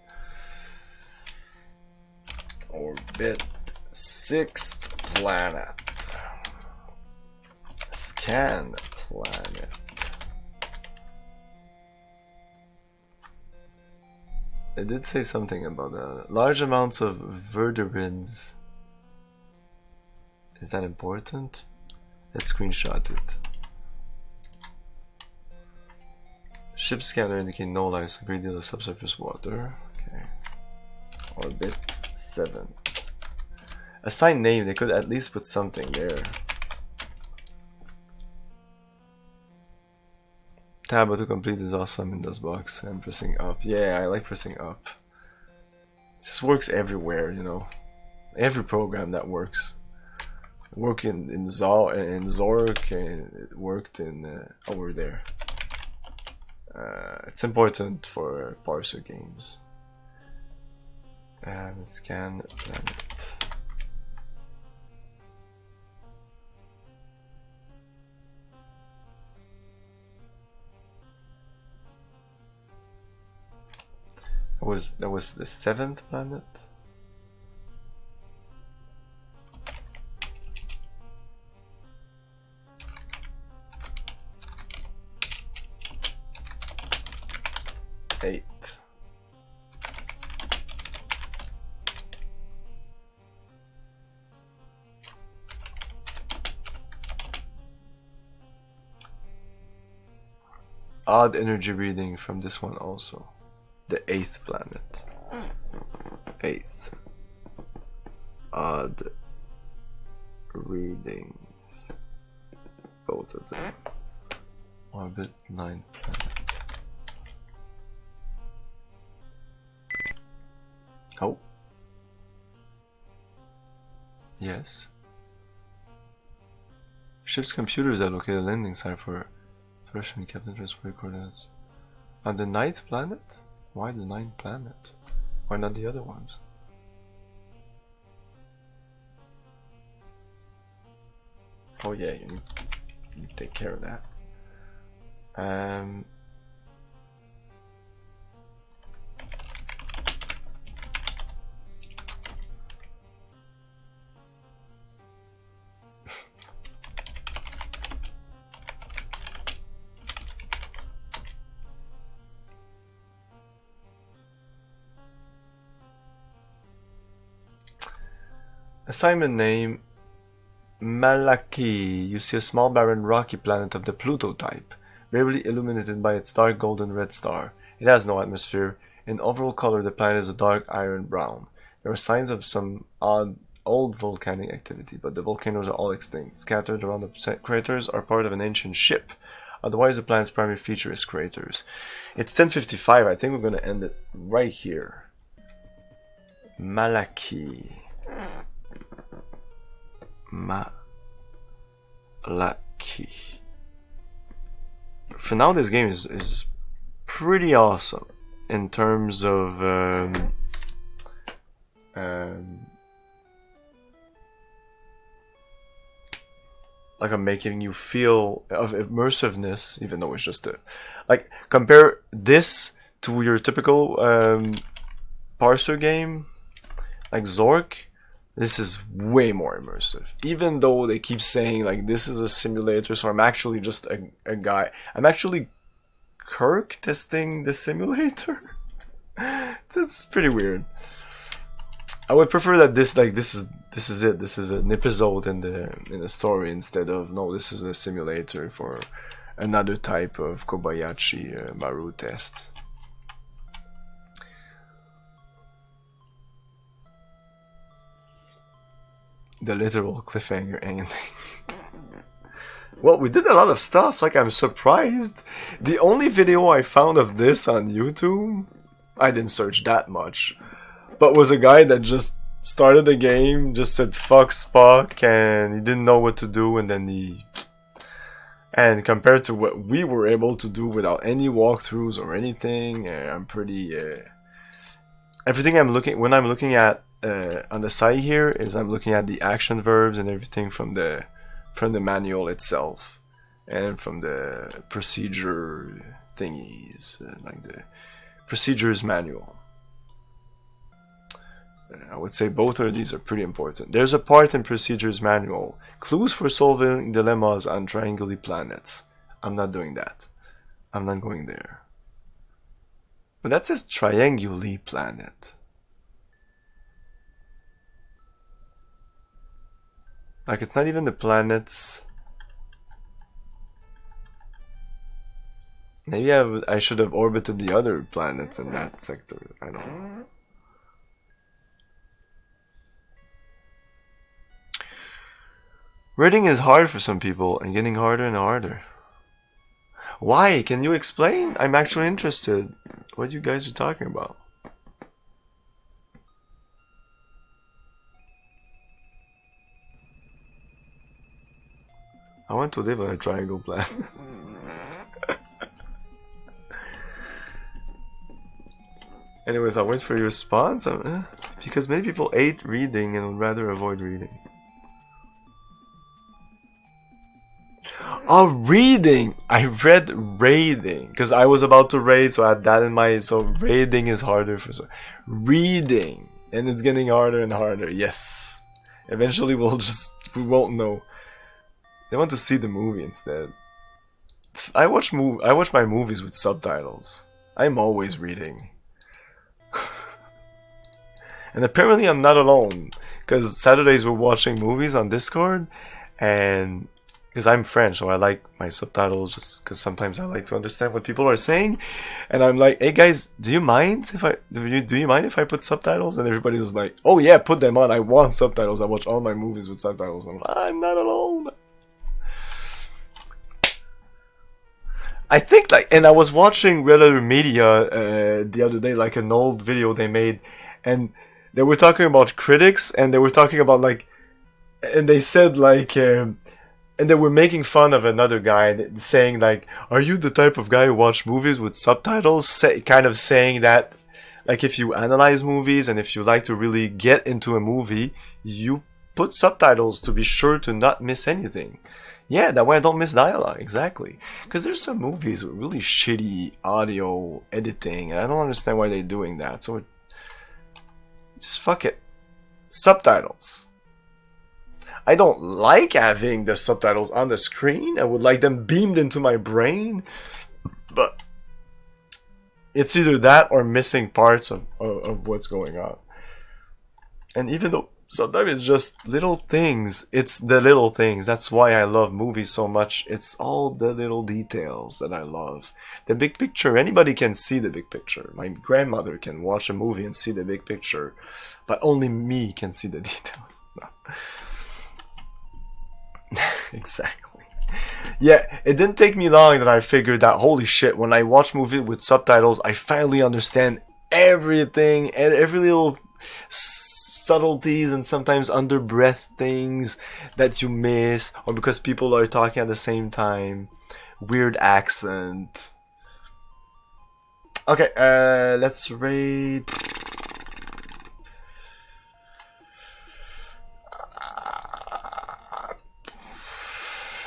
Orbit 6th planet. Scan planet. It did say something about large amounts of vertebrates. Is that important? Let's screenshot it. Ship scanner indicating no life, a great deal of subsurface water. Okay. Orbit 7. Assign name, they could at least put something there. Tab to complete is awesome in DOSBOX. I'm pressing up. Yeah, I like pressing up. It just works everywhere, you know. Every program that works. It worked in Zork, and it worked in over there. It's important for parser games. Scan planet. That was the 7th planet. Eight. Odd energy reading from this one also. The 8th planet. 8th. Odd readings. Both of them. Orbit 9 planet. Oh. Yes. Ship's computers are located landing site for Russian Captain Transfer coordinates. On the 9th planet? Why the 9th planet? Why not the other ones? Oh yeah, you take care of that. Assignment name Malaki. You see a small barren rocky planet of the Pluto type, rarely illuminated by its dark golden red star. It has no atmosphere. In overall color, the planet is a dark iron brown. There are signs of some odd old volcanic activity, but the volcanoes are all extinct. Scattered around the craters are part of an ancient ship. Otherwise, the planet's primary feature is craters. It's 10:55. I think we're going to end it right here. Malaki. Malaki. For now, this game is pretty awesome in terms of like I'm making you feel of immersiveness, even though it's just a like compare this to your typical parser game like Zork. This is way more immersive, even though they keep saying like this is a simulator. So I'm actually just a guy. I'm actually Kirk testing the simulator. It's pretty weird. I would prefer that this is it. This is an episode in the story instead of no. This is a simulator for another type of Kobayashi Maru test. The literal cliffhanger ending. Well, we did a lot of stuff. Like, I'm surprised. The only video I found of this on YouTube, I didn't search that much, but was a guy that just started the game, just said fuck Spock, and he didn't know what to do, and then and compared to what we were able to do without any walkthroughs or anything, I'm pretty everything when I'm looking at on the side here is I'm looking at the action verbs and everything from the manual itself and from the procedure thingies, like the procedures manual. I would say both of these are pretty important. There's a part in procedures manual, clues for solving dilemmas on triangly planets. I'm not doing that. I'm not going there. But that says triangly planet. Like, it's not even the planets. Maybe I should have orbited the other planets in that sector. I don't know. Reading is hard for some people and getting harder and harder. Why? Can you explain? I'm actually interested. What you guys are talking about? I want to live on a triangle planet. Anyways, I'll wait for your response. Because many people hate reading and would rather avoid reading. Oh, reading! I read raiding. Because I was about to raid, so I had that in mind. So raiding is harder for some. Reading! And it's getting harder and harder. Yes. Eventually we won't know. They want to see the movie instead. I watch my movies with subtitles. I'm always reading. And apparently I'm not alone, because Saturdays we're watching movies on Discord, and because I'm French, so I like my subtitles just because sometimes I like to understand what people are saying, and I'm like, hey guys, do you mind if I put subtitles? And everybody's like, oh yeah, put them on. I want subtitles. I watch all my movies with subtitles. I'm like, I'm not alone. I think and I was watching Red Letter Media the other day, like an old video they made, and they were talking about critics, and they were talking about and they said and they were making fun of another guy, saying like, are you the type of guy who watch movies with subtitles? Kind of saying that, like, if you analyze movies and if you like to really get into a movie, you put subtitles to be sure to not miss anything. Yeah, that way I don't miss dialogue, exactly. Because there's some movies with really shitty audio editing, and I don't understand why they're doing that. So just fuck it. Subtitles. I don't like having the subtitles on the screen. I would like them beamed into my brain. But it's either that or missing parts of what's going on. And even though sometimes it's just little things, it's the little things. That's why I love movies so much. It's all the little details that I love. The big picture, anybody can see the big picture. My grandmother can watch a movie and see the big picture. But only me can see the details. No. Exactly. Yeah, it didn't take me long that I figured that, holy shit, when I watch movies with subtitles, I finally understand everything and every little subtleties and sometimes under breath things that you miss, or because people are talking at the same time. Weird accent. Okay, let's rate.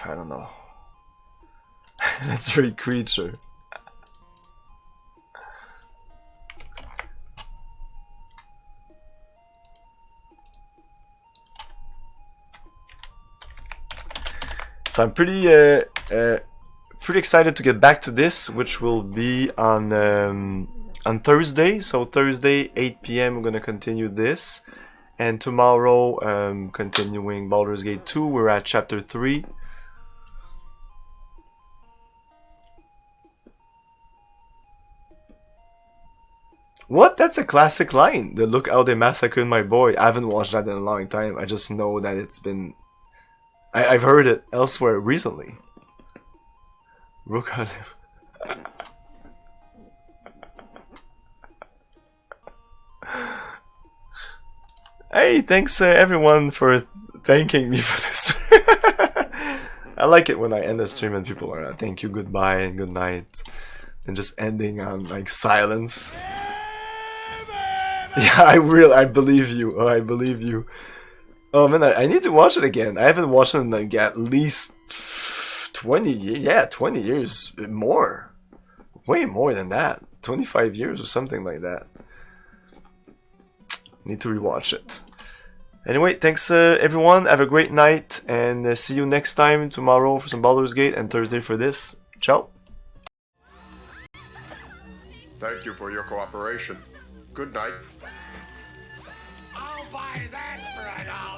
I don't know. Let's rate Creature. So I'm pretty excited to get back to this, which will be on Thursday. So Thursday 8 p.m. we're gonna continue this, and tomorrow continuing Baldur's Gate 2. We're at chapter 3. What? That's a classic line. The look how they massacred my boy. I haven't watched that in a long time. I just know that it's been. I've heard it elsewhere recently. Rook has him. Hey, thanks everyone for thanking me for this. I like it when I end the stream and people are thank you, goodbye, and good night, and just ending on like silence. Yeah, I believe you. Oh, I believe you. Oh man, I need to watch it again. I haven't watched it in like at least 20 years. Yeah, 20 years. More. Way more than that. 25 years or something like that. Need to rewatch it. Anyway, thanks everyone. Have a great night. And see you next time tomorrow for some Baldur's Gate and Thursday for this. Ciao. Thank you for your cooperation. Good night. I'll buy that for $1.